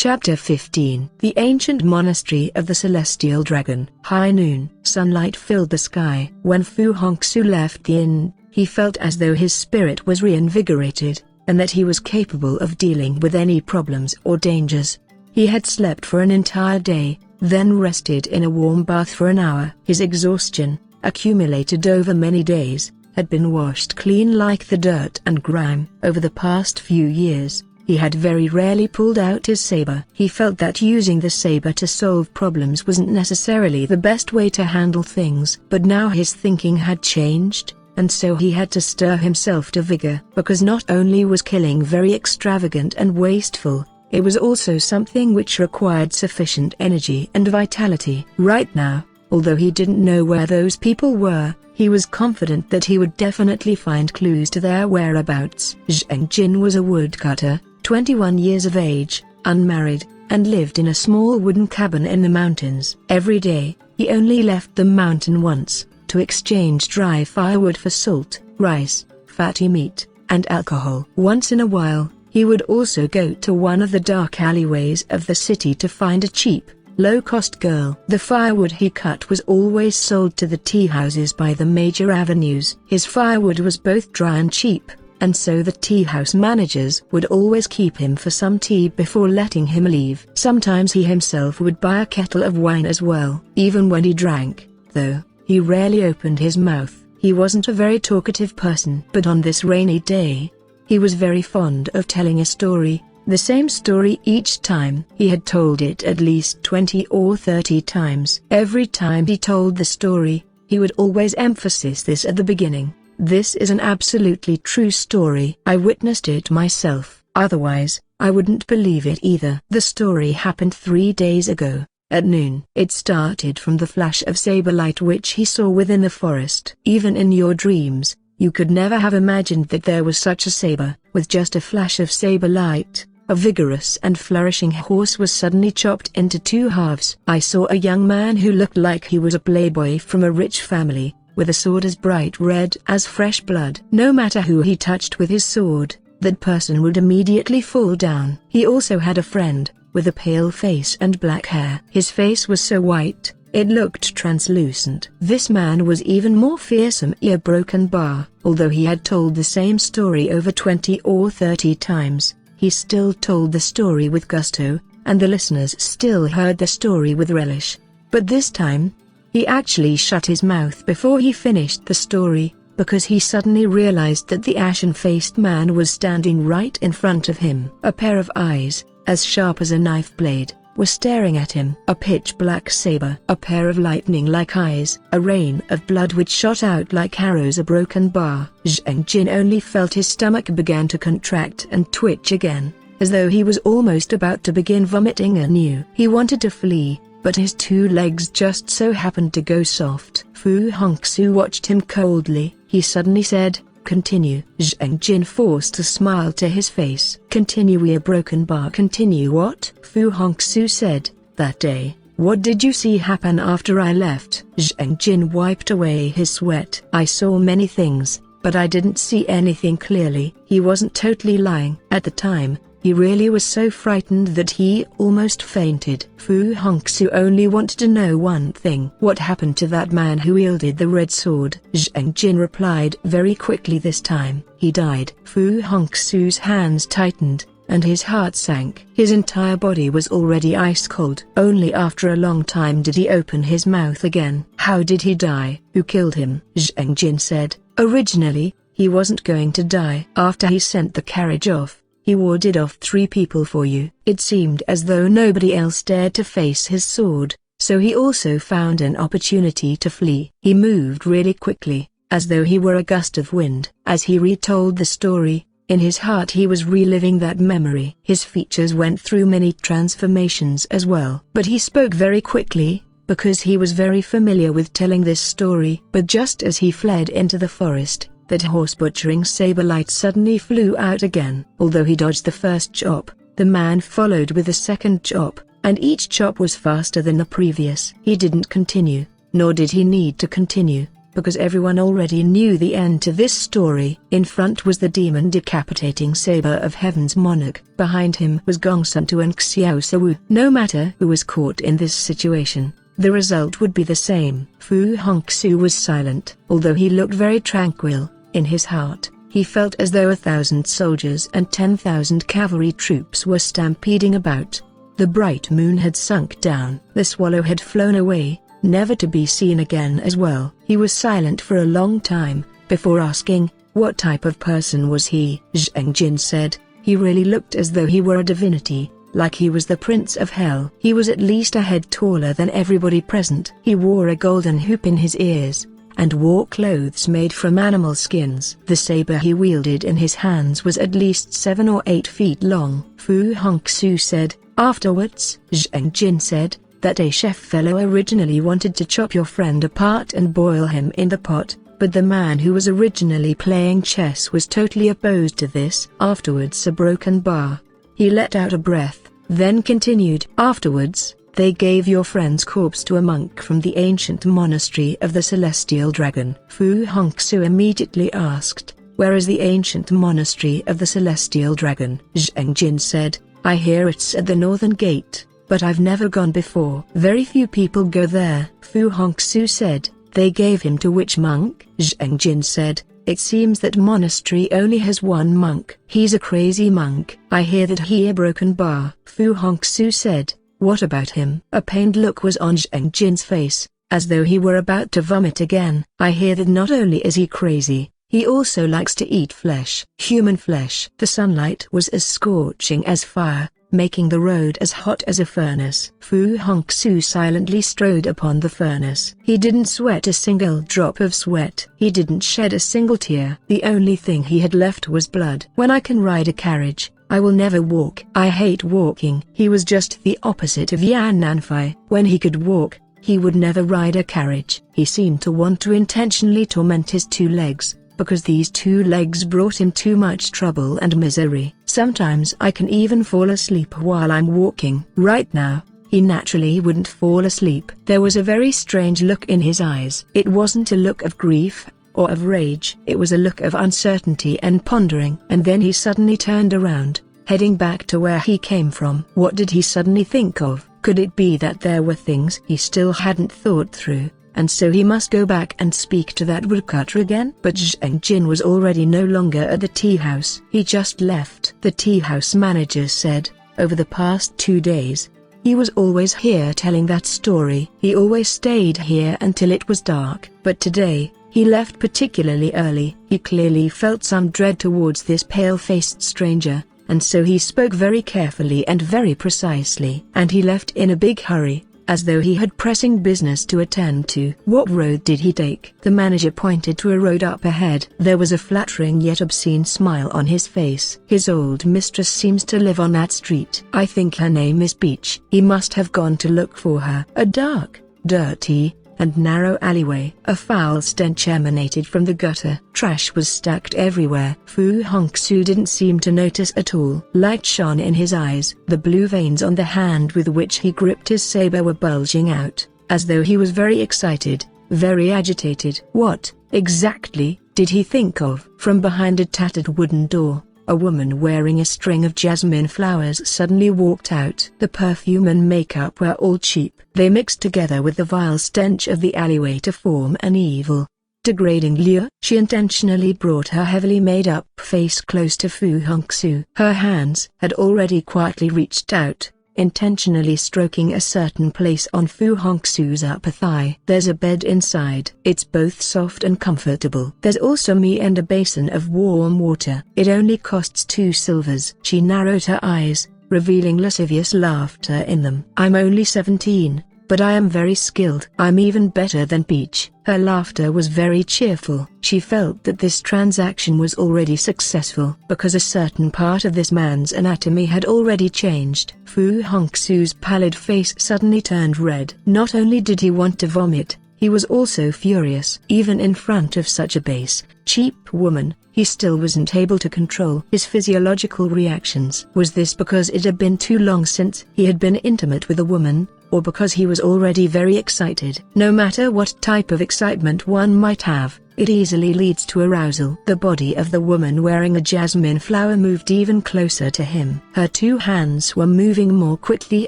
Chapter 15. The Ancient Monastery of the Celestial Dragon. High noon. Sunlight filled the sky. When Fu Hongxue left the inn, he felt as though his spirit was reinvigorated, and that he was capable of dealing with any problems or dangers. He had slept for an entire day, then rested in a warm bath for an hour. His exhaustion, accumulated over many days, had been washed clean like the dirt and grime. Over the past few years, he had very rarely pulled out his saber. He felt that using the saber to solve problems wasn't necessarily the best way to handle things. But now his thinking had changed, and so he had to stir himself to vigor. Because not only was killing very extravagant and wasteful, it was also something which required sufficient energy and vitality. Right now, although he didn't know where those people were, he was confident that he would definitely find clues to their whereabouts. Zheng Jin was a woodcutter, 21 years of age, unmarried, and lived in a small wooden cabin in the mountains. Every day, he only left the mountain once, to exchange dry firewood for salt, rice, fatty meat, and alcohol. Once in a while, he would also go to one of the dark alleyways of the city to find a cheap, low-cost girl. The firewood he cut was always sold to the tea houses by the major avenues. His firewood was both dry and cheap, and so the tea house managers would always keep him for some tea before letting him leave. Sometimes he himself would buy a kettle of wine as well. Even when he drank, though, he rarely opened his mouth. He wasn't a very talkative person. But on this rainy day, he was very fond of telling a story, the same story each time. He had told it at least 20 or 30 times. Every time he told the story, he would always emphasize this at the beginning. This is an absolutely true story. I witnessed it myself. Otherwise, I wouldn't believe it either. The story happened 3 days ago, at noon. It started from the flash of saber light which he saw within the forest. Even in your dreams, you could never have imagined that there was such a saber. With just a flash of saber light, a vigorous and flourishing horse was suddenly chopped into 2 halves. I saw a young man who looked like he was a playboy from a rich family, with a sword as bright red as fresh blood. No matter who he touched with his sword, that person would immediately fall down. He also had a friend, with a pale face and black hair. His face was so white, it looked translucent. This man was even more fearsome. A broken bar. Although he had told the same story over 20 or 30 times, he still told the story with gusto, and the listeners still heard the story with relish. But this time, he actually shut his mouth before he finished the story, because he suddenly realized that the ashen-faced man was standing right in front of him. A pair of eyes, as sharp as a knife blade, were staring at him. A pitch-black saber, a pair of lightning-like eyes, a rain of blood which shot out like arrows, a broken bar. Zheng Jin only felt his stomach began to contract and twitch again, as though he was almost about to begin vomiting anew. He wanted to flee, but his 2 legs just so happened to go soft. Fu Hongxue watched him coldly. He suddenly said, "Continue." Zheng Jin forced a smile to his face. "Continue a broken bar." "Continue what?" Fu Hongxue said. "That day, what did you see happen after I left?" Zheng Jin wiped away his sweat. "I saw many things, but I didn't see anything clearly." He wasn't totally lying. At the time, he really was so frightened that he almost fainted. Fu Hongxue only wanted to know one thing. What happened to that man who wielded the red sword? Zheng Jin replied very quickly this time. "He died." Fu Hongxue's hands tightened, and his heart sank. His entire body was already ice cold. Only after a long time did he open his mouth again. "How did he die?" "Who killed him?" Zheng Jin said. "Originally, he wasn't going to die. After he sent the carriage off, he warded off 3 people for you. It seemed as though nobody else dared to face his sword, so he also found an opportunity to flee. He moved really quickly, as though he were a gust of wind." As he retold the story, in his heart he was reliving that memory. His features went through many transformations as well. But he spoke very quickly, because he was very familiar with telling this story. But just as he fled into the forest, that horse-butchering saber light suddenly flew out again. Although he dodged the first chop, the man followed with the second chop, and each chop was faster than the previous. He didn't continue, nor did he need to continue, because everyone already knew the end to this story. In front was the demon decapitating saber of heaven's monarch. Behind him was Gongsun Tu and Xiao Sawu. No matter who was caught in this situation, the result would be the same. Fu Hongxue was silent. Although he looked very tranquil, in his heart, he felt as though 1,000 soldiers and 10,000 cavalry troops were stampeding about. The bright moon had sunk down. The swallow had flown away, never to be seen again as well. He was silent for a long time, before asking, what type of person was he? Zheng Jin said, he really looked as though he were a divinity, like he was the prince of hell. He was at least a head taller than everybody present. He wore a golden hoop in his ears, and wore clothes made from animal skins. The saber he wielded in his hands was at least 7 or 8 feet long. Fu Hongxue said. Afterwards, Zheng Jin said, that a chef fellow originally wanted to chop your friend apart and boil him in the pot, but the man who was originally playing chess was totally opposed to this. Afterwards a broken bar. He let out a breath, then continued. Afterwards, they gave your friend's corpse to a monk from the ancient monastery of the Celestial Dragon. Fu Hongxue immediately asked, where is the ancient monastery of the Celestial Dragon? Zheng Jin said, I hear it's at the northern gate, but I've never gone before. Very few people go there. Fu Hongxue said, they gave him to which monk? Zheng Jin said, it seems that monastery only has one monk. He's a crazy monk. I hear that he a broken bar. Fu Hongxue said, what about him? A pained look was on Zheng Jin's face, as though he were about to vomit again. I hear that not only is he crazy, he also likes to eat flesh. Human flesh. The sunlight was as scorching as fire, making the road as hot as a furnace. Fu Hongxue silently strode upon the furnace. He didn't sweat a single drop of sweat. He didn't shed a single tear. The only thing he had left was blood. When I can ride a carriage, I will never walk. I hate walking. He was just the opposite of Yan Nanfei. When he could walk, he would never ride a carriage. He seemed to want to intentionally torment his 2 legs, because these 2 legs brought him too much trouble and misery. Sometimes I can even fall asleep while I'm walking. Right now, he naturally wouldn't fall asleep. There was a very strange look in his eyes. It wasn't a look of grief or of rage. It was a look of uncertainty and pondering. And then he suddenly turned around, heading back to where he came from. What did he suddenly think of? Could it be that there were things he still hadn't thought through, and so he must go back and speak to that woodcutter again? But Zheng Jin was already no longer at the tea house. He just left. The tea house manager said, over the past 2 days, he was always here telling that story. He always stayed here until it was dark. But today, he left particularly early. He clearly felt some dread towards this pale-faced stranger, and so he spoke very carefully and very precisely. And he left in a big hurry, as though he had pressing business to attend to. What road did he take? The manager pointed to a road up ahead. There was a flattering yet obscene smile on his face. His old mistress seems to live on that street. I think her name is Peach. He must have gone to look for her. A dark, dirty, and narrow alleyway. A foul stench emanated from the gutter. Trash was stacked everywhere. Fu Hongxue didn't seem to notice at all. Light shone in his eyes. The blue veins on the hand with which he gripped his saber were bulging out, as though he was very excited, very agitated. What, exactly, did he think of? From behind a tattered wooden door, a woman wearing a string of jasmine flowers suddenly walked out. The perfume and makeup were all cheap. They mixed together with the vile stench of the alleyway to form an evil, degrading lure. She intentionally brought her heavily made-up face close to Fu Hongxue. Her hands had already quietly reached out, intentionally stroking a certain place on Fu Hongxue's upper thigh. There's a bed inside. It's both soft and comfortable. There's also me and a basin of warm water. It only costs 2 silvers. She narrowed her eyes, revealing lascivious laughter in them. I'm only 17, but I am very skilled. I'm even better than Peach. Her laughter was very cheerful. She felt that this transaction was already successful, because a certain part of this man's anatomy had already changed. Fu Hongxue's pallid face suddenly turned red. Not only did he want to vomit, he was also furious. Even in front of such a base, cheap woman, he still wasn't able to control his physiological reactions. Was this because it had been too long since he had been intimate with a woman, or because he was already very excited. No matter what type of excitement one might have, it easily leads to arousal. The body of the woman wearing a jasmine flower moved even closer to him. Her two hands were moving more quickly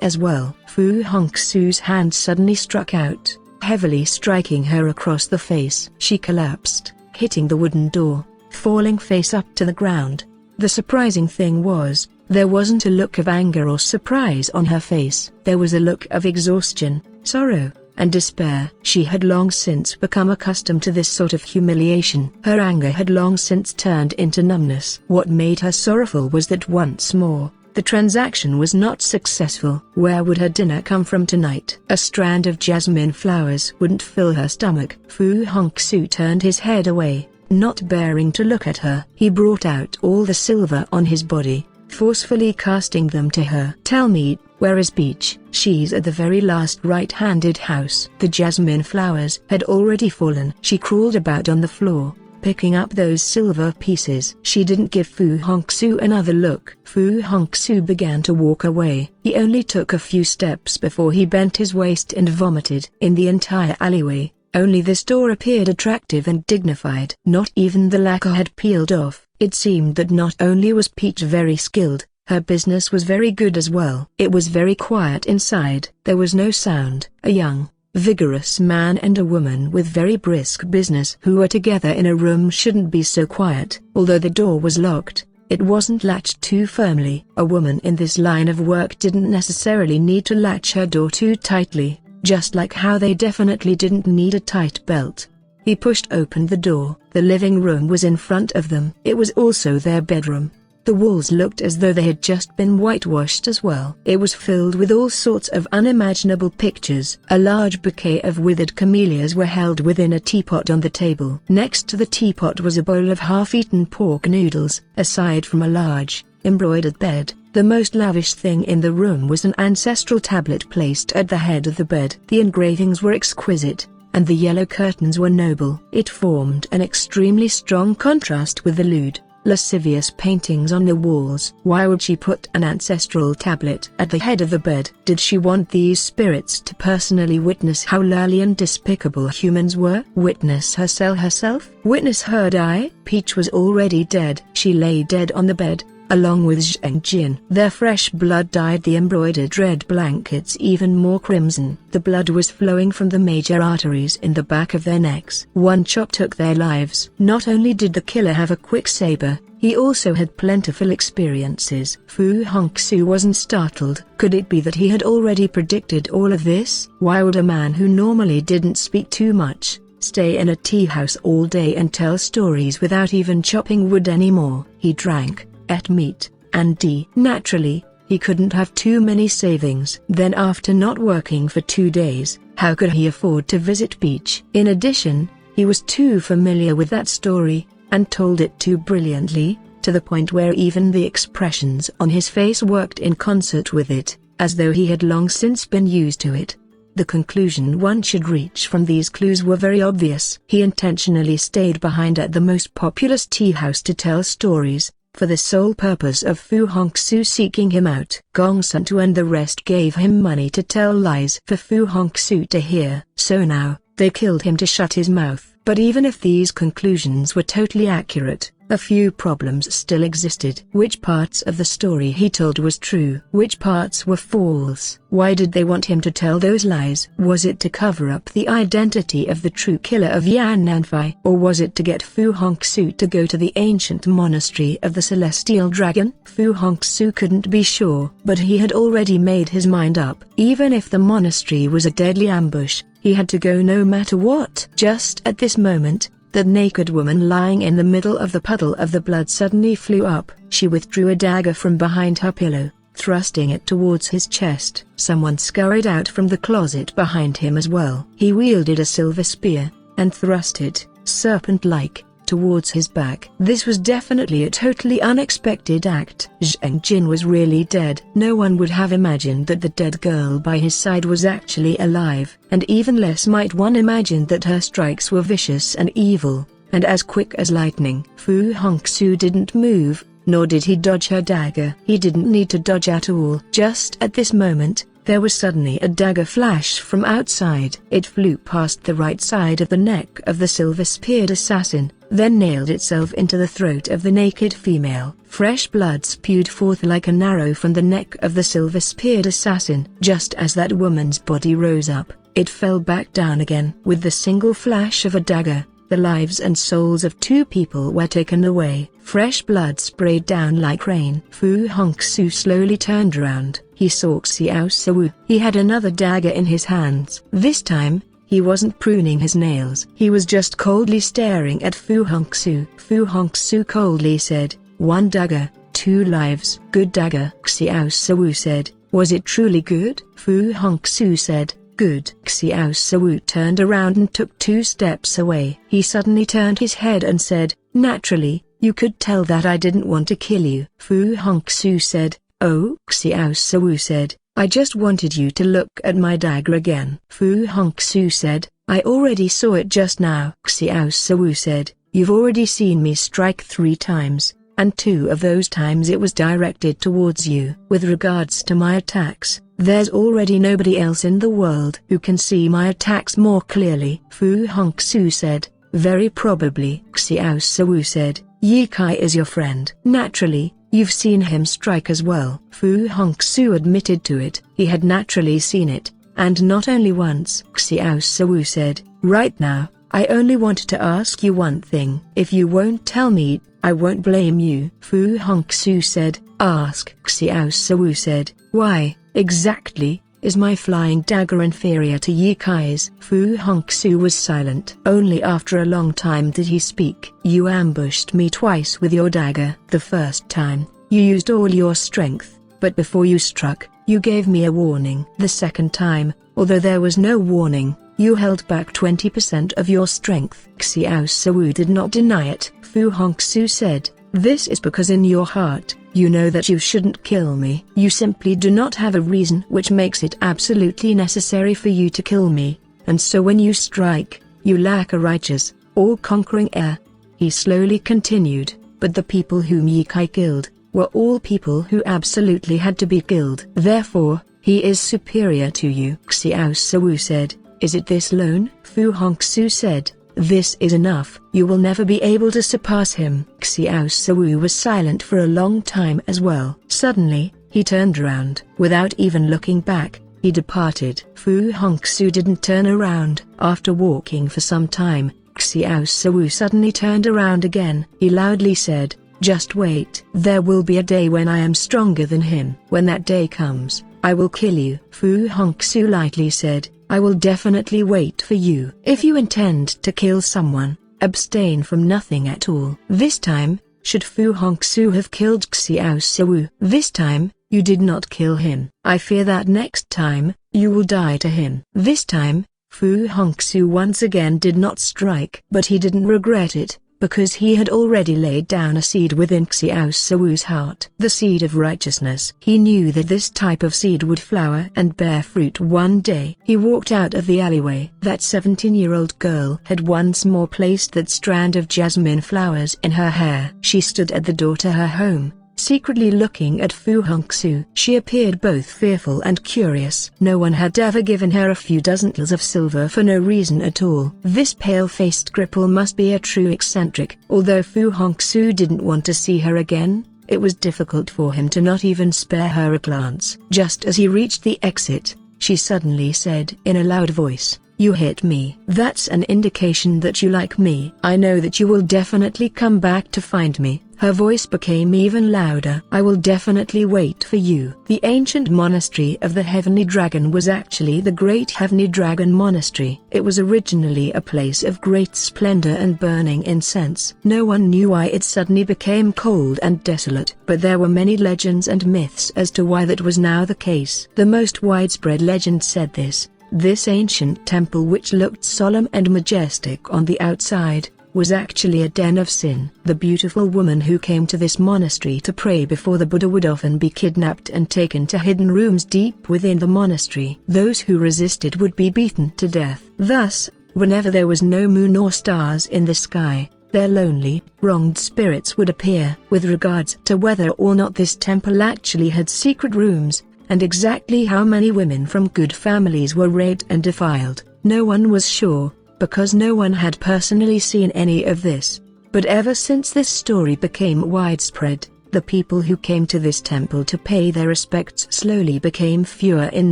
as well. Fu Hongxue's hand suddenly struck out, heavily striking her across the face. She collapsed, hitting the wooden door, falling face up to the ground. The surprising thing was, there wasn't a look of anger or surprise on her face. There was a look of exhaustion, sorrow, and despair. She had long since become accustomed to this sort of humiliation. Her anger had long since turned into numbness. What made her sorrowful was that once more, the transaction was not successful. Where would her dinner come from tonight? A strand of jasmine flowers wouldn't fill her stomach. Fu Hongxue turned his head away, not bearing to look at her. He brought out all the silver on his body, forcefully casting them to her. "Tell me, where is Peach?" "She's at the very last right-handed house." The jasmine flowers had already fallen. She crawled about on the floor, picking up those silver pieces. She didn't give Fu Hongxue another look. Fu Hongxue began to walk away. He only took a few steps before he bent his waist and vomited. In the entire alleyway, only this door appeared attractive and dignified. Not even the lacquer had peeled off. It seemed that not only was Peach very skilled, her business was very good as well. It was very quiet inside. There was no sound. A young, vigorous man and a woman with very brisk business who were together in a room shouldn't be so quiet. Although the door was locked, it wasn't latched too firmly. A woman in this line of work didn't necessarily need to latch her door too tightly, just like how they definitely didn't need a tight belt. He pushed open the door. The living room was in front of them. It was also their bedroom. The walls looked as though they had just been whitewashed as well. It was filled with all sorts of unimaginable pictures. A large bouquet of withered camellias were held within a teapot on the table. Next to the teapot was a bowl of half-eaten pork noodles. Aside from a large, embroidered bed, the most lavish thing in the room was an ancestral tablet placed at the head of the bed. The engravings were exquisite, and the yellow curtains were noble. It formed an extremely strong contrast with the lewd, lascivious paintings on the walls. Why would she put an ancestral tablet at the head of the bed? Did she want these spirits to personally witness how lowly and despicable humans were? Witness herself? Witness her die? Peach was already dead. She lay dead on the bed, along with Zheng Jin. Their fresh blood dyed the embroidered red blankets even more crimson. The blood was flowing from the major arteries in the back of their necks. One chop took their lives. Not only did the killer have a quick saber, he also had plentiful experiences. Fu Hongxue wasn't startled. Could it be that he had already predicted all of this? Why would a man who normally didn't speak too much stay in a tea house all day and tell stories without even chopping wood anymore? He drank, ate meat, and naturally, he couldn't have too many savings. Then after not working for 2 days, how could he afford to visit Peach? In addition, he was too familiar with that story, and told it too brilliantly, to the point where even the expressions on his face worked in concert with it, as though he had long since been used to it. The conclusion one should reach from these clues were very obvious. He intentionally stayed behind at the most populous tea house to tell stories, for the sole purpose of Fu Hongxue seeking him out. Gongsun and the rest gave him money to tell lies for Fu Hongxue to hear. So now, they killed him to shut his mouth. But even if these conclusions were totally accurate, a few problems still existed. Which parts of the story he told was true? Which parts were false? Why did they want him to tell those lies? Was it to cover up the identity of the true killer of Yan Nanfei? Or was it to get Fu Hongxue to go to the ancient monastery of the Celestial Dragon? Fu Hongxue couldn't be sure, but he had already made his mind up. Even if the monastery was a deadly ambush, he had to go no matter what. Just at this moment, the naked woman lying in the middle of the puddle of the blood suddenly flew up. She withdrew a dagger from behind her pillow, thrusting it towards his chest. Someone scurried out from the closet behind him as well. He wielded a silver spear, and thrust it, serpent-like, towards his back. This was definitely a totally unexpected act. Zheng Jin was really dead. No one would have imagined that the dead girl by his side was actually alive, and even less might one imagine that her strikes were vicious and evil, and as quick as lightning. Fu Hongxue didn't move, nor did he dodge her dagger. He didn't need to dodge at all. Just at this moment, there was suddenly a dagger flash from outside. It flew past the right side of the neck of the silver-speared assassin, then nailed itself into the throat of the naked female. Fresh blood spewed forth like an arrow from the neck of the silver-speared assassin. Just as that woman's body rose up, it fell back down again. With the single flash of a dagger, the lives and souls of 2 people were taken away. Fresh blood sprayed down like rain. Fu Hongxue slowly turned around. He saw Xiao Suwu. He had another dagger in his hands. This time, he wasn't pruning his nails. He was just coldly staring at Fu Hongxue. Fu Hongxue coldly said, "1 dagger, 2 lives." "Good dagger," Xiao Suwu said. "Was it truly good?" Fu Hongxue said, "Good." Xiao Suwu turned around and took 2 steps away. He suddenly turned his head and said, "Naturally, you could tell that I didn't want to kill you." Fu Hongxue said, "Oh?" Xiao Suwu said, "I just wanted you to look at my dagger again." Fu Hongxue said, "I already saw it just now." Xiao Suwu said, "You've already seen me strike 3 times, and 2 of those times it was directed towards you. With regards to my attacks, there's already nobody else in the world who can see my attacks more clearly." Fu Hongxue said, "Very probably." Xiao Suwu said, "Ye Kai is your friend. Naturally, you've seen him strike as well." Fu Hongxue admitted to it. He had naturally seen it, and not only once. Xiao Suwu said, "Right now, I only want to ask you one thing. If you won't tell me, I won't blame you." Fu Hongxue said, "Ask." Xiao Suwu said, "Why, exactly, is my flying dagger inferior to Ye Kai's?" Fu Hongxue was silent. Only after a long time did he speak. "You ambushed me twice with your dagger. The first time, you used all your strength, but before you struck, you gave me a warning. The second time, although there was no warning, you held back 20% of your strength." Xiao Suwu did not deny it. Fu Hongxue said, "This is because in your heart, you know that you shouldn't kill me. You simply do not have a reason which makes it absolutely necessary for you to kill me, and so when you strike, you lack a righteous, all-conquering air." He slowly continued, "But the people whom Ye Kai killed, were all people who absolutely had to be killed. Therefore, he is superior to you." Xiao Suwu said, "Is it this alone?" Fu Hongxue said, "This is enough. You will never be able to surpass him." Xiao Suwu was silent for a long time as well. Suddenly, he turned around. Without even looking back, he departed. Fu Hongxue didn't turn around. After walking for some time, Xiao Suwu suddenly turned around again. He loudly said, "Just wait. There will be a day when I am stronger than him. When that day comes, I will kill you." Fu Hongxue lightly said, "I will definitely wait for you. If you intend to kill someone, abstain from nothing at all." This time, should Fu Hongxue have killed Xiao Suwu? This time, you did not kill him. I fear that next time, you will die to him. This time, Fu Hongxue once again did not strike. But he didn't regret it, because he had already laid down a seed within Xiao Suwu's heart. The seed of righteousness. He knew that this type of seed would flower and bear fruit one day. He walked out of the alleyway. That 17-year-old girl had once more placed that strand of jasmine flowers in her hair. She stood at the door to her home, secretly looking at Fu Hongxue. She appeared both fearful and curious. No one had ever given her a few dozen taels of silver for no reason at all. This pale-faced cripple must be a true eccentric. Although Fu Hongxue didn't want to see her again, it was difficult for him to not even spare her a glance. Just as he reached the exit, she suddenly said in a loud voice, "You hit me. That's an indication that you like me. I know that you will definitely come back to find me." Her voice became even louder. "I will definitely wait for you." The ancient monastery of the Heavenly Dragon was actually the Great Heavenly Dragon Monastery. It was originally a place of great splendor and burning incense. No one knew why it suddenly became cold and desolate, but there were many legends and myths as to why that was now the case. The most widespread legend said this ancient temple, which looked solemn and majestic on the outside, was actually a den of sin. The beautiful woman who came to this monastery to pray before the Buddha would often be kidnapped and taken to hidden rooms deep within the monastery. Those who resisted would be beaten to death. Thus, whenever there was no moon or stars in the sky, their lonely, wronged spirits would appear. With regards to whether or not this temple actually had secret rooms, and exactly how many women from good families were raped and defiled, no one was sure, because no one had personally seen any of this. But ever since this story became widespread, the people who came to this temple to pay their respects slowly became fewer in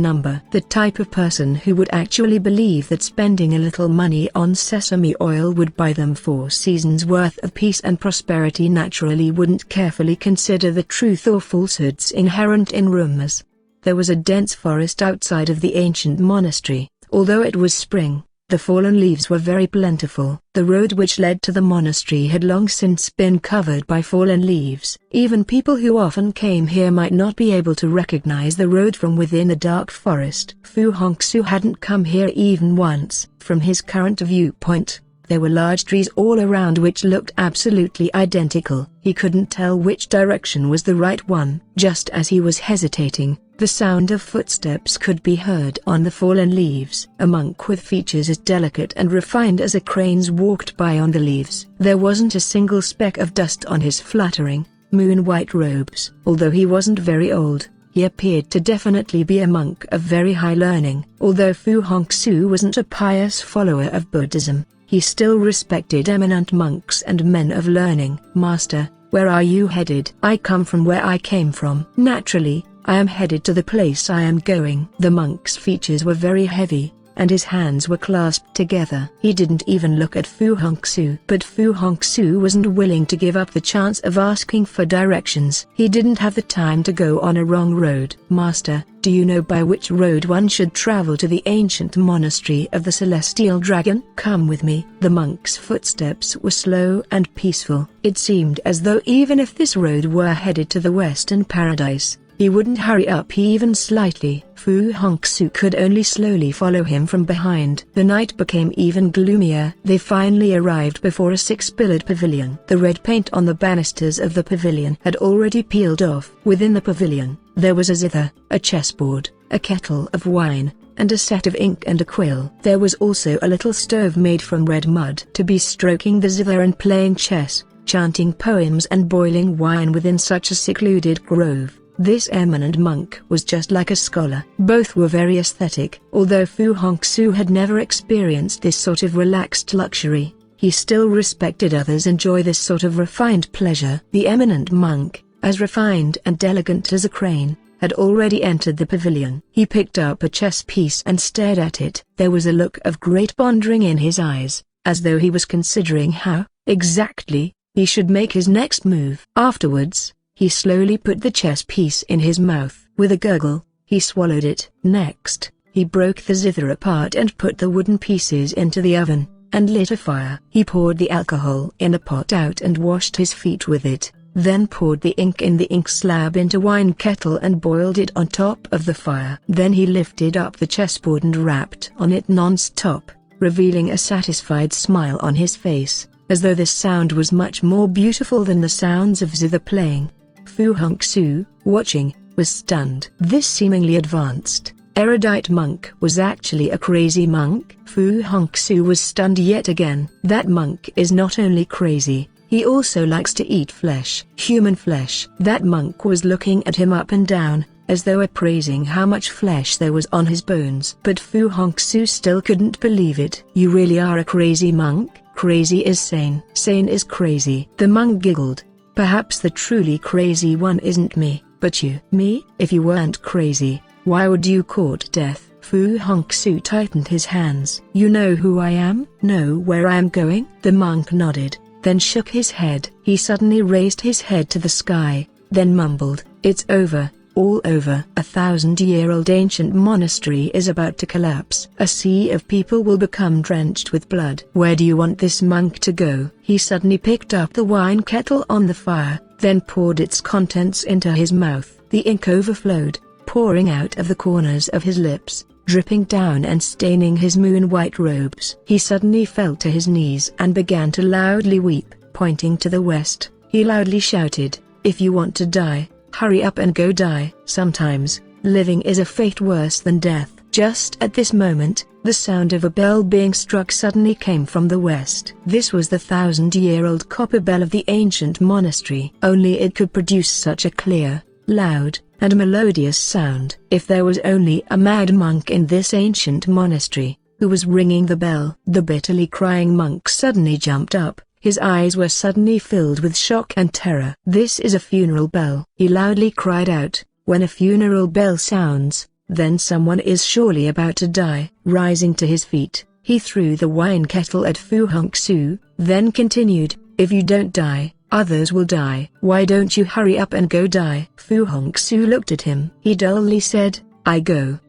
number. The type of person who would actually believe that spending a little money on sesame oil would buy them 4 seasons worth of peace and prosperity naturally wouldn't carefully consider the truth or falsehoods inherent in rumors. There was a dense forest outside of the ancient monastery. Although it was spring, the fallen leaves were very plentiful. The road which led to the monastery had long since been covered by fallen leaves. Even people who often came here might not be able to recognize the road from within the dark forest. Fu Hongxue hadn't come here even once. From his current viewpoint, there were large trees all around which looked absolutely identical. He couldn't tell which direction was the right one. Just as he was hesitating, the sound of footsteps could be heard on the fallen leaves. A monk with features as delicate and refined as a crane's walked by on the leaves. There wasn't a single speck of dust on his flattering, moon-white robes. Although he wasn't very old, he appeared to definitely be a monk of very high learning. Although Fu Hongxue wasn't a pious follower of Buddhism, he still respected eminent monks and men of learning. "Master, where are you headed?" "I come from where I came from. Naturally, I am headed to the place I am going." The monk's features were very heavy, and his hands were clasped together. He didn't even look at Fu Hongxue. But Fu Hongxue wasn't willing to give up the chance of asking for directions. He didn't have the time to go on a wrong road. "Master, do you know by which road one should travel to the ancient monastery of the Celestial Dragon?" "Come with me." The monk's footsteps were slow and peaceful. It seemed as though even if this road were headed to the Western Paradise, he wouldn't hurry up even slightly. Fu Hongxue could only slowly follow him from behind. The night became even gloomier. They finally arrived before a 6-pillared pavilion. The red paint on the banisters of the pavilion had already peeled off. Within the pavilion, there was a zither, a chessboard, a kettle of wine, and a set of ink and a quill. There was also a little stove made from red mud. To be stroking the zither and playing chess, chanting poems and boiling wine within such a secluded grove, this eminent monk was just like a scholar. Both were very aesthetic. Although Fu Hongxue had never experienced this sort of relaxed luxury, he still respected others enjoy this sort of refined pleasure. The eminent monk, as refined and elegant as a crane, had already entered the pavilion. He picked up a chess piece and stared at it. There was a look of great pondering in his eyes, as though he was considering how, exactly, he should make his next move. Afterwards, he slowly put the chess piece in his mouth. With a gurgle, he swallowed it. Next, he broke the zither apart and put the wooden pieces into the oven, and lit a fire. He poured the alcohol in a pot out and washed his feet with it, then poured the ink in the ink slab into wine kettle and boiled it on top of the fire. Then he lifted up the chessboard and rapped on it non-stop, revealing a satisfied smile on his face, as though this sound was much more beautiful than the sounds of zither playing. Fu Hongxue, watching, was stunned. This seemingly advanced, erudite monk was actually a crazy monk. Fu Hongxue was stunned yet again. That monk is not only crazy, he also likes to eat flesh, human flesh. That monk was looking at him up and down, as though appraising how much flesh there was on his bones. But Fu Hongxue still couldn't believe it. "You really are a crazy monk?" "Crazy is sane. Sane is crazy." The monk giggled. "Perhaps the truly crazy one isn't me, but you." "Me? If you weren't crazy, why would you court death?" Fu Hongxue tightened his hands. "You know who I am? Know where I am going?" The monk nodded, then shook his head. He suddenly raised his head to the sky, then mumbled, "It's over. All over. 1,000-year-old ancient monastery is about to collapse. A sea of people will become drenched with blood. Where do you want this monk to go?" He suddenly picked up the wine kettle on the fire, then poured its contents into his mouth. The ink overflowed, pouring out of the corners of his lips, dripping down and staining his moon-white robes. He suddenly fell to his knees and began to loudly weep. Pointing to the west, he loudly shouted, "If you want to die, hurry up and go die." Sometimes, living is a fate worse than death. Just at this moment, the sound of a bell being struck suddenly came from the west. This was the 1,000-year-old copper bell of the ancient monastery. Only it could produce such a clear, loud, and melodious sound. If there was only a mad monk in this ancient monastery, who was ringing the bell. The bitterly crying monk suddenly jumped up. His eyes were suddenly filled with shock and terror. "This is a funeral bell," he loudly cried out. "When a funeral bell sounds, then someone is surely about to die." Rising to his feet, he threw the wine kettle at Fu Hongxue, then continued, "If you don't die, others will die. Why don't you hurry up and go die?" Fu Hongxue looked at him. He dully said, "I go."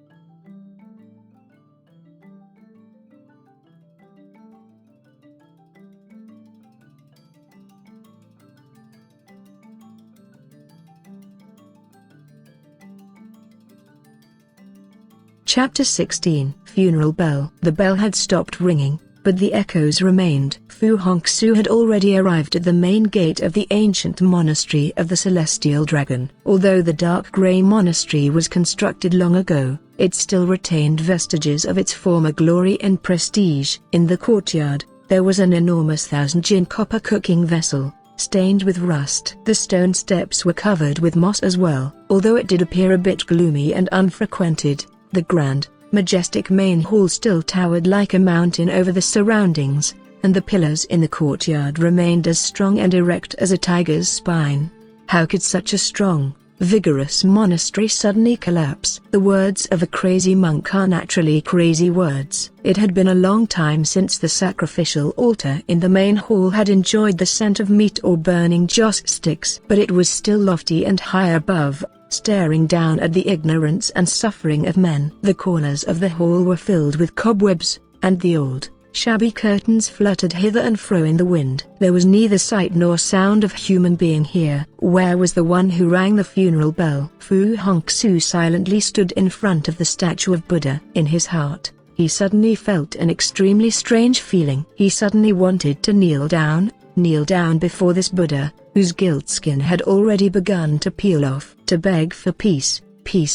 Chapter 16. Funeral Bell. The bell had stopped ringing, but the echoes remained. Fu Hongxue had already arrived at the main gate of the ancient monastery of the Celestial Dragon. Although the dark grey monastery was constructed long ago, it still retained vestiges of its former glory and prestige. In the courtyard, there was an enormous 1,000-jin copper cooking vessel, stained with rust. The stone steps were covered with moss as well. Although it did appear a bit gloomy and unfrequented, the grand, majestic main hall still towered like a mountain over the surroundings, and the pillars in the courtyard remained as strong and erect as a tiger's spine. How could such a strong, vigorous monastery suddenly collapse? The words of a crazy monk are naturally crazy words. It had been a long time since the sacrificial altar in the main hall had enjoyed the scent of meat or burning joss sticks, but it was still lofty and high above, staring down at the ignorance and suffering of men. The corners of the hall were filled with cobwebs, and the old, shabby curtains fluttered hither and fro in the wind. There was neither sight nor sound of human being here. Where was the one who rang the funeral bell? Fu Hongxue silently stood in front of the statue of Buddha. In his heart, he suddenly felt an extremely strange feeling. He suddenly wanted to kneel down before this Buddha, whose gilt skin had already begun to peel off, to beg for peace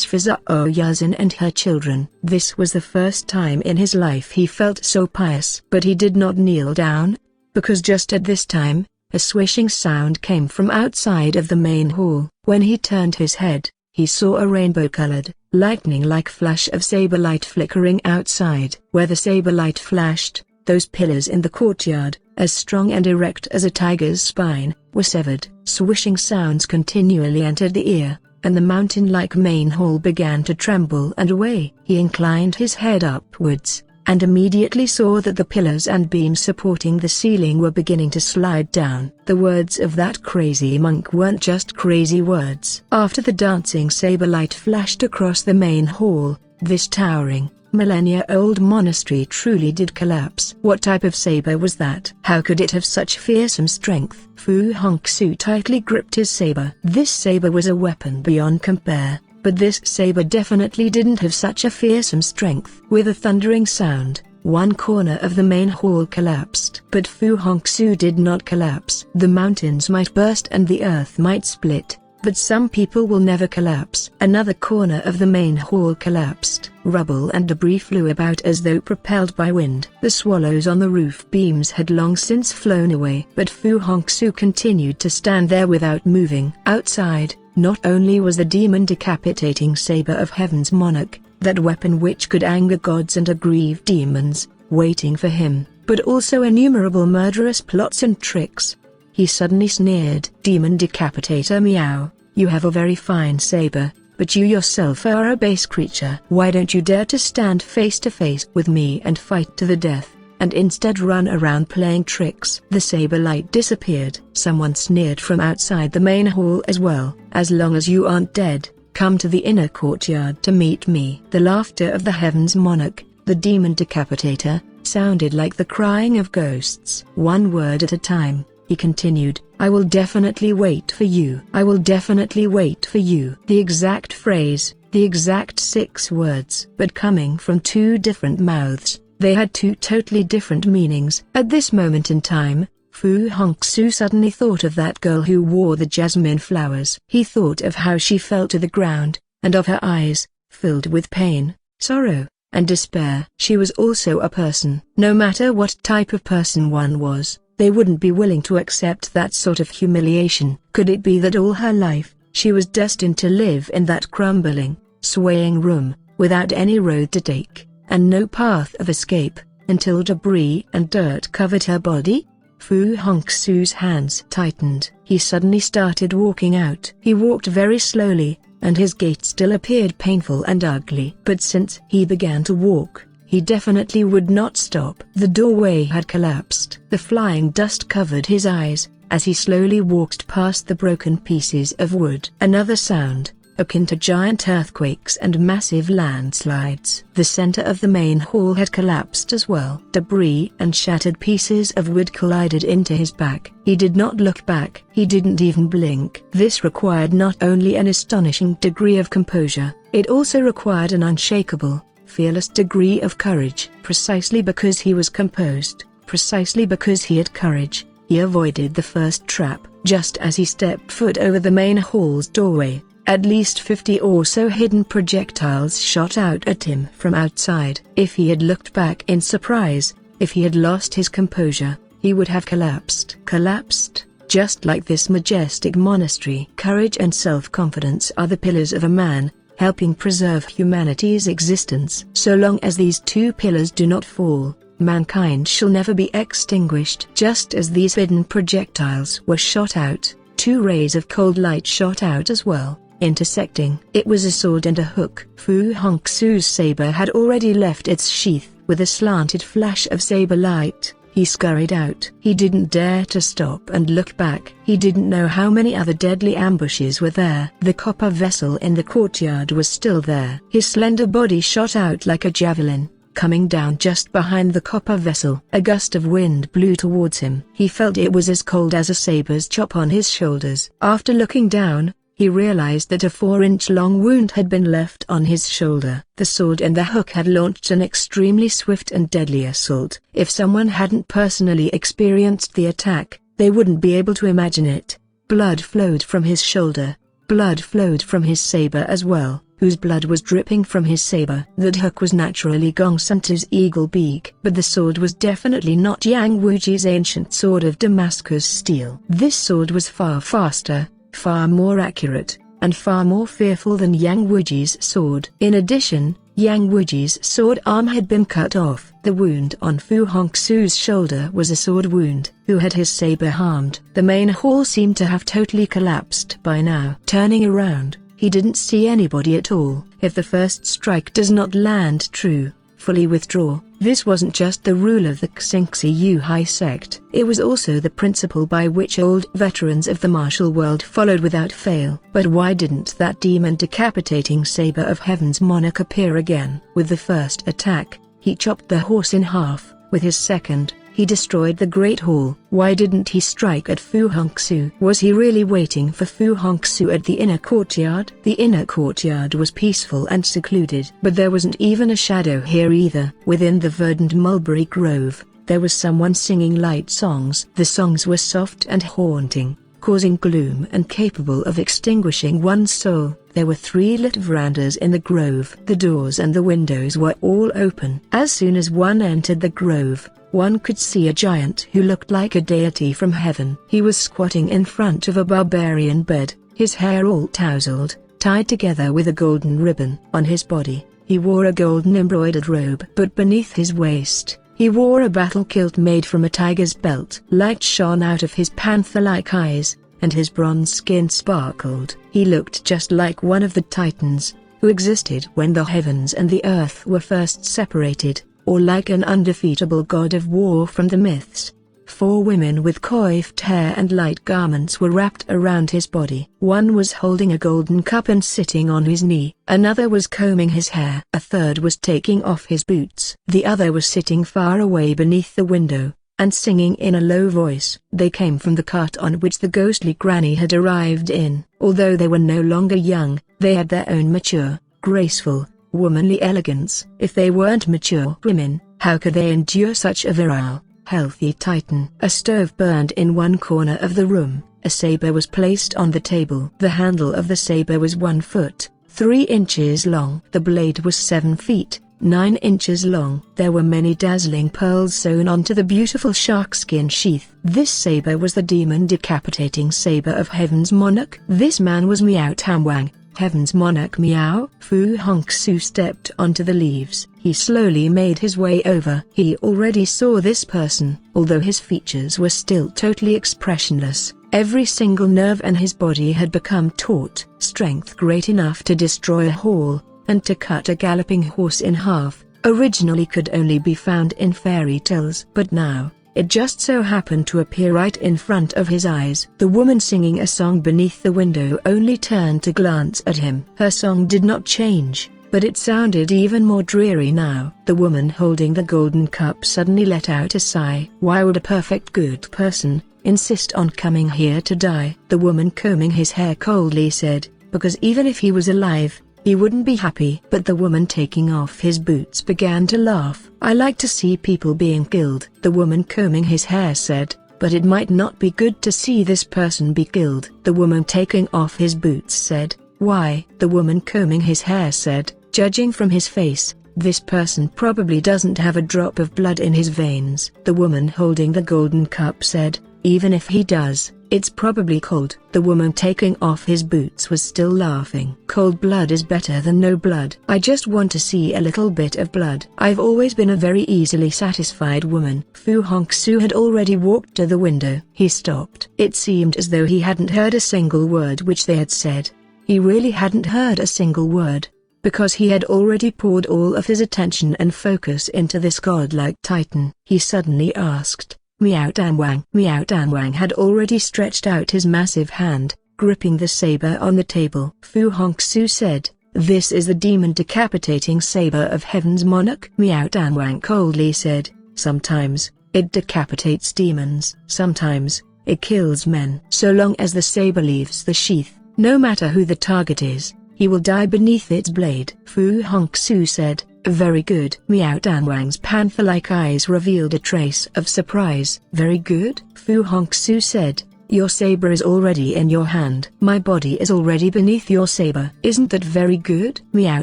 for Zhao Yuzhen and her children. This was the first time in his life he felt so pious. But he did not kneel down, because just at this time, a swishing sound came from outside of the main hall. When he turned his head, he saw a rainbow-colored, lightning-like flash of saber light flickering outside. Where the saber light flashed, those pillars in the courtyard, as strong and erect as a tiger's spine, were severed. Swishing sounds continually entered the ear, and the mountain-like main hall began to tremble and away. He inclined his head upwards, and immediately saw that the pillars and beams supporting the ceiling were beginning to slide down. The words of that crazy monk weren't just crazy words. After the dancing saber light flashed across the main hall, this towering, millennia-old monastery truly did collapse. What type of saber was that? How could it have such fearsome strength? Fu Hongxue tightly gripped his saber. This saber was a weapon beyond compare, but this saber definitely didn't have such a fearsome strength. With a thundering sound, one corner of the main hall collapsed. But Fu Hongxue did not collapse. The mountains might burst and the earth might split, but some people will never collapse. Another corner of the main hall collapsed. Rubble and debris flew about as though propelled by wind. The swallows on the roof beams had long since flown away. But Fu Hongxue continued to stand there without moving. Outside, not only was the demon decapitating saber of Heaven's monarch, that weapon which could anger gods and aggrieve demons, waiting for him, but also innumerable murderous plots and tricks. He suddenly sneered. "Demon decapitator, meow, you have a very fine saber, but you yourself are a base creature. Why don't you dare to stand face to face with me and fight to the death, and instead run around playing tricks?" The saber light disappeared. Someone sneered from outside the main hall as well. "As long as you aren't dead, come to the inner courtyard to meet me." The laughter of the Heaven's monarch, the demon decapitator, sounded like the crying of ghosts. One word at a time, he continued, "I will definitely wait for you. I will definitely wait for you." The exact phrase, the exact 6 words. But coming from 2 different mouths, they had 2 totally different meanings. At this moment in time, Fu Hongxue suddenly thought of that girl who wore the jasmine flowers. He thought of how she fell to the ground, and of her eyes, filled with pain, sorrow, and despair. She was also a person. No matter what type of person one was, they wouldn't be willing to accept that sort of humiliation. Could it be that all her life, She was destined to live in that crumbling, swaying room, without any road to take, and no path of escape, until debris and dirt covered her body? Fu Hongxue's hands tightened. He suddenly started walking out. He walked very slowly, and his gait still appeared painful and ugly. But since he began to walk, he definitely would not stop. The doorway had collapsed. The flying dust covered his eyes, as he slowly walked past the broken pieces of wood. Another sound, akin to giant earthquakes and massive landslides. The center of the main hall had collapsed as well. Debris and shattered pieces of wood collided into his back. He did not look back. He didn't even blink. This required not only an astonishing degree of composure, it also required an unshakable, fearless degree of courage. Precisely because he was composed, precisely because he had courage, he avoided the first trap. Just as he stepped foot over the main hall's doorway, at least 50 or so hidden projectiles shot out at him from outside. If he had looked back in surprise, if he had lost his composure, he would have collapsed. Collapsed, just like this majestic monastery. Courage and self-confidence are the pillars of a man, helping preserve humanity's existence. So long as these two pillars do not fall, mankind shall never be extinguished. Just as these hidden projectiles were shot out, two rays of cold light shot out as well, intersecting. It was a sword and a hook. Fu Hongxue's saber had already left its sheath. With a slanted flash of saber light, he scurried out. He didn't dare to stop and look back. He didn't know how many other deadly ambushes were there. The copper vessel in the courtyard was still there. His slender body shot out like a javelin, coming down just behind the copper vessel. A gust of wind blew towards him. He felt it was as cold as a saber's chop on his shoulders. After looking down, he realized that a 4-inch-long wound had been left on his shoulder. The sword and the hook had launched an extremely swift and deadly assault. If someone hadn't personally experienced the attack, they wouldn't be able to imagine it. Blood flowed from his shoulder. Blood flowed from his saber as well, whose blood was dripping from his saber. That hook was naturally Gong Sun's eagle beak, but the sword was definitely not Yang Wuji's ancient sword of Damascus steel. This sword was far faster, far more accurate, and far more fearful than Yang Wuji's sword. In addition, Yang Wuji's sword arm had been cut off. The wound on Fu Hongxue's shoulder was a sword wound. Who had his saber harmed? The main hall seemed to have totally collapsed by now. Turning around, he didn't see anybody at all. If the first strike does not land true, fully withdraw. This wasn't just the rule of the THxChemSci Yuhai sect. It was also the principle by which old veterans of the martial world followed without fail. But why didn't that demon decapitating saber of heaven's monarch appear again? With the first attack, he chopped the horse in half. With his second, he destroyed the Great Hall. Why didn't he strike at Fu Hongxue? Was he really waiting for Fu Hongxue at the inner courtyard? The inner courtyard was peaceful and secluded, but there wasn't even a shadow here either. Within the verdant mulberry grove, there was someone singing light songs. The songs were soft and haunting, causing gloom and capable of extinguishing one's soul. There were 3 lit verandas in the grove. The doors and the windows were all open. As soon as one entered the grove, one could see a giant who looked like a deity from heaven. He was squatting in front of a barbarian bed, his hair all tousled, tied together with a golden ribbon. On his body, he wore a golden embroidered robe, but beneath his waist, he wore a battle kilt made from a tiger's belt. Light shone out of his panther-like eyes, and his bronze skin sparkled. He looked just like one of the titans, who existed when the heavens and the earth were first separated, or like an undefeatable god of war from the myths. 4 women with coiffed hair and light garments were wrapped around his body. One was holding a golden cup and sitting on his knee. Another was combing his hair. A third was taking off his boots. The other was sitting far away beneath the window, and singing in a low voice. They came from the cart on which the ghostly granny had arrived in. Although they were no longer young, they had their own mature, graceful, womanly elegance. If they weren't mature women, how could they endure such a virile, healthy titan? A stove burned in one corner of the room. A saber was placed on the table. The handle of the saber was 1 foot, 3 inches long. The blade was 7 feet, 9 inches long. There were many dazzling pearls sewn onto the beautiful sharkskin sheath. This saber was the demon decapitating saber of Heaven's monarch. This man was Miao Tamwang, Heaven's monarch. Miao. Fu Hongxue stepped onto the leaves. He slowly made his way over. He already saw this person, although his features were still totally expressionless. Every single nerve in his body had become taut. Strength great enough to destroy a hall, and to cut a galloping horse in half, originally could only be found in fairy tales. But now, it just so happened to appear right in front of his eyes. The woman singing a song beneath the window only turned to glance at him. Her song did not change, but it sounded even more dreary now. The woman holding the golden cup suddenly let out a sigh. Why would a perfect good person insist on coming here to die? The woman combing his hair coldly said, because even if he was alive, he wouldn't be happy. But the woman taking off his boots began to laugh. I like to see people being killed. The woman combing his hair said, but it might not be good to see this person be killed. The woman taking off his boots said, why? The woman combing his hair said, judging from his face, this person probably doesn't have a drop of blood in his veins. The woman holding the golden cup said, even if he does, it's probably cold. The woman taking off his boots was still laughing. Cold blood is better than no blood. I just want to see a little bit of blood. I've always been a very easily satisfied woman. Fu Hongxue had already walked to the window. He stopped. It seemed as though he hadn't heard a single word which they had said. He really hadn't heard a single word, because he had already poured all of his attention and focus into this godlike titan. He suddenly asked, Miao Danwang. Miao Danwang had already stretched out his massive hand, gripping the saber on the table. Fu Hongxue said, this is the demon decapitating saber of Heaven's monarch. Miao Danwang coldly said, sometimes, it decapitates demons. Sometimes, it kills men. So long as the saber leaves the sheath, no matter who the target is, he will die beneath its blade. Fu Hongxue said, very good. Miao Danwang's panther-like eyes revealed a trace of surprise. Very good? Fu Hongxue said, your saber is already in your hand. My body is already beneath your saber. Isn't that very good? Miao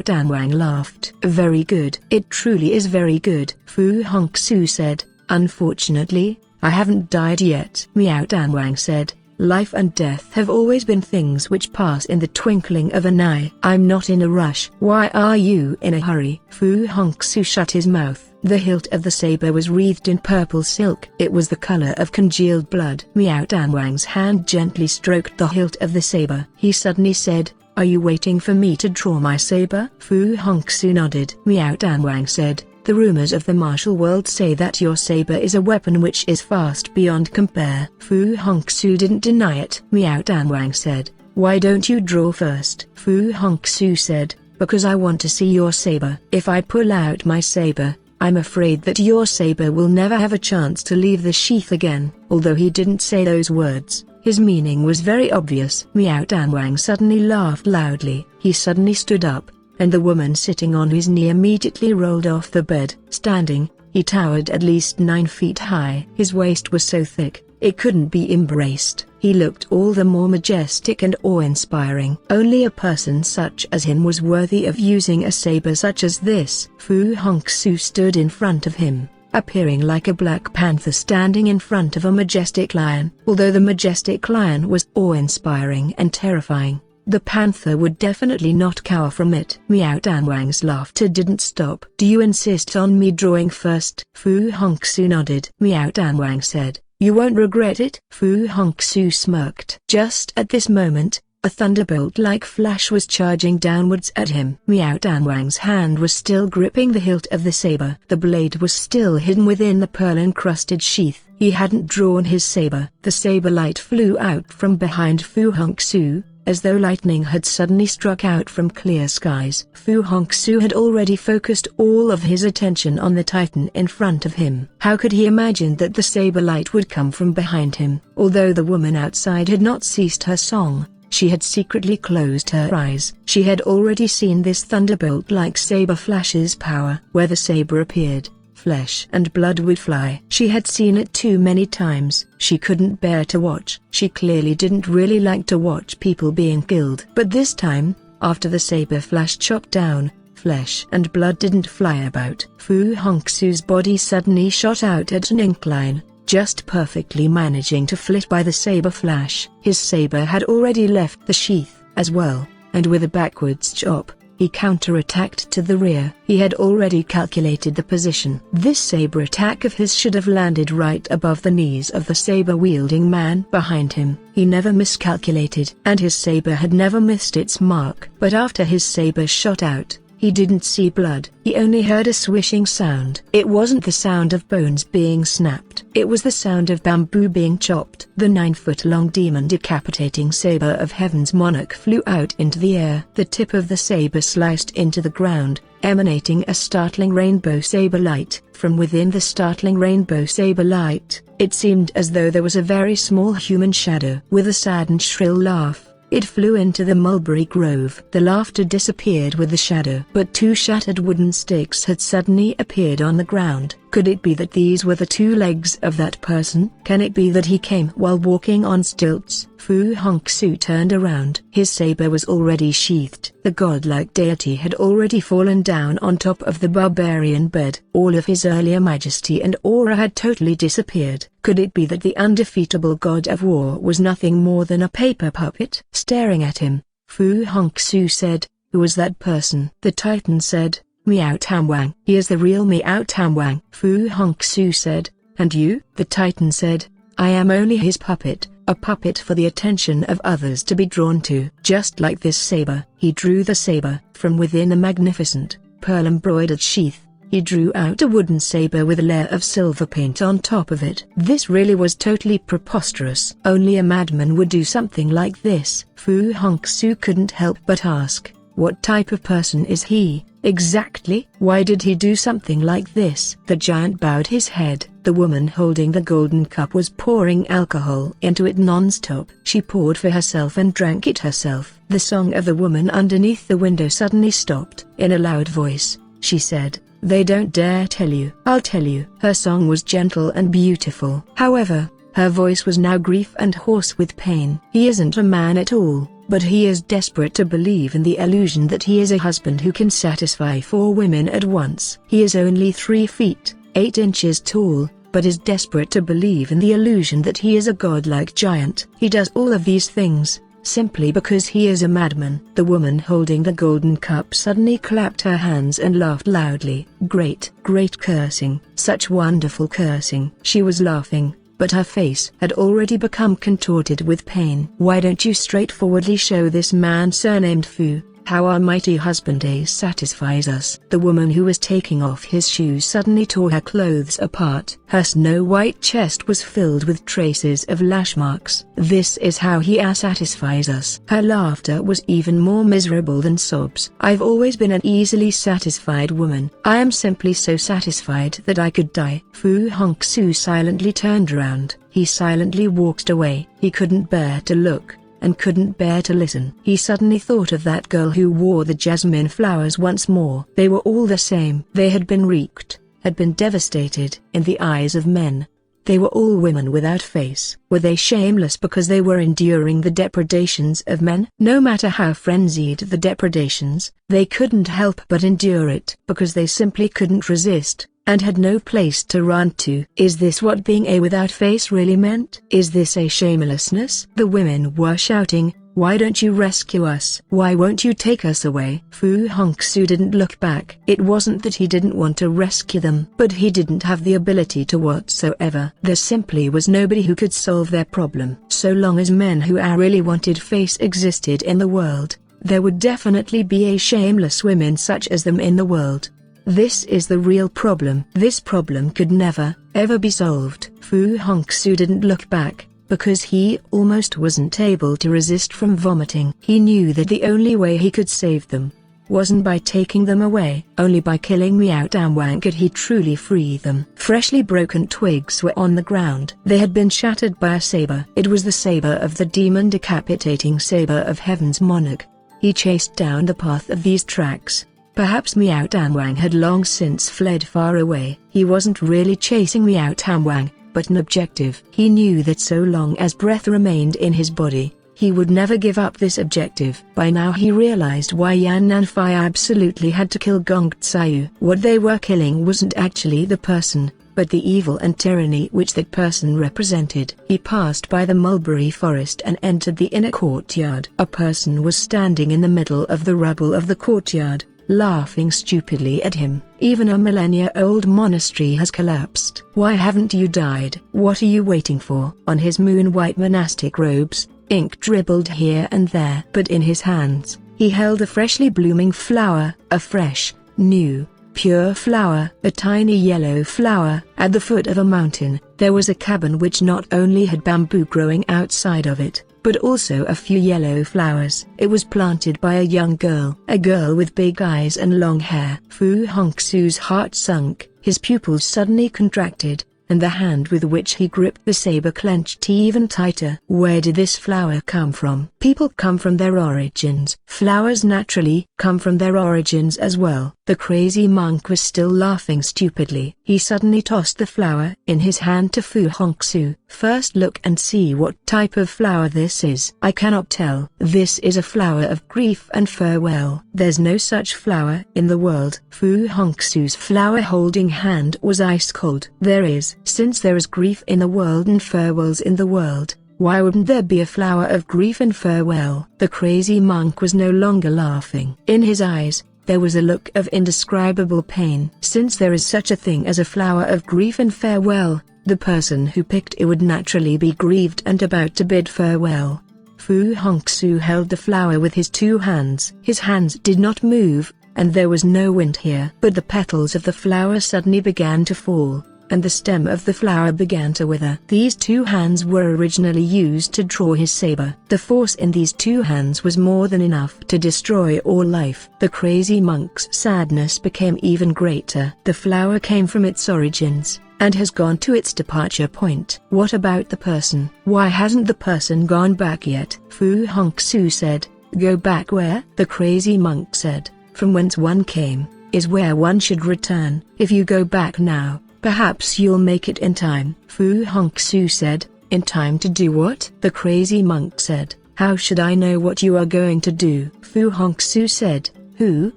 Danwang laughed. Very good. It truly is very good. Fu Hongxue said, unfortunately, I haven't died yet. Miao Danwang said, life and death have always been things which pass in the twinkling of an eye. I'm not in a rush. Why are you in a hurry? Fu Hongxue shut his mouth. The hilt of the saber was wreathed in purple silk. It was the color of congealed blood. Miao Danwang's hand gently stroked the hilt of the saber. He suddenly said, are you waiting for me to draw my saber? Fu Hongxue nodded. Miao Danwang said, the rumors of the martial world say that your saber is a weapon which is fast beyond compare. Fu Hongxue didn't deny it. Miao Danwang said, why don't you draw first? Fu Hongxue said, because I want to see your saber. If I pull out my saber, I'm afraid that your saber will never have a chance to leave the sheath again. Although he didn't say those words, his meaning was very obvious. Miao Danwang suddenly laughed loudly. He suddenly stood up, and the woman sitting on his knee immediately rolled off the bed. Standing, he towered at least 9 feet high. His waist was so thick, it couldn't be embraced. He looked all the more majestic and awe-inspiring. Only a person such as him was worthy of using a saber such as this. Fu Hongxue stood in front of him, appearing like a black panther standing in front of a majestic lion. Although the majestic lion was awe-inspiring and terrifying, the panther would definitely not cower from it. Miao Danwang's laughter didn't stop. Do you insist on me drawing first? Fu Hongxue nodded. Miao Danwang said, you won't regret it. Fu Hongxue smirked. Just at this moment, a thunderbolt-like flash was charging downwards at him. Miao Danwang's hand was still gripping the hilt of the saber. The blade was still hidden within the pearl-encrusted sheath. He hadn't drawn his saber. The saber light flew out from behind Fu Hongxue, as though lightning had suddenly struck out from clear skies. Fu Hongxue had already focused all of his attention on the titan in front of him. How could he imagine that the saber light would come from behind him? Although the woman outside had not ceased her song, she had secretly closed her eyes. She had already seen this thunderbolt-like saber flash's power. Where the saber appeared, flesh and blood would fly. She had seen it too many times. She couldn't bear to watch. She clearly didn't really like to watch people being killed. But this time, after the saber flash chopped down, Flesh and blood didn't fly about. Fu Hongxue's body suddenly shot out at an incline, just perfectly managing to flit by the saber flash. His saber had already left the sheath as well, and with a backwards chop, he counterattacked to the rear. He had already calculated the position. This saber attack of his should have landed right above the knees of the saber-wielding man behind him. He never miscalculated, and his saber had never missed its mark. But after his saber shot out, he didn't see blood. He only heard a swishing sound. It wasn't the sound of bones being snapped. It was the sound of bamboo being chopped. The 9-foot-long demon decapitating saber of Heaven's monarch flew out into the air. The tip of the saber sliced into the ground, emanating a startling rainbow saber light. From within the startling rainbow saber light, it seemed as though there was a very small human shadow. With a sad and shrill laugh, it flew into the mulberry grove. The laughter disappeared with the shadow. But 2 shattered wooden stakes had suddenly appeared on the ground. Could it be that these were the 2 legs of that person? Can it be that he came while walking on stilts? Fu Hongxue turned around. His saber was already sheathed. The godlike deity had already fallen down on top of the barbarian bed. All of his earlier majesty and aura had totally disappeared. Could it be that the undefeatable god of war was nothing more than a paper puppet? Staring at him, Fu Hongxue said, "Who was that person?" The Titan said, "Miao Tamwang." "He is the real Miao Tamwang," Fu Hongxue said. "And you?" The Titan said, "I am only his puppet, a puppet for the attention of others to be drawn to." Just like this saber, he drew the saber from within a magnificent, pearl-embroidered sheath. He drew out a wooden saber with a layer of silver paint on top of it. This really was totally preposterous. Only a madman would do something like this. Fu Hongxue couldn't help but ask, what type of person is he, exactly? Why did he do something like this? The giant bowed his head. The woman holding the golden cup was pouring alcohol into it non-stop. She poured for herself and drank it herself. The song of the woman underneath the window suddenly stopped. In a loud voice, she said, "They don't dare tell you." "I'll tell you." Her song was gentle and beautiful. However, her voice was now grief and hoarse with pain. "He isn't a man at all, but he is desperate to believe in the illusion that he is a husband who can satisfy 4 women at once. He is only 3 feet, 8 inches tall, but is desperate to believe in the illusion that he is a godlike giant. He does all of these things simply because he is a madman." The woman holding the golden cup suddenly clapped her hands and laughed loudly. Great cursing, such wonderful cursing. She was laughing, but her face had already become contorted with pain. "Why don't you straightforwardly show this man surnamed Fu how our mighty husband satisfies us?" The woman who was taking off his shoes suddenly tore her clothes apart. Her snow-white chest was filled with traces of lash marks. "This is how he satisfies us." Her laughter was even more miserable than sobs. "I've always been an easily satisfied woman. I am simply so satisfied that I could die." Fu Hongxue silently turned around. He silently walked away. He couldn't bear to look, and couldn't bear to listen. He suddenly thought of that girl who wore the jasmine flowers once more. They were all the same. They had been wrecked, had been devastated. In the eyes of men, they were all women without face. Were they shameless because they were enduring the depredations of men? No matter how frenzied the depredations, they couldn't help but endure it because they simply couldn't resist, and had no place to run to. Is this what being a without face really meant? Is this a shamelessness? The women were shouting, "Why don't you rescue us? Why won't you take us away?" Fu Hongxue didn't look back. It wasn't that he didn't want to rescue them, but he didn't have the ability to whatsoever. There simply was nobody who could solve their problem. So long as men who really wanted face existed in the world, there would definitely be a shameless women such as them in the world. This is the real problem. This problem could never, ever be solved. Fu Hongxue didn't look back, because he almost wasn't able to resist from vomiting. He knew that the only way he could save them wasn't by taking them away. Only by killing Miao Tamwang could he truly free them. Freshly broken twigs were on the ground. They had been shattered by a saber. It was the saber of the demon decapitating saber of Heaven's monarch. He chased down the path of these tracks. Perhaps Miao Tamwang had long since fled far away. He wasn't really chasing Miao Tamwang, but an objective. He knew that so long as breath remained in his body, He would never give up this objective. By now he realized why Yan Nanfei absolutely had to kill Hongxue. What they were killing wasn't actually the person, but the evil and tyranny which that person represented. He passed by the mulberry forest and entered the inner courtyard. A person was standing in the middle of the rubble of the courtyard, laughing stupidly at him. Even a millennia-old monastery has collapsed. Why haven't you died? What are you waiting for? On his moon-white monastic robes, ink dribbled here and there. But in his hands, he held a freshly blooming flower, a fresh, new, pure flower, a tiny yellow flower. At the foot of a mountain, there was a cabin which not only had bamboo growing outside of it, but also a few yellow flowers. It was planted by a young girl, a girl with big eyes and long hair. Fu Hongxue's heart sunk, his pupils suddenly contracted, and the hand with which he gripped the saber clenched even tighter. Where did this flower come from? People come from their origins. Flowers naturally come from their origins as well. The crazy monk was still laughing stupidly. He suddenly tossed the flower in his hand to Fu Hongxue. First look and see what type of flower this is. I cannot tell. This is a flower of grief and farewell. There's no such flower in the world. Fu Hongxue's flower-holding hand was ice cold. There is. Since there is grief in the world and farewells in the world, why wouldn't there be a flower of grief and farewell? The crazy monk was no longer laughing. In his eyes, there was a look of indescribable pain. Since there is such a thing as a flower of grief and farewell, the person who picked it would naturally be grieved and about to bid farewell. Fu Hongxue held the flower with his two hands. His hands did not move, and there was no wind here. But the petals of the flower suddenly began to fall, and the stem of the flower began to wither. These two hands were originally used to draw his saber. The force in these two hands was more than enough to destroy all life. The crazy monk's sadness became even greater. The flower came from its origins, and has gone to its departure point. What about the person? Why hasn't the person gone back yet? Fu Hongxue said. Go back where? The crazy monk said. From whence one came, is where one should return. If you go back now, perhaps you'll make it in time. Fu Hongxue said. In time to do what? The crazy monk said. How should I know what you are going to do? Fu Hongxue said. Who,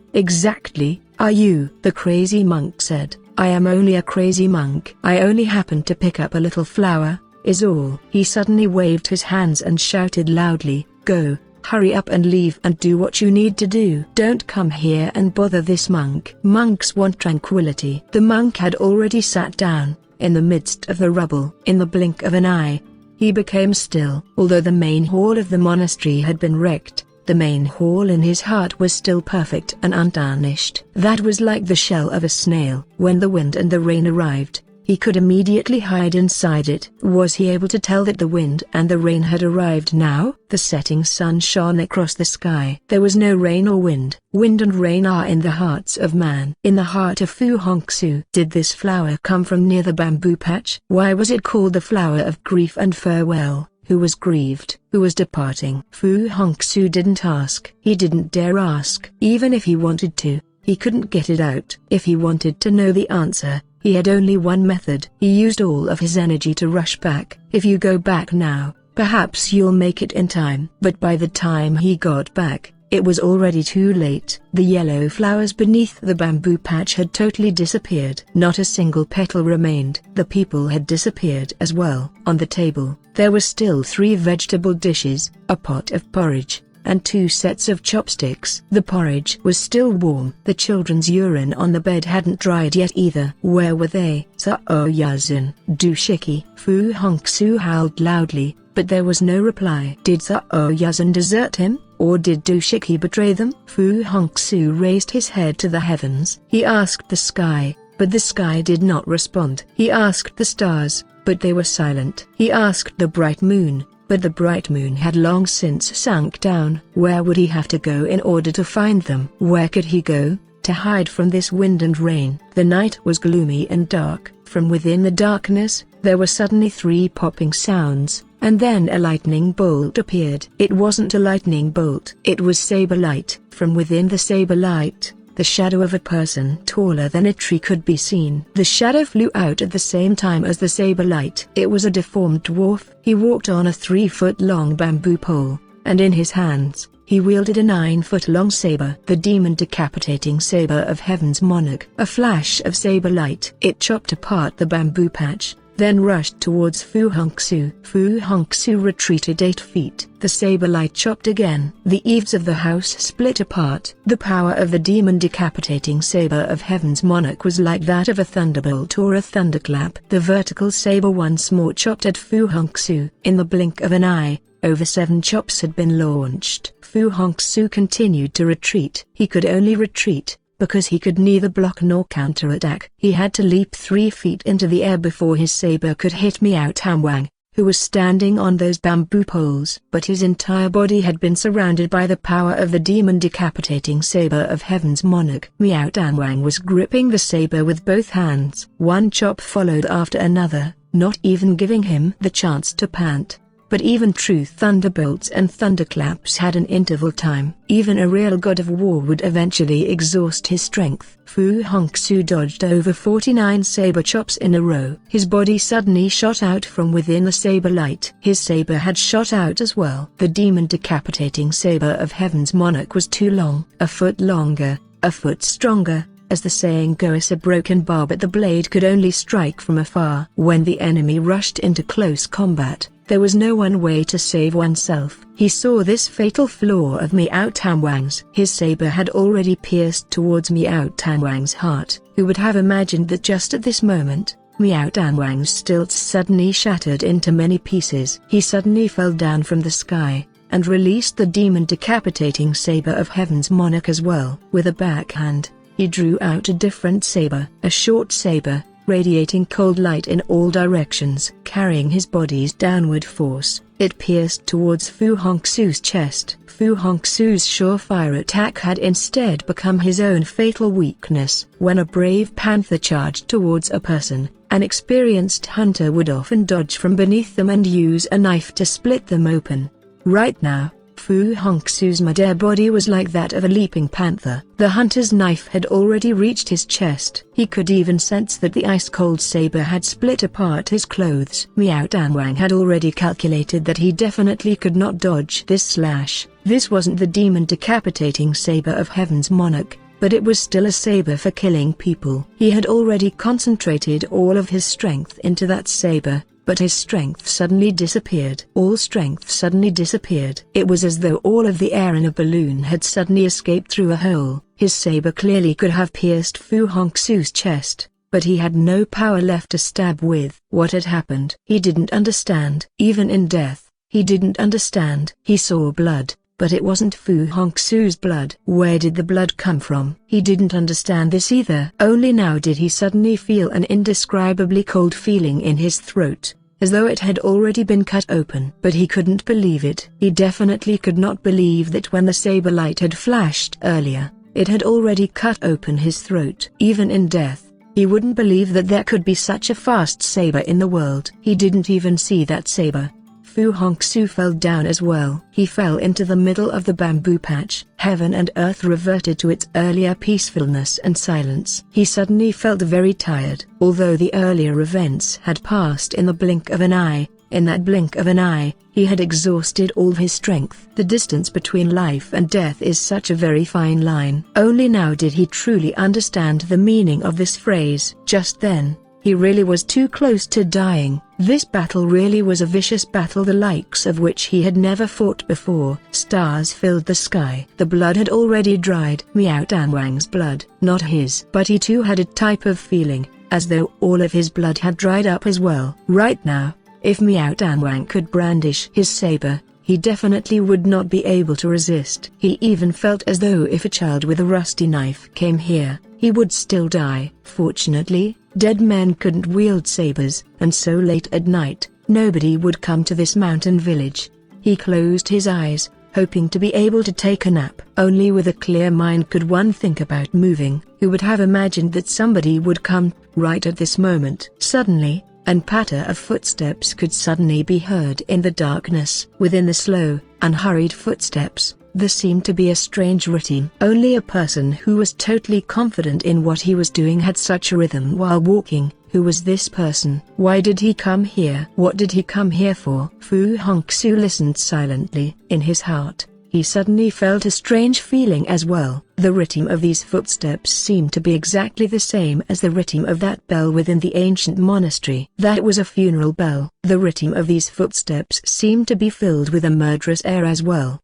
exactly, are you? The crazy monk said. I am only a crazy monk. I only happened to pick up a little flower, is all. He suddenly waved his hands and shouted loudly, Go, hurry up and leave and do what you need to do. Don't come here and bother this monk. Monks want tranquility. The monk had already sat down, in the midst of the rubble. In the blink of an eye, he became still. Although the main hall of the monastery had been wrecked, the main hall in his heart was still perfect and untarnished. That was like the shell of a snail. When the wind and the rain arrived, he could immediately hide inside it. Was he able to tell that the wind and the rain had arrived now? The setting sun shone across the sky. There was no rain or wind. Wind and rain are in the hearts of man. In the heart of Fu Hongxue. Did this flower come from near the bamboo patch? Why was it called the flower of grief and farewell? Who was grieved? Who was departing? Fu Hongxue didn't ask. He didn't dare ask. Even if he wanted to, he couldn't get it out. If he wanted to know the answer, he had only one method. He used all of his energy to rush back. If you go back now, perhaps you'll make it in time. But by the time he got back, it was already too late. The yellow flowers beneath the bamboo patch had totally disappeared. Not a single petal remained. The people had disappeared as well. On the table, there were still 3 vegetable dishes, a pot of porridge, and 2 sets of chopsticks. The porridge was still warm. The children's urine on the bed hadn't dried yet either. Where were they? Saoyazin, Dushiki. Fu Hongxue howled loudly, but there was no reply. Did Saoyazin desert him, or did Dushiki betray them? Fu Hongxue raised his head to the heavens. He asked the sky, but the sky did not respond. He asked the stars, but they were silent. He asked the bright moon, but the bright moon had long since sunk down. Where would he have to go in order to find them? Where could he go to hide from this wind and rain? The night was gloomy and dark. From within the darkness, there were suddenly 3 popping sounds, and then a lightning bolt appeared. It wasn't a lightning bolt. It was saber light. From within the saber light, the shadow of a person taller than a tree could be seen. The shadow flew out at the same time as the saber light. It was a deformed dwarf. He walked on a 3-foot-long bamboo pole, and in his hands, he wielded a 9-foot-long saber, the demon decapitating saber of Heaven's monarch. A flash of saber light. It chopped apart the bamboo patch, then rushed towards Fu Hongxue. Fu Hongxue retreated 8 feet. The saber light chopped again. The eaves of the house split apart. The power of the demon decapitating saber of Heaven's monarch was like that of a thunderbolt or a thunderclap. The vertical saber once more chopped at Fu Hongxue. In the blink of an eye, over 7 chops had been launched. Fu Hongxue continued to retreat. He could only retreat, because he could neither block nor counterattack. He had to leap 3 feet into the air before his saber could hit Miao Tanwang, who was standing on those bamboo poles. But his entire body had been surrounded by the power of the demon decapitating saber of Heaven's monarch. Miao Tanwang was gripping the saber with both hands. One chop followed after another, not even giving him the chance to pant. But even true thunderbolts and thunderclaps had an interval time. Even a real god of war would eventually exhaust his strength. Fu Hongxue dodged over 49 saber chops in a row. His body suddenly shot out from within the saber light. His saber had shot out as well. The demon decapitating saber of Heaven's monarch was too long. A foot longer, a foot stronger. As the saying goes, a broken barb at the blade could only strike from afar. When the enemy rushed into close combat, there was no one way to save oneself. He saw this fatal flaw of Miao Tanwang's. His saber had already pierced towards Miao Tanwang's heart. Who would have imagined that just at this moment, Miao Tanwang's stilts suddenly shattered into many pieces. He suddenly fell down from the sky, and released the demon decapitating saber of Heaven's monarch as well. With a backhand, he drew out a different saber, a short saber, radiating cold light in all directions. Carrying his body's downward force, it pierced towards Fu Hongxue's chest. Fu Hongxue's surefire attack had instead become his own fatal weakness. When a brave panther charged towards a person, an experienced hunter would often dodge from beneath them and use a knife to split them open. Right now, Fu Hongxue's midair body was like that of a leaping panther. The hunter's knife had already reached his chest. He could even sense that the ice-cold saber had split apart his clothes. Miao Tanwang had already calculated that he definitely could not dodge this slash. This wasn't the demon decapitating saber of Heaven's monarch, but it was still a saber for killing people. He had already concentrated all of his strength into that saber, but his strength suddenly disappeared. All strength suddenly disappeared. It was as though all of the air in a balloon had suddenly escaped through a hole. His saber clearly could have pierced Fu Hongxue's chest, but he had no power left to stab with. What had happened? He didn't understand. Even in death, he didn't understand. He saw blood, but it wasn't Fu Hongxue's blood. Where did the blood come from? He didn't understand this either. Only now did he suddenly feel an indescribably cold feeling in his throat, as though it had already been cut open. But he couldn't believe it. He definitely could not believe that when the saber light had flashed earlier, it had already cut open his throat. Even in death, he wouldn't believe that there could be such a fast saber in the world. He didn't even see that saber. Fu Hongxue fell down as well. He fell into the middle of the bamboo patch. Heaven and earth reverted to its earlier peacefulness and silence. He suddenly felt very tired. Although the earlier events had passed in the blink of an eye, in that blink of an eye, he had exhausted all his strength. The distance between life and death is such a very fine line. Only now did he truly understand the meaning of this phrase. Just then, he really was too close to dying. This battle really was a vicious battle, the likes of which he had never fought before. Stars filled the sky. The blood had already dried. Miao Tanwang's blood, not his. But he too had a type of feeling, as though all of his blood had dried up as well. Right now, if Miao Tanwang could brandish his saber, he definitely would not be able to resist. He even felt as though if a child with a rusty knife came here, he would still die. Fortunately, dead men couldn't wield sabers, and so late at night, nobody would come to this mountain village. He closed his eyes, hoping to be able to take a nap. Only with a clear mind could one think about moving. Who would have imagined that somebody would come right at this moment? Suddenly, a patter of footsteps could suddenly be heard in the darkness. Within the slow, unhurried footsteps, This seemed to be a strange rhythm. Only a person who was totally confident in what he was doing had such a rhythm while walking. Who was this person? Why did he come here? What did he come here for? Fu Hongxue listened silently. In his heart, he suddenly felt a strange feeling as well. The rhythm of these footsteps seemed to be exactly the same as the rhythm of that bell within the ancient monastery. That was a funeral bell. The rhythm of these footsteps seemed to be filled with a murderous air as well.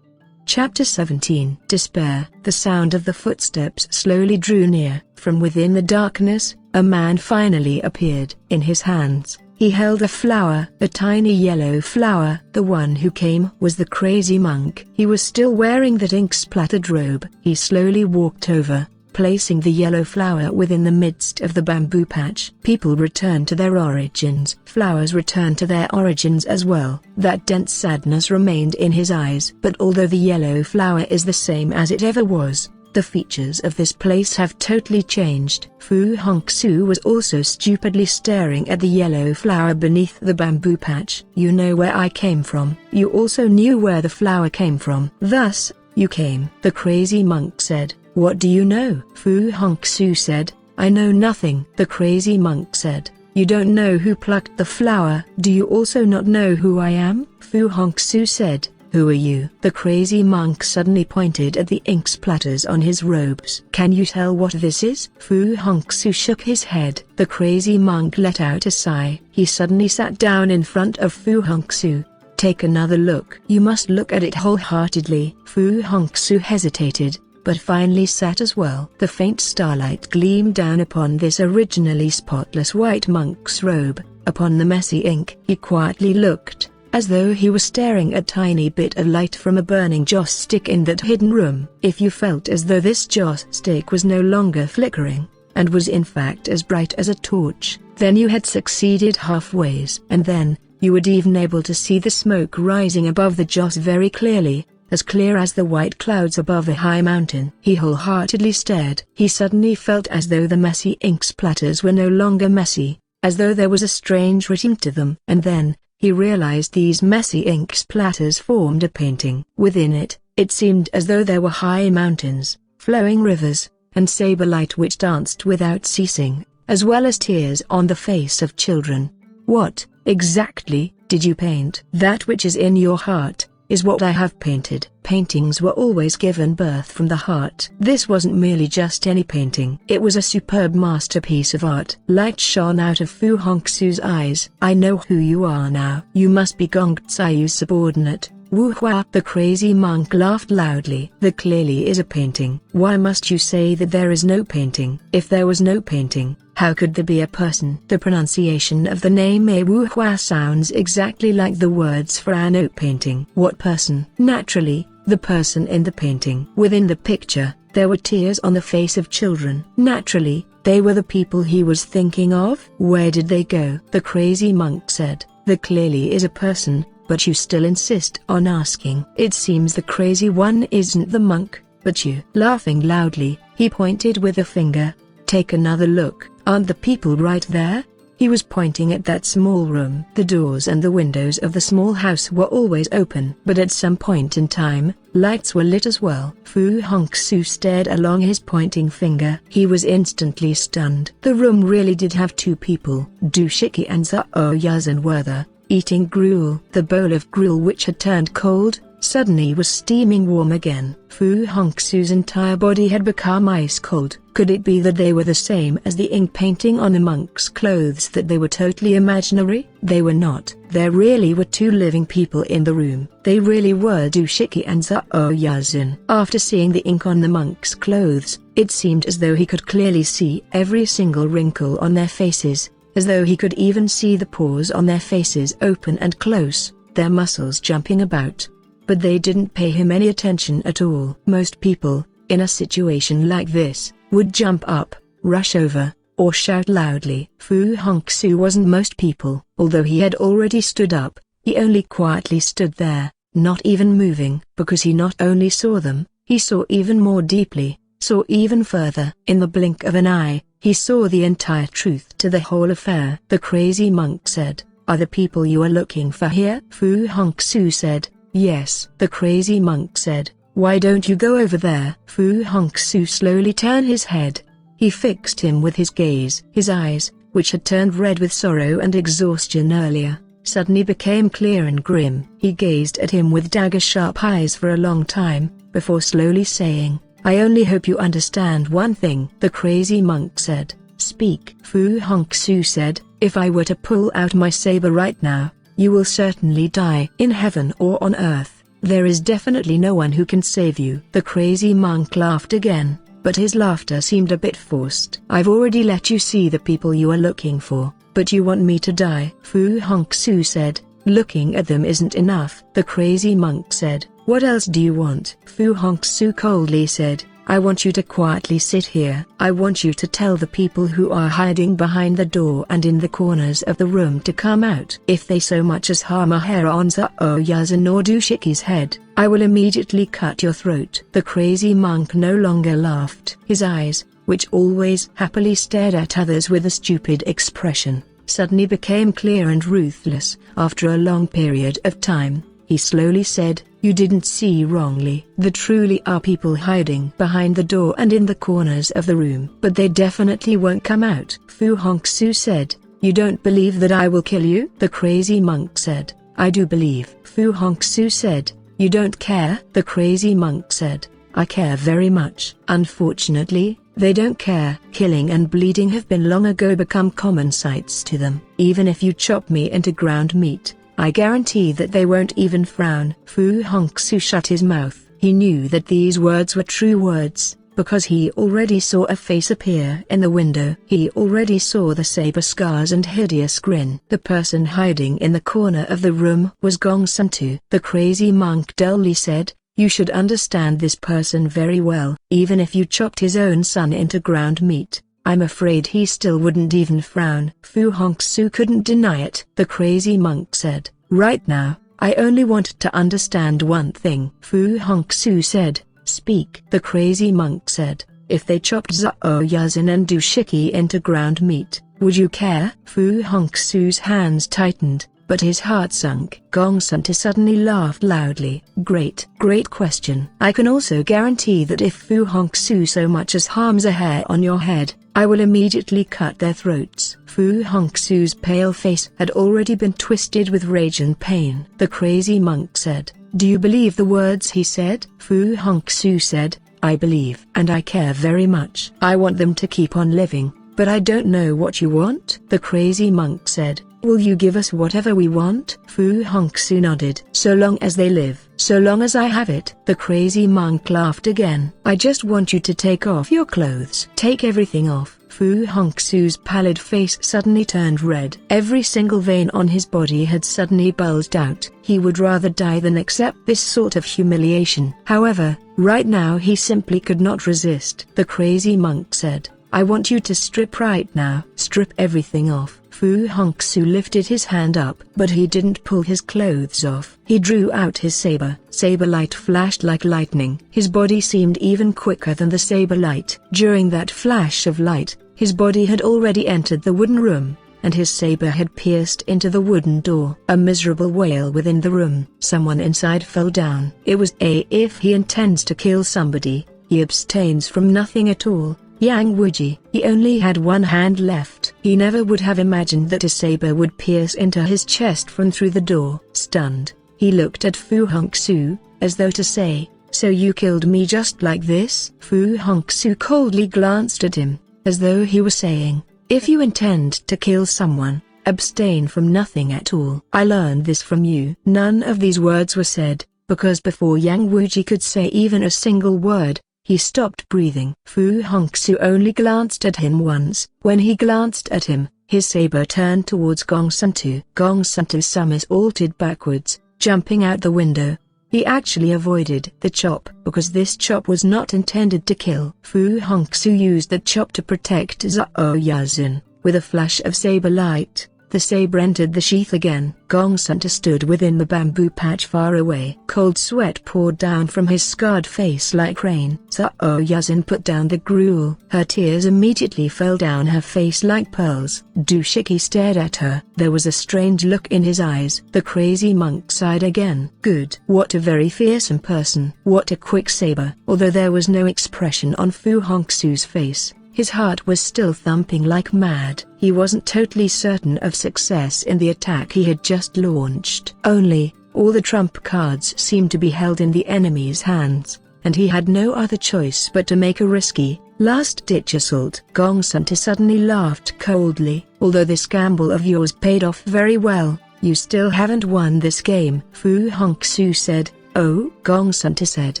Chapter 17. Despair. The sound of the footsteps slowly drew near. From within the darkness, a man finally appeared. In his hands, he held a flower, a tiny yellow flower. The one who came was the crazy monk. He was still wearing that ink-splattered robe. He slowly walked over, placing the yellow flower within the midst of the bamboo patch. People return to their origins. Flowers return to their origins as well. That dense sadness remained in his eyes. But although the yellow flower is the same as it ever was, the features of this place have totally changed. Fu Hongxue was also stupidly staring at the yellow flower beneath the bamboo patch. You know where I came from. You also knew where the flower came from. Thus, you came. The crazy monk said. What do you know? Fu Hongxue said, I know nothing. The crazy monk said, you don't know who plucked the flower. Do you also not know who I am? Fu Hongxue said, who are you? The crazy monk suddenly pointed at the ink splatters on his robes. Can you tell what this is? Fu Hongxue shook his head. The crazy monk let out a sigh. He suddenly sat down in front of Fu Hongxue. Take another look. You must look at it wholeheartedly. Fu Hongxue hesitated, but finally sat as well. The faint starlight gleamed down upon this originally spotless white monk's robe, upon the messy ink. He quietly looked, as though he was staring at a tiny bit of light from a burning joss stick in that hidden room. If you felt as though this joss stick was no longer flickering, and was in fact as bright as a torch, then you had succeeded halfways. And then, you would even able to see the smoke rising above the joss very clearly, as clear as the white clouds above a high mountain. He wholeheartedly stared. He suddenly felt as though the messy ink splatters were no longer messy, as though there was a strange rhythm to them. And then, he realized these messy ink splatters formed a painting. Within it, it seemed as though there were high mountains, flowing rivers, and saber light which danced without ceasing, as well as tears on the face of children. What, exactly, did you paint? That which is in your heart is what I have painted. Paintings were always given birth from the heart. This wasn't merely just any painting. It was a superb masterpiece of art. Light shone out of Fu Hongxue's eyes. I know who you are now. You must be Hongxue's subordinate, Wu Hua. The crazy monk laughed loudly. There clearly is a painting. Why must you say that there is no painting? If there was no painting, how could there be a person? The pronunciation of the name Wu Hua sounds exactly like the words for an oak painting. What person? Naturally, the person in the painting. Within the picture, there were tears on the face of children. Naturally, they were the people he was thinking of. Where did they go? The crazy monk said, there clearly is a person, but you still insist on asking. It seems the crazy one isn't the monk, but you. Laughing loudly, he pointed with a finger. Take another look. Aren't the people right there? He was pointing at that small room. The doors and the windows of the small house were always open, but at some point in time, lights were lit as well. Fu Hongxue stared along his pointing finger. He was instantly stunned. The room really did have two people. Dushiki and Zhaoyazan were there, eating gruel. The bowl of gruel, which had turned cold, suddenly was steaming warm again. Fu Hongxue's entire body had become ice cold. Could it be that they were the same as the ink painting on the monk's clothes, that they were totally imaginary? They were not. There really were two living people in the room. They really were Dushiki and Zhaoyazan. After seeing the ink on the monk's clothes, it seemed as though he could clearly see every single wrinkle on their faces, as though he could even see the pores on their faces open and close, their muscles jumping about. But they didn't pay him any attention at all. Most people, in a situation like this, would jump up, rush over, or shout loudly. Fu Hongxue wasn't most people. Although he had already stood up, He only quietly stood there, not even moving, because he not only saw them, he saw even more deeply, saw even further. In the blink of an eye, he saw the entire truth to the whole affair. The crazy monk said, "Are the people you are looking for here?" Fu Hongxue said, "Yes." The crazy monk said, "Why don't you go over there?" Fu Hongxue slowly turned his head. He fixed him with his gaze. His eyes, which had turned red with sorrow and exhaustion earlier, suddenly became clear and grim. He gazed at him with dagger-sharp eyes for a long time, before slowly saying, "I only hope you understand one thing." The crazy monk said, "Speak." Fu Hongxue said, "If I were to pull out my saber right now, you will certainly die. In heaven or on earth, there is definitely no one who can save you." The crazy monk laughed again, but his laughter seemed a bit forced. "I've already let you see the people you are looking for, but you want me to die?" Fu Hongxue said, "Looking at them isn't enough." The crazy monk said, "What else do you want?" Fu Hongxue coldly said, "I want you to quietly sit here. I want you to tell the people who are hiding behind the door and in the corners of the room to come out. If they so much as harm a hair on Zhao Yazan or Dushiki's head, I will immediately cut your throat." The crazy monk no longer laughed. His eyes, which always happily stared at others with a stupid expression, suddenly became clear and ruthless. After a long period of time, he slowly said, "You didn't see wrongly. There truly are people hiding behind the door and in the corners of the room, but they definitely won't come out." Fu Hongxue said, "You don't believe that I will kill you?" The crazy monk said, "I do believe." Fu Hongxue said, "You don't care?" The crazy monk said, "I care very much." "Unfortunately, they don't care. Killing and bleeding have been long ago become common sights to them. Even if you chop me into ground meat, I guarantee that they won't even frown." Fu Hongxue shut his mouth. He knew that these words were true words, because he already saw a face appear in the window. He already saw the saber scars and hideous grin. The person hiding in the corner of the room was Gongsun. The crazy monk dully said, "You should understand this person very well. Even if you chopped his own son into ground meat, I'm afraid he still wouldn't even frown." Fu Hongxue couldn't deny it. The crazy monk said, "Right now, I only want to understand one thing." Fu Hongxue said, "Speak." The crazy monk said, "If they chopped Zhao Yazan and Dushiki into ground meat, would you care?" Fu Hongxue's hands tightened, but his heart sunk. Gongsun suddenly laughed loudly. Great question. I can also guarantee that if Fu Hongxue so much as harms a hair on your head, I will immediately cut their throats." Fu Hongxue's pale face had already been twisted with rage and pain. The crazy monk said, "Do you believe the words he said?" Fu Hongxue said, "I believe, and I care very much. I want them to keep on living, but I don't know what you want." The crazy monk said, "Will you give us whatever we want?" Fu Hongxue nodded. "So long as they live, so long as I have it." The crazy monk laughed again. "I just want you to take off your clothes." "Take everything off." Fu Hongxue's pallid face suddenly turned red. Every single vein on his body had suddenly bulged out. He would rather die than accept this sort of humiliation. However, right now he simply could not resist. The crazy monk said, "I want you to strip right now. Strip everything off." Fu Hongxue lifted his hand up, but he didn't pull his clothes off. He drew out his saber. Saber light flashed like lightning. His body seemed even quicker than the saber light. During that flash of light, his body had already entered the wooden room, and his saber had pierced into the wooden door. A miserable wail within the room. Someone inside fell down. It was if he intends to kill somebody, he abstains from nothing at all. Yang Wuji. He only had one hand left. He never would have imagined that a saber would pierce into his chest from through the door. Stunned, he looked at Fu Hongxue, as though to say, "So you killed me just like this?" Fu Hongxue coldly glanced at him, as though he were saying, "If you intend to kill someone, abstain from nothing at all. I learned this from you." None of these words were said, because before Yang Wuji could say even a single word, he stopped breathing. Fu Hongxue only glanced at him once. When he glanced at him, his saber turned towards Gongsun. Gongsun's somersaulted backwards, jumping out the window. He actually avoided the chop, because this chop was not intended to kill. Fu Hongxue used the chop to protect Zhao Yazan. With a flash of saber light, The saber entered the sheath again. Hongxue stood within the bamboo patch far away. Cold sweat poured down from his scarred face like rain. Cao Yuzhen put down the gruel. Her tears immediately fell down her face like pearls. Du Shiki stared at her. There was a strange look in his eyes. The crazy monk sighed again. Good. What a very fearsome person. What a quick saber. Although there was no expression on Fu Hongxue's face, his heart was still thumping like mad. He wasn't totally certain of success in the attack he had just launched. Only, all the trump cards seemed to be held in the enemy's hands, and he had no other choice but to make a risky, last-ditch assault. Hongxue suddenly laughed coldly. Although this gamble of yours paid off very well, you still haven't won this game. Fu Hongxue said. Oh, Hongxue said.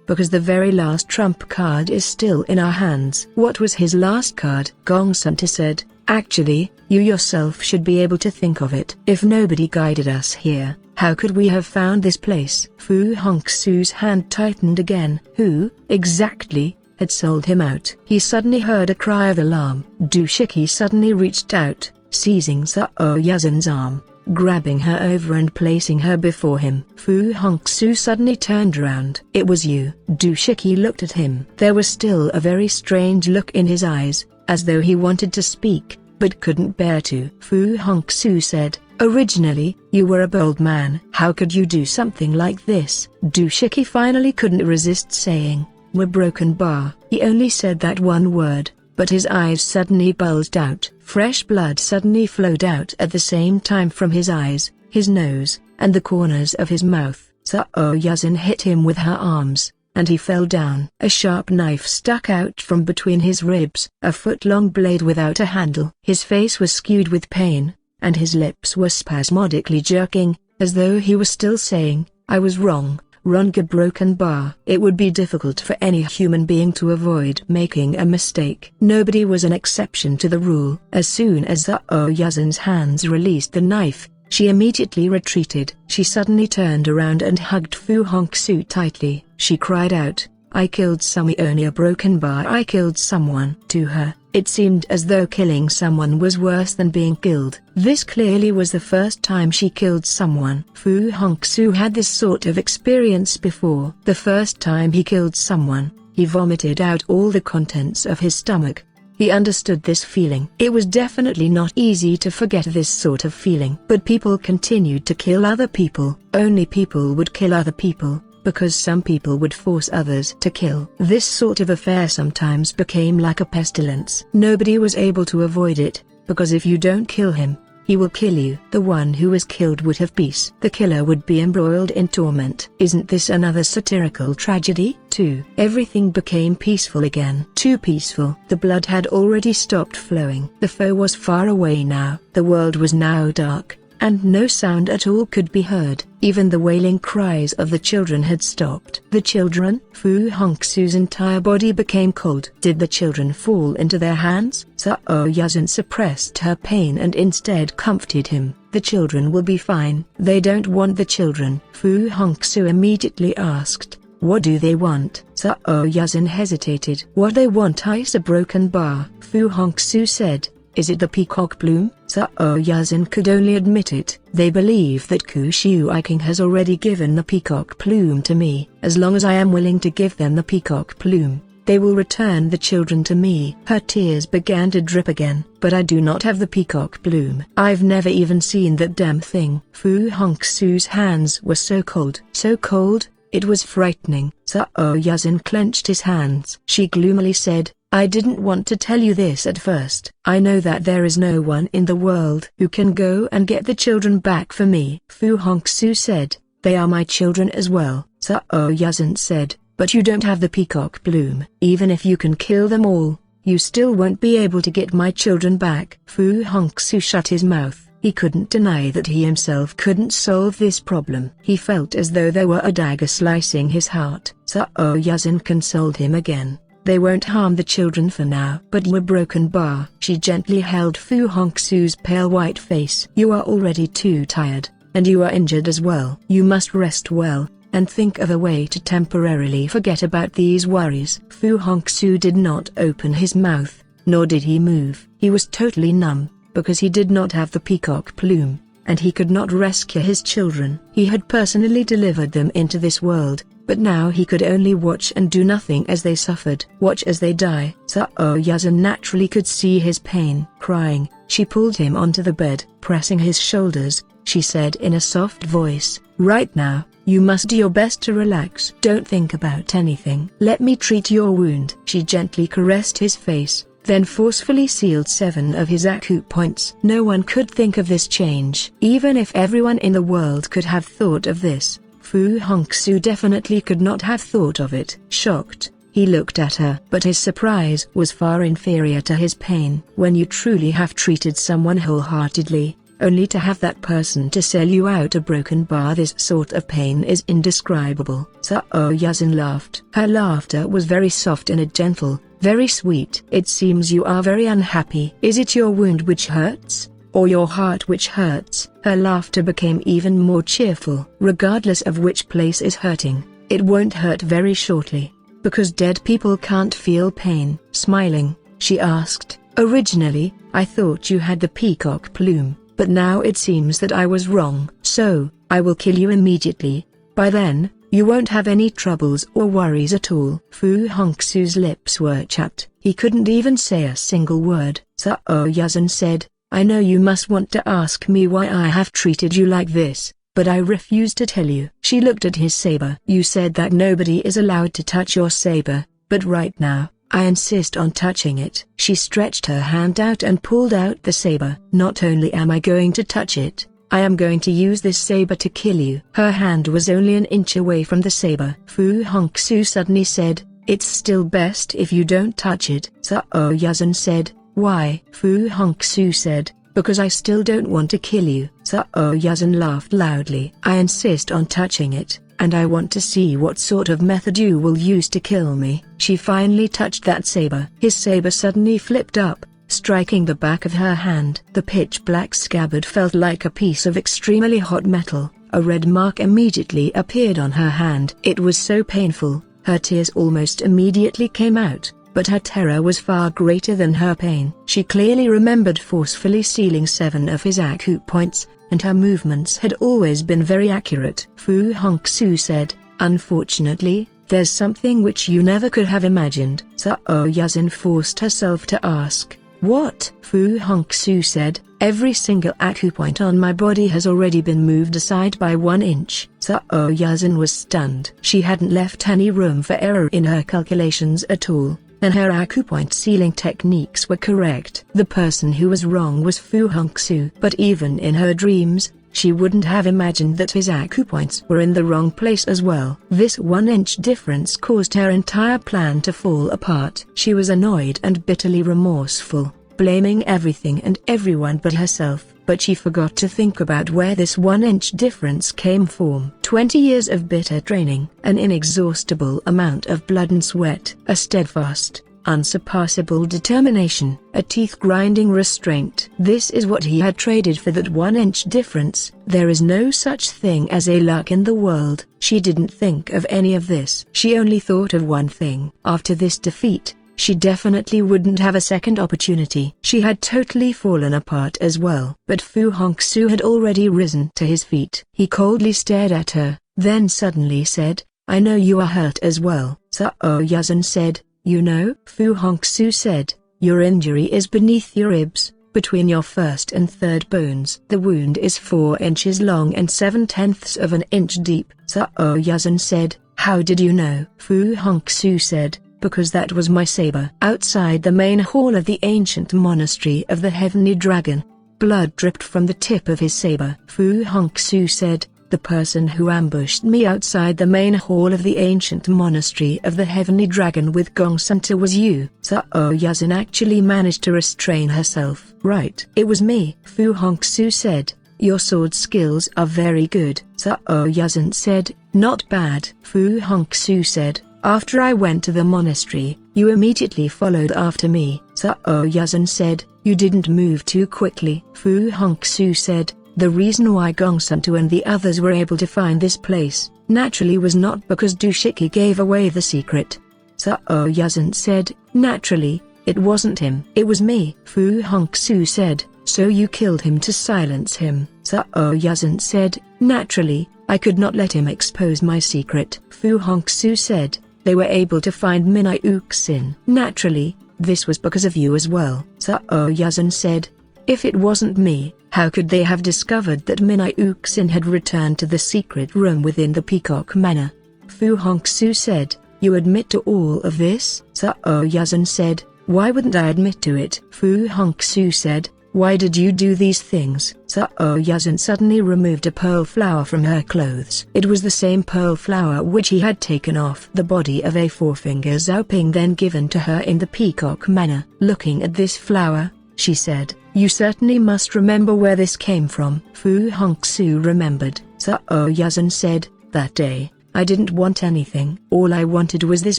Because the very last trump card is still in our hands. What was his last card? Hongxue said. Actually, you yourself should be able to think of it. If nobody guided us here, how could we have found this place? Fu Hongxue's hand tightened again. Who, exactly, had sold him out? He suddenly heard a cry of alarm. Du Shiki suddenly reached out, seizing Cao Yuzhen's arm, grabbing her over and placing her before him. Fu Hongxue suddenly turned around. It was you. Du Shiki looked at him. There was still a very strange look in his eyes, as though he wanted to speak, but couldn't bear to. Fu Hongxue said, originally, you were a bold man. How could you do something like this? Du Shiki finally couldn't resist saying, we're broken bar. He only said that one word, but his eyes suddenly bulged out. Fresh blood suddenly flowed out at the same time from his eyes, his nose, and the corners of his mouth. Cao Yuzhen hit him with her arms, and he fell down. A sharp knife stuck out from between his ribs, a foot-long blade without a handle. His face was skewed with pain, and his lips were spasmodically jerking, as though he was still saying, I was wrong. Runga broken bar. It would be difficult for any human being to avoid making a mistake. Nobody was an exception to the rule. As soon as Cao Yuzhen's hands released the knife, she immediately retreated. She suddenly turned around and hugged Fu Hongxue tightly. She cried out, I killed only a broken bar. I killed someone. To her, it seemed as though killing someone was worse than being killed. This clearly was the first time she killed someone. Fu Hongxue had this sort of experience before. The first time he killed someone, he vomited out all the contents of his stomach. He understood this feeling. It was definitely not easy to forget this sort of feeling. But people continued to kill other people. Only people would kill other people, because some people would force others to kill. This sort of affair sometimes became like a pestilence. Nobody was able to avoid it, because if you don't kill him, he will kill you. The one who was killed would have peace. The killer would be embroiled in torment. Isn't this another satirical tragedy? 2. Everything became peaceful again. Too peaceful. The blood had already stopped flowing. The foe was far away now. The world was now dark, and no sound at all could be heard. Even the wailing cries of the children had stopped. The children? Fu Hongxue's entire body became cold. Did the children fall into their hands? Cao Yuzhen suppressed her pain and instead comforted him. The children will be fine. They don't want the children. Fu Hongxue immediately asked, what do they want? Cao Yuzhen hesitated. What they want is a broken bar. Fu Hongxue said, is it the peacock plume? Cao Yuzhen could only admit it. They believe that THxChemSci has already given the peacock plume to me. As long as I am willing to give them the peacock plume, they will return the children to me. Her tears began to drip again. But I do not have the peacock plume. I've never even seen that damn thing. Fu Hongxue's hands were so cold. So cold, it was frightening. Cao Yuzhen clenched his hands. She gloomily said, I didn't want to tell you this at first. I know that there is no one in the world who can go and get the children back for me. Fu Hongxue said, they are my children as well. Cao Yuzhen said, but you don't have the peacock plume. Even if you can kill them all, you still won't be able to get my children back. Fu Hongxue shut his mouth. He couldn't deny that he himself couldn't solve this problem. He felt as though there were a dagger slicing his heart. Cao Yuzhen consoled him again. They won't harm the children for now. But you were broken bar. She gently held Fu Hongxue's pale white face. You are already too tired, and you are injured as well. You must rest well, and think of a way to temporarily forget about these worries. Fu Hongxue did not open his mouth, nor did he move. He was totally numb. because he did not have the peacock plume, and he could not rescue his children. He had personally delivered them into this world, but now he could only watch and do nothing as they suffered. Watch as they die. Sao Yazan naturally could see his pain. Crying, she pulled him onto the bed. Pressing his shoulders, she said in a soft voice, "Right now, you must do your best to relax. Don't think about anything. Let me treat your wound." She gently caressed his face, then forcefully sealed 7 of his acupoints. No one could think of this change. Even if everyone in the world could have thought of this, Fu Hongxue definitely could not have thought of it. Shocked, he looked at her, but his surprise was far inferior to his pain. When you truly have treated someone wholeheartedly, only to have that person to sell you out a broken bar, this sort of pain is indescribable. Sao Yazan laughed. Her laughter was very soft and gentle, very sweet. "It seems you are very unhappy. Is it your wound which hurts, or your heart which hurts?" Her laughter became even more cheerful. "Regardless of which place is hurting, it won't hurt very shortly, because dead people can't feel pain." Smiling, she asked, "Originally, I thought you had the peacock plume, but now it seems that I was wrong. So, I will kill you immediately. By then, you won't have any troubles or worries at all." Fu Hongxue's lips were chapped. He couldn't even say a single word. Sao Yazan said, "I know you must want to ask me why I have treated you like this, but I refuse to tell you." She looked at his saber. "You said that nobody is allowed to touch your saber, but right now, I insist on touching it." She stretched her hand out and pulled out the saber. "Not only am I going to touch it, I am going to use this saber to kill you." Her hand was only an inch away from the saber. Fu Hongxue suddenly said, "It's still best if you don't touch it." Sao Yazan said, "Why?" Fu Hongxue said, "Because I still don't want to kill you." Sao Yazan laughed loudly. "I insist on touching it, and I want to see what sort of method you will use to kill me." She finally touched that saber. His saber suddenly flipped up, striking the back of her hand. The pitch-black scabbard felt like a piece of extremely hot metal. A red mark immediately appeared on her hand. It was so painful, her tears almost immediately came out, but her terror was far greater than her pain. She clearly remembered forcefully sealing 7 of his acupoints, and her movements had always been very accurate. Fu Hongxue said, "Unfortunately, there's something which you never could have imagined." Sao Yazan forced herself to ask, "What?" Fu Hongxue said, "Every single acupoint on my body has already been moved aside by 1 inch." Sao Yazan was stunned. She hadn't left any room for error in her calculations at all, and her acupoint sealing techniques were correct. The person who was wrong was Fu Hongxue. But even in her dreams, she wouldn't have imagined that his acupoints were in the wrong place as well. This 1-inch difference caused her entire plan to fall apart. She was annoyed and bitterly remorseful, blaming everything and everyone but herself. But she forgot to think about where this 1-inch difference came from. 20 years of bitter training, an inexhaustible amount of blood and sweat, a steadfast, unsurpassable determination, a teeth-grinding restraint. This is what he had traded for that 1-inch difference. There is no such thing as a luck in the world. She didn't think of any of this. She only thought of one thing. After this defeat, she definitely wouldn't have a second opportunity. She had totally fallen apart as well. But Fu Hongxue had already risen to his feet. He coldly stared at her, then suddenly said, "I know you are hurt as well." Sao Yazan said, "You know?" Fu Hongxue said, "Your injury is beneath your ribs, between your first and third bones. The wound is 4 inches long and 7/10 of an inch deep." Sao Yazan said, "How did you know?" Fu Hongxue said, "Because that was my saber." Outside the main hall of the ancient monastery of the Heavenly Dragon, blood dripped from the tip of his saber. Fu Hongxue said, "The person who ambushed me outside the main hall of the ancient monastery of the Heavenly Dragon with Gongsun was you." Sao Yazan actually managed to restrain herself. "Right. It was me." Fu Hongxue said, "Your sword skills are very good." Sao Yazan said, "Not bad." Fu Hongxue said, "After I went to the monastery, you immediately followed after me." Sao Yazan said, "You didn't move too quickly." Fu Hongxue said, "The reason why Gongsun and the others were able to find this place, naturally was not because Du Shiki gave away the secret." Sao Yazan said, "Naturally, it wasn't him. It was me." Fu Hongxue said, So you killed him to silence him, Cao Yuzhen said. Naturally, I could not let him expose my secret, Fu Hongxue said. They were able to find Minai Uxin. Naturally, this was because of you as well, Cao Yuzhen said. If it wasn't me, how could they have discovered that Minai Uxin had returned to the secret room within the Peacock Manor? Fu Hongxue said. You admit to all of this? Cao Yuzhen said. Why wouldn't I admit to it? Fu Hongxue said. Why did you do these things? Cao Yuzhen suddenly removed a pearl flower from her clothes. It was the same pearl flower which he had taken off the body of a forefinger Zhao Ping then given to her in the Peacock Manor. Looking at this flower, she said, you certainly must remember where this came from. Fu Hongxue remembered. Cao Yuzhen said, that day, I didn't want anything. All I wanted was this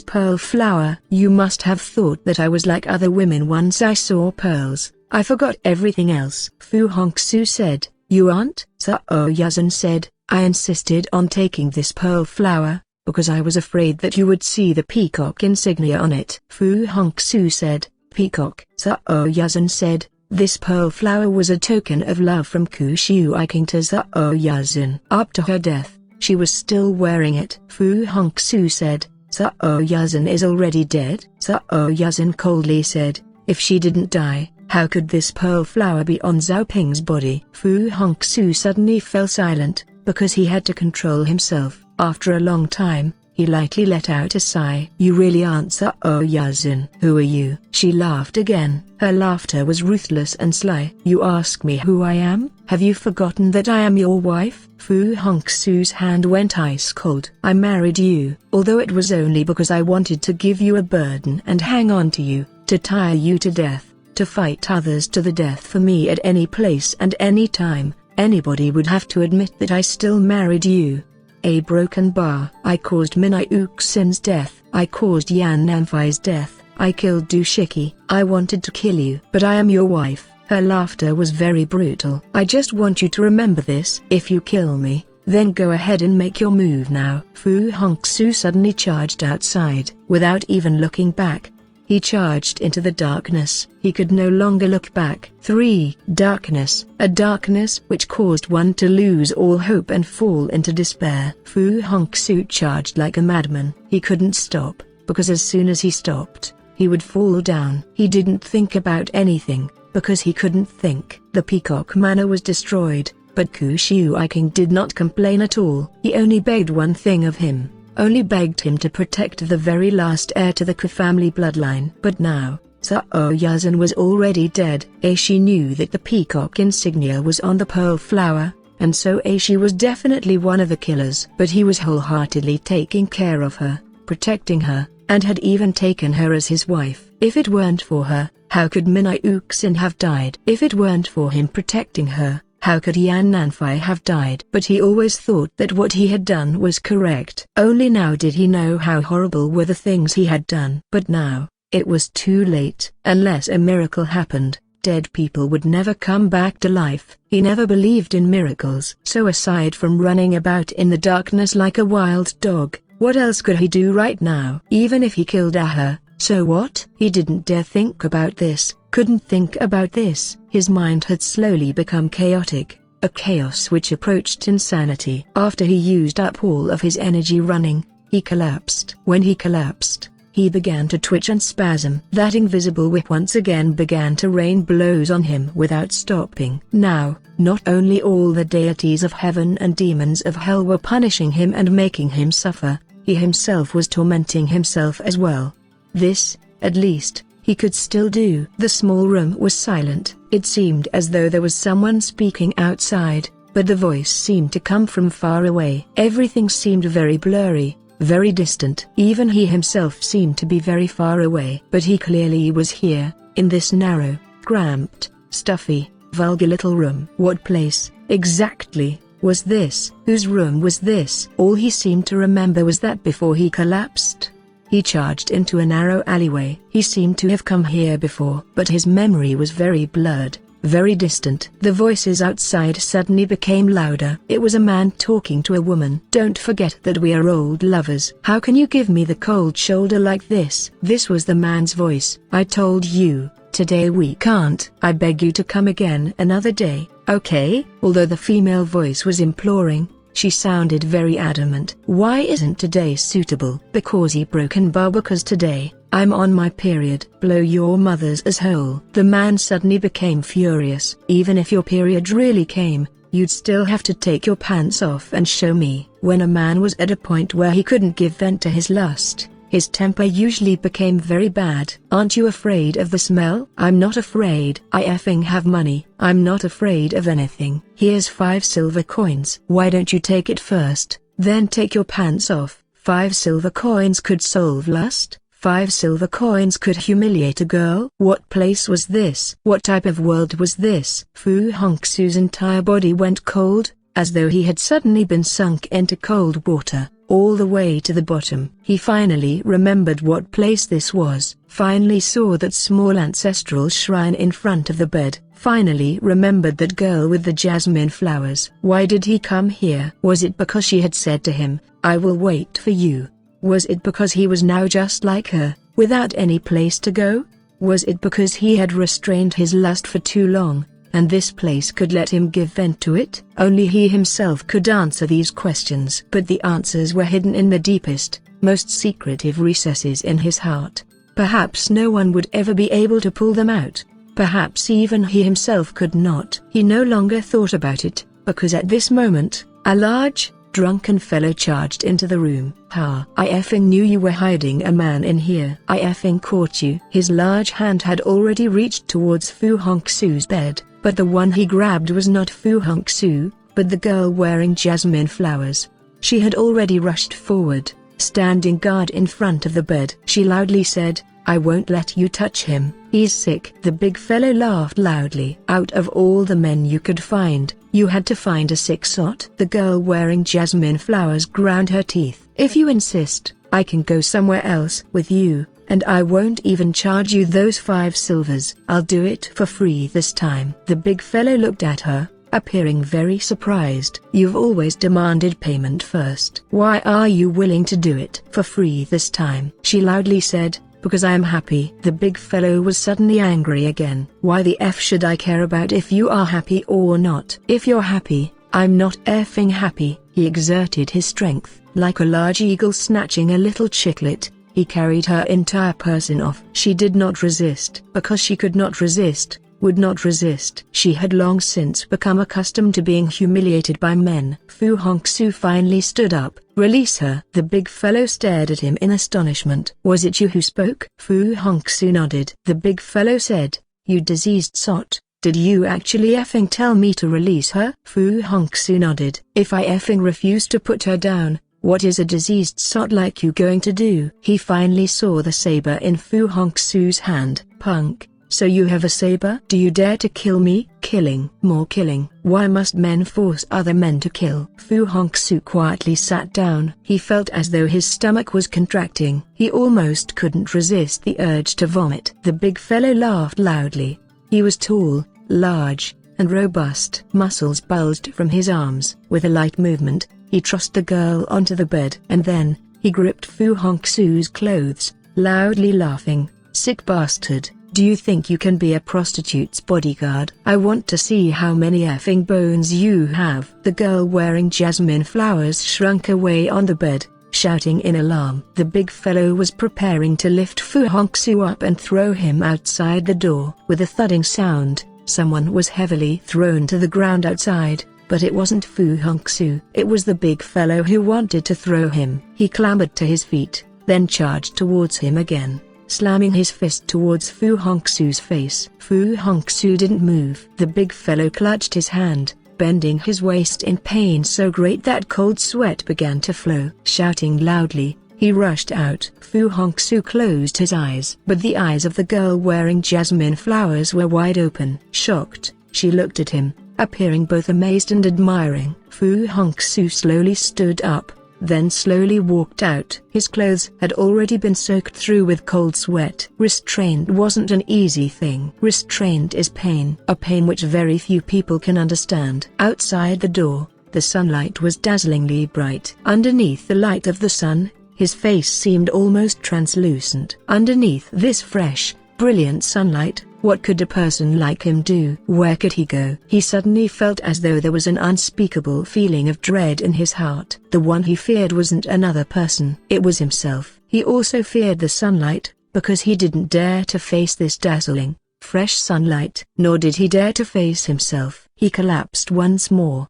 pearl flower. You must have thought that I was like other women once I saw pearls. I forgot everything else. Fu Hongxue said, you aren't? Cao Yuzhen said, I insisted on taking this pearl flower, because I was afraid that you would see the peacock insignia on it. Fu Hongxue said, peacock? Cao Yuzhen said, this pearl flower was a token of love from Kushui King to Cao Yuzhen. Up to her death, she was still wearing it. Fu Hongxue said, Cao Yuzhen is already dead? Cao Yuzhen coldly said, if she didn't die, how could this pearl flower be on Zhao Ping's body? Fu Hongxue suddenly fell silent, because he had to control himself. After a long time, he lightly let out a sigh. You really aren't Cao Yuzhen. Who are you? She laughed again. Her laughter was ruthless and sly. You ask me who I am? Have you forgotten that I am your wife? Fu Hongxue's hand went ice cold. I married you, although it was only because I wanted to give you a burden and hang on to you, to tire you to death, to fight others to the death for me at any place and any time. Anybody would have to admit that I still married you. A broken bar. I caused Minai Uxin's death. I caused Yan Nanfai's death. I killed Du Shiki. I wanted to kill you. But I am your wife. Her laughter was very brutal. I just want you to remember this. If you kill me, then go ahead and make your move now. Fu Hongxue suddenly charged outside. Without even looking back, he charged into the darkness. He could no longer look back. 3. Darkness. A darkness which caused one to lose all hope and fall into despair. Fu Hongxue charged like a madman. He couldn't stop, because as soon as he stopped, he would fall down. He didn't think about anything, because he couldn't think. The Peacock Manor was destroyed, but Kushui King did not complain at all. He only begged one thing of him. Only begged him to protect the very last heir to the Ku family bloodline. But now, Cao Yuzhen was already dead. She knew that the peacock insignia was on the pearl flower, and so she was definitely one of the killers. But he was wholeheartedly taking care of her, protecting her, and had even taken her as his wife. If it weren't for her, how could Minai Uxin have died? If it weren't for him protecting her, how could Yan Nanfai have died? But he always thought that what he had done was correct. Only now did he know how horrible were the things he had done. But now, it was too late. Unless a miracle happened, dead people would never come back to life. He never believed in miracles. So aside from running about in the darkness like a wild dog, what else could he do right now? Even if he killed her, so what? He didn't dare think about this. Couldn't think about this. His mind had slowly become chaotic, a chaos which approached insanity. After he used up all of his energy running, he collapsed. When he collapsed, he began to twitch and spasm. That invisible whip once again began to rain blows on him without stopping. Now, not only all the deities of heaven and demons of hell were punishing him and making him suffer, he himself was tormenting himself as well. This, at least, he could still do. The small room was silent. It seemed as though there was someone speaking outside, but the voice seemed to come from far away. Everything seemed very blurry, very distant. Even he himself seemed to be very far away. But he clearly was here, in this narrow, cramped, stuffy, vulgar little room. What place, exactly, was this? Whose room was this? All he seemed to remember was that before he collapsed, he charged into a narrow alleyway. He seemed to have come here before, but his memory was very blurred, very distant. The voices outside suddenly became louder. It was a man talking to a woman. Don't forget that we are old lovers. How can you give me the cold shoulder like this? This was the man's voice. I told you, Today we can't. I beg you to come again another day, okay?" Although the female voice was imploring, she sounded very adamant. "Why isn't today suitable?" "Because he broken bar because today, I'm on my period." "Blow your mother's asshole." The man suddenly became furious. "Even if your period really came, you'd still have to take your pants off and show me." When a man was at a point where he couldn't give vent to his lust, his temper usually became very bad. "Aren't you afraid of the smell?" "I'm not afraid. I effing have money. I'm not afraid of anything." "Here's 5 silver coins. Why don't you take it first, then take your pants off?" 5 silver coins could solve lust. 5 silver coins could humiliate a girl. What place was this? What type of world was this? Fu Hongxue's entire body went cold, as though he had suddenly been sunk into cold water, all the way to the bottom. He finally remembered what place this was, finally saw that small ancestral shrine in front of the bed, finally remembered that girl with the jasmine flowers. Why did he come here? Was it because she had said to him, "I will wait for you"? Was it because he was now just like her, without any place to go? Was it because he had restrained his lust for too long, and this place could let him give vent to it? Only he himself could answer these questions. But the answers were hidden in the deepest, most secretive recesses in his heart. Perhaps no one would ever be able to pull them out. Perhaps even he himself could not. He no longer thought about it, because at this moment, a large, drunken fellow charged into the room. "Ha! I effing knew you were hiding a man in here. I effing caught you." His large hand had already reached towards Fu Hongxue's bed, but the one he grabbed was not Fu Hongxue, but the girl wearing jasmine flowers. She had already rushed forward, standing guard in front of the bed. She loudly said, "I won't let you touch him. He's sick." The big fellow laughed loudly. "Out of all the men you could find, you had to find a sick sot?" The girl wearing jasmine flowers ground her teeth. "If you insist, I can go somewhere else with you, and I won't even charge you those 5 silvers. I'll do it for free this time." The big fellow looked at her, appearing very surprised. "You've always demanded payment first. Why are you willing to do it for free this time?" She loudly said, "Because I am happy." The big fellow was suddenly angry again. "Why the F should I care about if you are happy or not? If you're happy, I'm not effing happy." He exerted his strength, like a large eagle snatching a little chicklet. He carried her entire person off. She did not resist, because she could not resist, would not resist. She had long since become accustomed to being humiliated by men. Fu Hongxue finally stood up. "Release her." The big fellow stared at him in astonishment. "Was it you who spoke?" Fu Hongxue nodded. The big fellow said, "You diseased sot, did you actually effing tell me to release her?" Fu Hongxue nodded. "If I effing refuse to put her down, what is a diseased sot like you going to do?" He finally saw the saber in Fu Hongxue's hand. "Punk. So you have a saber? Do you dare to kill me?" "Killing. More killing. Why must men force other men to kill?" Fu Hongxue quietly sat down. He felt as though his stomach was contracting. He almost couldn't resist the urge to vomit. The big fellow laughed loudly. He was tall, large, and robust. Muscles bulged from his arms. With a light movement, he tossed the girl onto the bed. And then, he gripped Fu Hongxue's clothes, loudly laughing. "Sick bastard. Do you think you can be a prostitute's bodyguard? I want to see how many effing bones you have." The girl wearing jasmine flowers shrunk away on the bed, shouting in alarm. The big fellow was preparing to lift Fu Hongxue up and throw him outside the door. With a thudding sound, someone was heavily thrown to the ground outside, but it wasn't Fu Hongxue. It was the big fellow who wanted to throw him. He clambered to his feet, then charged towards him again, slamming his fist towards Fu Hongxue's face. Fu Hongxue didn't move. The big fellow clutched his hand, bending his waist in pain so great that cold sweat began to flow. Shouting loudly, he rushed out. Fu Hongxue closed his eyes, but the eyes of the girl wearing jasmine flowers were wide open. Shocked, she looked at him, appearing both amazed and admiring. Fu Hongxue slowly stood up, then slowly walked out. His clothes had already been soaked through with cold sweat. Restraint wasn't an easy thing. Restraint is pain, a pain which very few people can understand. Outside the door, the sunlight was dazzlingly bright. Underneath the light of the sun, his face seemed almost translucent. Underneath this fresh, brilliant sunlight, What could a person like him do? Where could he go? He suddenly felt as though there was an unspeakable feeling of dread in his heart. The one he feared wasn't another person. It was himself. He also feared the sunlight, because he didn't dare to face this dazzling, fresh sunlight. Nor did he dare to face himself. He collapsed once more.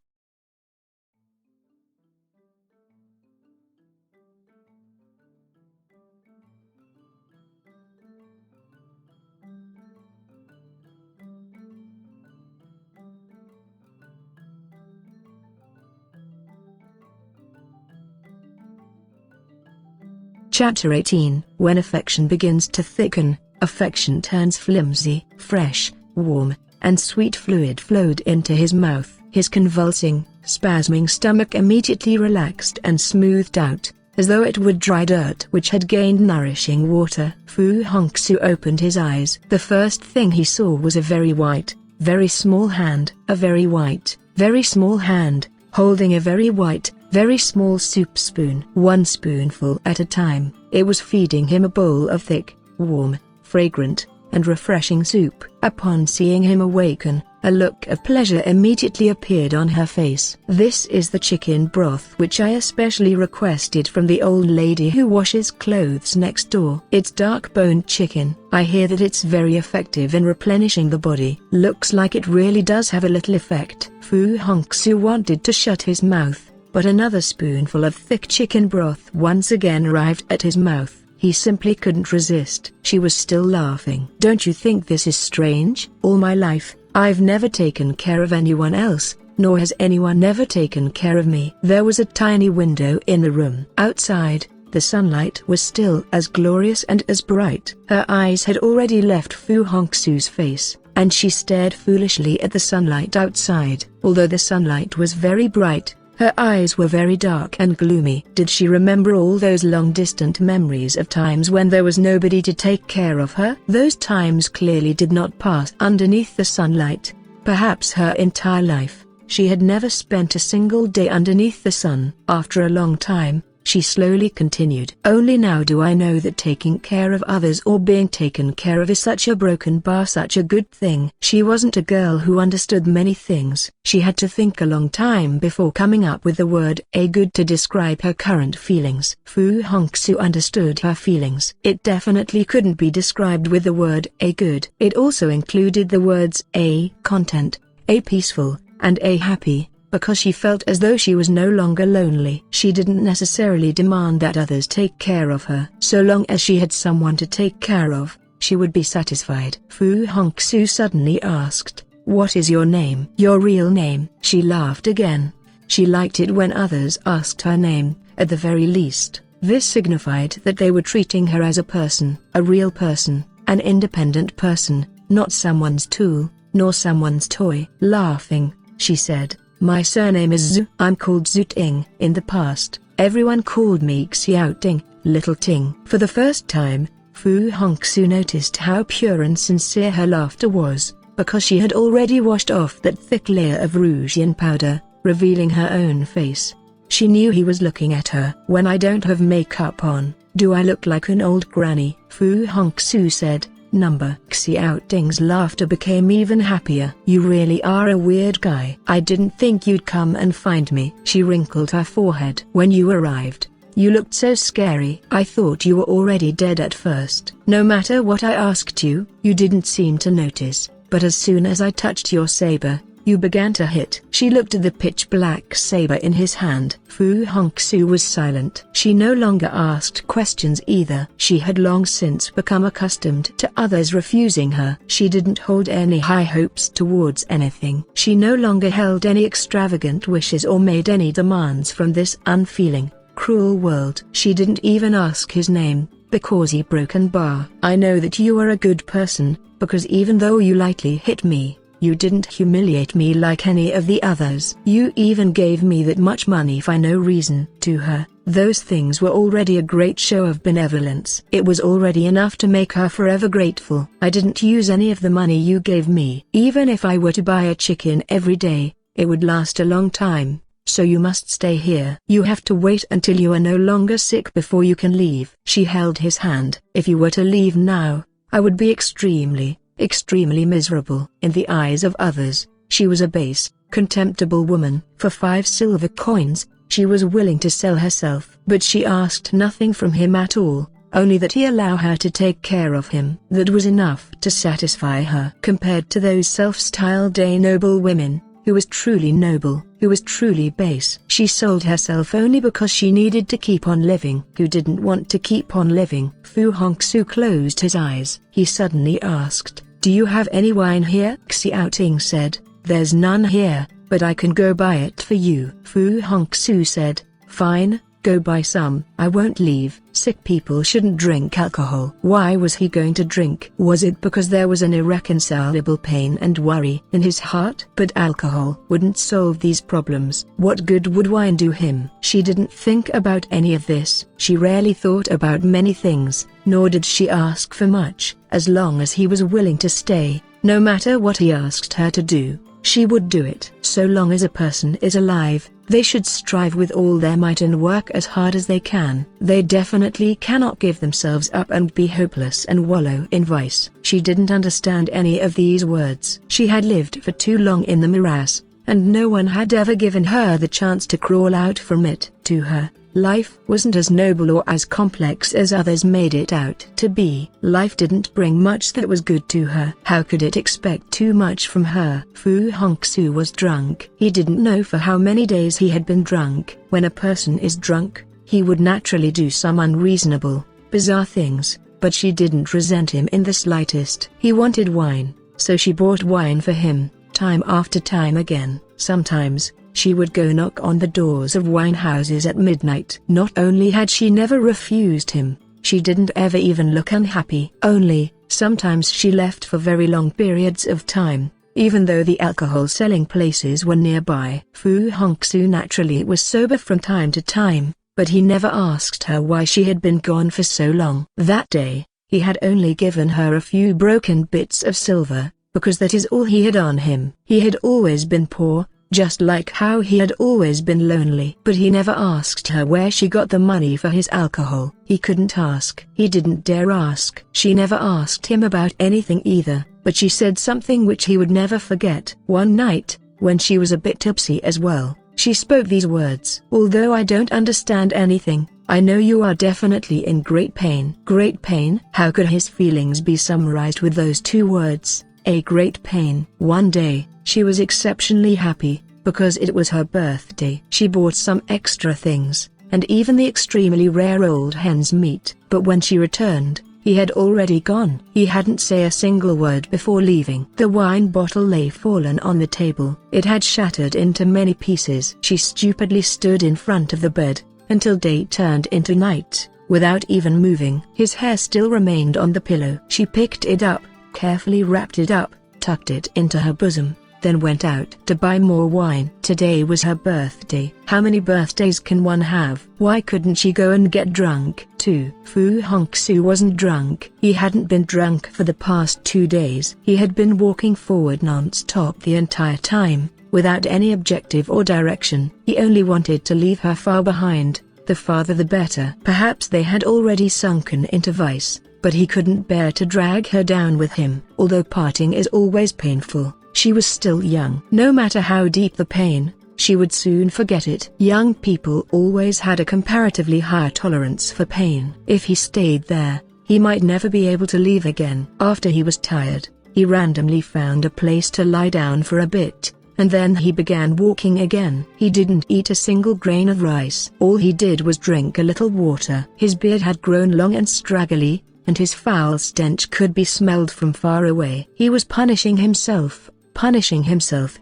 Chapter 18. When affection begins to thicken, affection turns flimsy. Fresh, warm, and sweet fluid flowed into his mouth. His convulsing, spasming stomach immediately relaxed and smoothed out, as though it were dry dirt which had gained nourishing water. Fu Hongxue opened his eyes. The first thing he saw was a very white, very small hand. A very white, very small hand, holding a very white, very small soup spoon. One spoonful at a time, it was feeding him a bowl of thick, warm, fragrant, and refreshing soup. Upon seeing him awaken, a look of pleasure immediately appeared on her face. "This is the chicken broth which I especially requested from the old lady who washes clothes next door. It's dark-boned chicken. I hear that it's very effective in replenishing the body. Looks like it really does have a little effect." Fu Hongxue wanted to shut his mouth, but another spoonful of thick chicken broth once again arrived at his mouth. He simply couldn't resist. She was still laughing. "Don't you think this is strange? All my life, I've never taken care of anyone else, nor has anyone ever taken care of me." There was a tiny window in the room. Outside, the sunlight was still as glorious and as bright. Her eyes had already left Fu Hongxue's face, and she stared foolishly at the sunlight outside. Although the sunlight was very bright, her eyes were very dark and gloomy. Did she remember all those long-distant memories of times when there was nobody to take care of her? Those times clearly did not pass underneath the sunlight. Perhaps her entire life, she had never spent a single day underneath the sun. After a long time, she slowly continued. "Only now do I know that taking care of others or being taken care of is such a broken bar, such a good thing." She wasn't a girl who understood many things. She had to think a long time before coming up with the word "a good" to describe her current feelings. Fu Hongxue understood her feelings. It definitely couldn't be described with the word "a good." It also included the words "a content," "a peaceful," and "a happy," because she felt as though she was no longer lonely. She didn't necessarily demand that others take care of her. So long as she had someone to take care of, she would be satisfied. Fu Hongxue suddenly asked, "What is your name?" "Your real name." She laughed again. She liked it when others asked her name, at the very least. This signified that they were treating her as a person, a real person, an independent person, not someone's tool, nor someone's toy. Laughing, she said, "My surname is Zhu. I'm called Zhu Ting. In the past, everyone called me Xiao Ting, Little Ting." For the first time, Fu Hongxue noticed how pure and sincere her laughter was, because she had already washed off that thick layer of rouge powder, revealing her own face. She knew he was looking at her. "When I don't have makeup on, do I look like an old granny?" Fu Hongxue said. Number. Xiao Ting's laughter became even happier. "You really are a weird guy. I didn't think you'd come and find me." She wrinkled her forehead. "When you arrived, you looked so scary. I thought you were already dead at first. No matter what I asked you, you didn't seem to notice, but as soon as I touched your saber, you began to hit." She looked at the pitch-black saber in his hand. Fu Hongxue was silent. She no longer asked questions either. She had long since become accustomed to others refusing her. She didn't hold any high hopes towards anything. She no longer held any extravagant wishes or made any demands from this unfeeling, cruel world. She didn't even ask his name, because he broken bar. "I know that you are a good person, because even though you lightly hit me, you didn't humiliate me like any of the others. You even gave me that much money for no reason." To her, those things were already a great show of benevolence. It was already enough to make her forever grateful. "I didn't use any of the money you gave me. Even if I were to buy a chicken every day, it would last a long time, so you must stay here. You have to wait until you are no longer sick before you can leave." She held his hand. "If you were to leave now, I would be extremely extremely miserable. In the eyes of others, she was a base, contemptible woman. For 5 silver coins, she was willing to sell herself. But she asked nothing from him at all, only that he allow her to take care of him. That was enough to satisfy her. Compared to those self-styled noble women, who was truly noble, who was truly base, she sold herself only because she needed to keep on living. Who didn't want to keep on living? Fu Hongxue closed his eyes. He suddenly asked, "Do you have any wine here?" Xiaoting said, "There's none here, but I can go buy it for you." Fu Hongxue said, "Fine, go buy some. I won't leave. Sick people shouldn't drink alcohol." Why was he going to drink? Was it because there was an irreconcilable pain and worry in his heart? But alcohol wouldn't solve these problems. What good would wine do him? She didn't think about any of this. She rarely thought about many things, nor did she ask for much. As long as he was willing to stay, no matter what he asked her to do, she would do it. So long as a person is alive, they should strive with all their might and work as hard as they can. They definitely cannot give themselves up and be hopeless and wallow in vice. She didn't understand any of these words. She had lived for too long in the morass, and no one had ever given her the chance to crawl out from it. To her, life wasn't as noble or as complex as others made it out to be. Life didn't bring much that was good to her. How could it expect too much from her? Fu Hongxue was drunk. He didn't know for how many days he had been drunk. When a person is drunk, he would naturally do some unreasonable, bizarre things, but she didn't resent him in the slightest. He wanted wine, so she bought wine for him, time after time again. Sometimes, she would go knock on the doors of wine houses at midnight. Not only had she never refused him, she didn't ever even look unhappy. Only, sometimes she left for very long periods of time, even though the alcohol-selling places were nearby. Fu Hongxue naturally was sober from time to time, but he never asked her why she had been gone for so long. That day, he had only given her a few broken bits of silver, because that is all he had on him. He had always been poor, just like how he had always been lonely. But he never asked her where she got the money for his alcohol. He couldn't ask. He didn't dare ask. She never asked him about anything either, but she said something which he would never forget. One night, when she was a bit tipsy as well, she spoke these words: "Although I don't understand anything, I know you are definitely in great pain." Great pain? How could his feelings be summarized with those 2 words? A great pain. One day, she was exceptionally happy, because it was her birthday. She bought some extra things, and even the extremely rare old hen's meat. But when she returned, he had already gone. He hadn't said a single word before leaving. The wine bottle lay fallen on the table. It had shattered into many pieces. She stupidly stood in front of the bed, until day turned into night, without even moving. His hair still remained on the pillow. She picked it up, carefully wrapped it up, tucked it into her bosom, then went out to buy more wine. Today was her birthday. How many birthdays can one have? Why couldn't she go and get drunk too? Fu Hongxue wasn't drunk. He hadn't been drunk for the past 2 days. He had been walking forward non-stop the entire time, without any objective or direction. He only wanted to leave her far behind, the farther the better. Perhaps they had already sunken into vice, but he couldn't bear to drag her down with him. Although parting is always painful, she was still young. No matter how deep the pain, she would soon forget it. Young people always had a comparatively higher tolerance for pain. If he stayed there, he might never be able to leave again. After he was tired, he randomly found a place to lie down for a bit, and then he began walking again. He didn't eat a single grain of rice. All he did was drink a little water. His beard had grown long and straggly, and his foul stench could be smelled from far away. He was punishing himself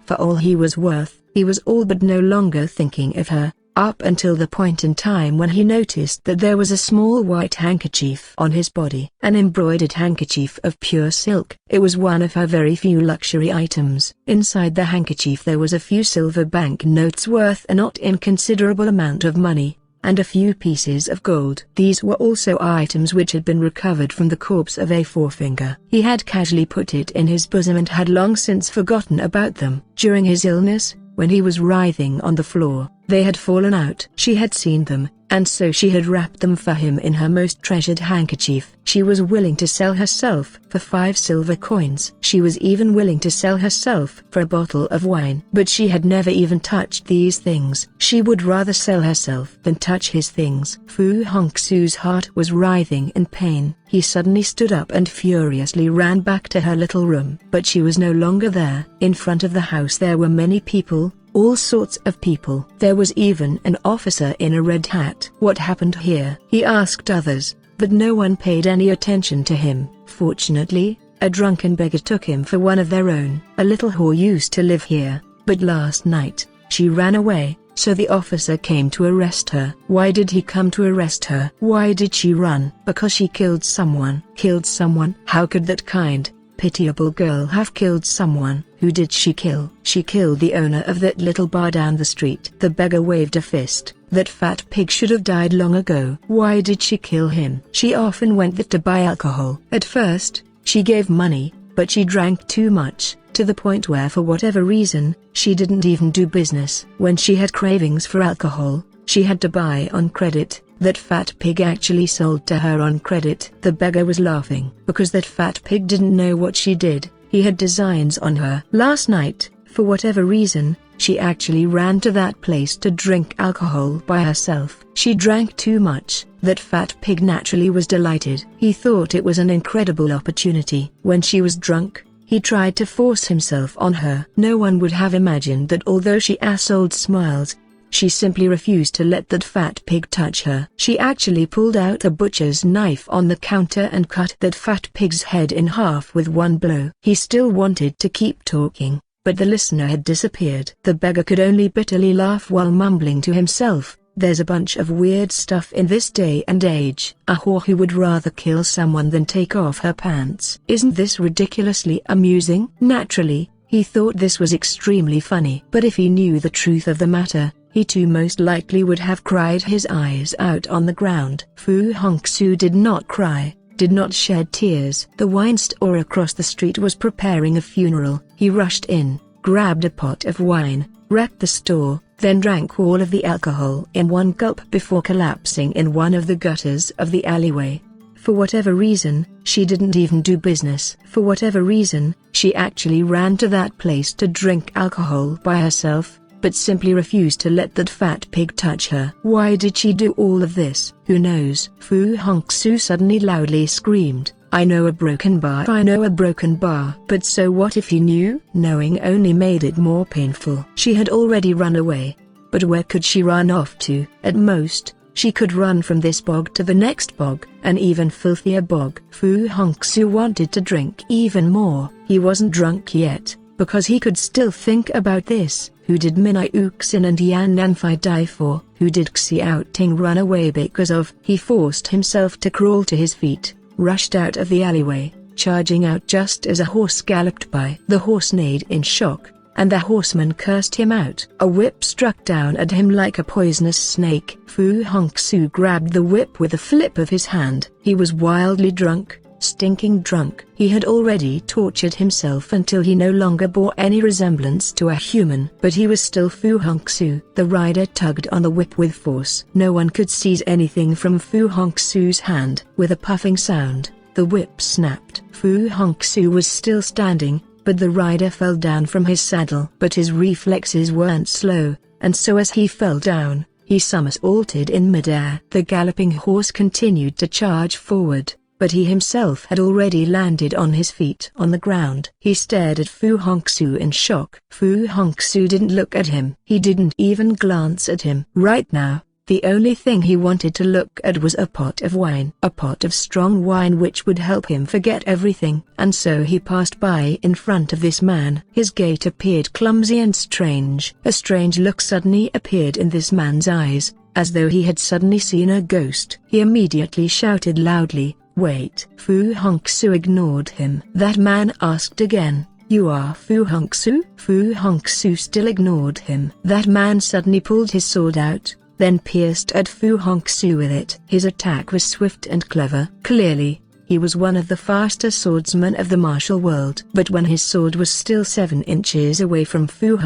for all he was worth. He was all but no longer thinking of her, up until the point in time when he noticed that there was a small white handkerchief on his body. An embroidered handkerchief of pure silk. It was one of her very few luxury items. Inside the handkerchief there was a few silver bank notes worth a not inconsiderable amount of money, and a few pieces of gold. These were also items which had been recovered from the corpse of a forefinger. He had casually put it in his bosom and had long since forgotten about them. During his illness, when he was writhing on the floor, they had fallen out. She had seen them, and so she had wrapped them for him in her most treasured handkerchief. She was willing to sell herself for 5 silver coins. She was even willing to sell herself for a bottle of wine. But she had never even touched these things. She would rather sell herself than touch his things. Fu Hongxue's heart was writhing in pain. He suddenly stood up and furiously ran back to her little room. But she was no longer there. In front of the house there were many people. All sorts of people. There was even an officer in a red hat. What happened here? He asked others, but no one paid any attention to him. Fortunately, a drunken beggar took him for one of their own. A little whore used to live here, but last night, she ran away, so the officer came to arrest her. Why did he come to arrest her? Why did she run? Because she killed someone. Killed someone? How could that kind, pitiable girl have killed someone? Who did she kill? She killed the owner of that little bar down the street. The beggar waved a fist. That fat pig should have died long ago. Why did she kill him? She often went there to buy alcohol. At first, she gave money, but she drank too much, to the point where for whatever reason, she didn't even do business. When she had cravings for alcohol, she had to buy on credit. That fat pig actually sold to her on credit. The beggar was laughing, because that fat pig didn't know what she did. He had designs on her. Last night, for whatever reason, she actually ran to that place to drink alcohol by herself. She drank too much. That fat pig naturally was delighted. He thought it was an incredible opportunity. When she was drunk, he tried to force himself on her. No one would have imagined that although she sold smiles, she simply refused to let that fat pig touch her. She actually pulled out a butcher's knife on the counter and cut that fat pig's head in half with one blow. He still wanted to keep talking, but the listener had disappeared. The beggar could only bitterly laugh while mumbling to himself, "There's a bunch of weird stuff in this day and age. A whore who would rather kill someone than take off her pants. Isn't this ridiculously amusing?" Naturally, he thought this was extremely funny. But if he knew the truth of the matter, he too most likely would have cried his eyes out on the ground. Fu Hongxue did not cry, did not shed tears. The wine store across the street was preparing a funeral. He rushed in, grabbed a pot of wine, wrecked the store, then drank all of the alcohol in one gulp before collapsing in one of the gutters of the alleyway. For whatever reason, she didn't even do business. For whatever reason, she actually ran to that place to drink alcohol by herself, but simply refused to let that fat pig touch her. Why did she do all of this? Who knows? Fu Hongxue suddenly loudly screamed, "I know a broken bar. I know a broken bar." But so what if he knew? Knowing only made it more painful. She had already run away. But where could she run off to? At most, she could run from this bog to the next bog, an even filthier bog. Fu Hongxue wanted to drink even more. He wasn't drunk yet, because he could still think about this. Who did Minai Uxin and Yan Nanfei die for? Who did Xiaoting run away because of? He forced himself to crawl to his feet, rushed out of the alleyway, charging out just as a horse galloped by. The horse neighed in shock, and the horseman cursed him out. A whip struck down at him like a poisonous snake. Fu Hongxue grabbed the whip with a flip of his hand. He was wildly drunk. Stinking drunk. He had already tortured himself until he no longer bore any resemblance to a human. But he was still Fu Hongxue. The rider tugged on the whip with force. No one could seize anything from Fu Hongxue's hand. With a puffing sound, the whip snapped. Fu Hongxue was still standing, but the rider fell down from his saddle. But his reflexes weren't slow, and so as he fell down, he somersaulted in midair. The galloping horse continued to charge forward, but he himself had already landed on his feet on the ground. He stared at Fu Hongxue in shock. Fu Hongxue didn't look at him. He didn't even glance at him. Right now, the only thing he wanted to look at was a pot of wine. A pot of strong wine which would help him forget everything. And so he passed by in front of this man. His gait appeared clumsy and strange. A strange look suddenly appeared in this man's eyes, as though he had suddenly seen a ghost. He immediately shouted loudly, "Wait!" Fu Hongxue ignored him. That man asked again, "You are Fu Hongxue?" Fu Hongxue still ignored him. That man suddenly pulled his sword out, then pierced at Fu Hongxue with it. His attack was swift and clever. Clearly, he was one of the faster swordsmen of the martial world. But when his sword was still 7 inches away from Fu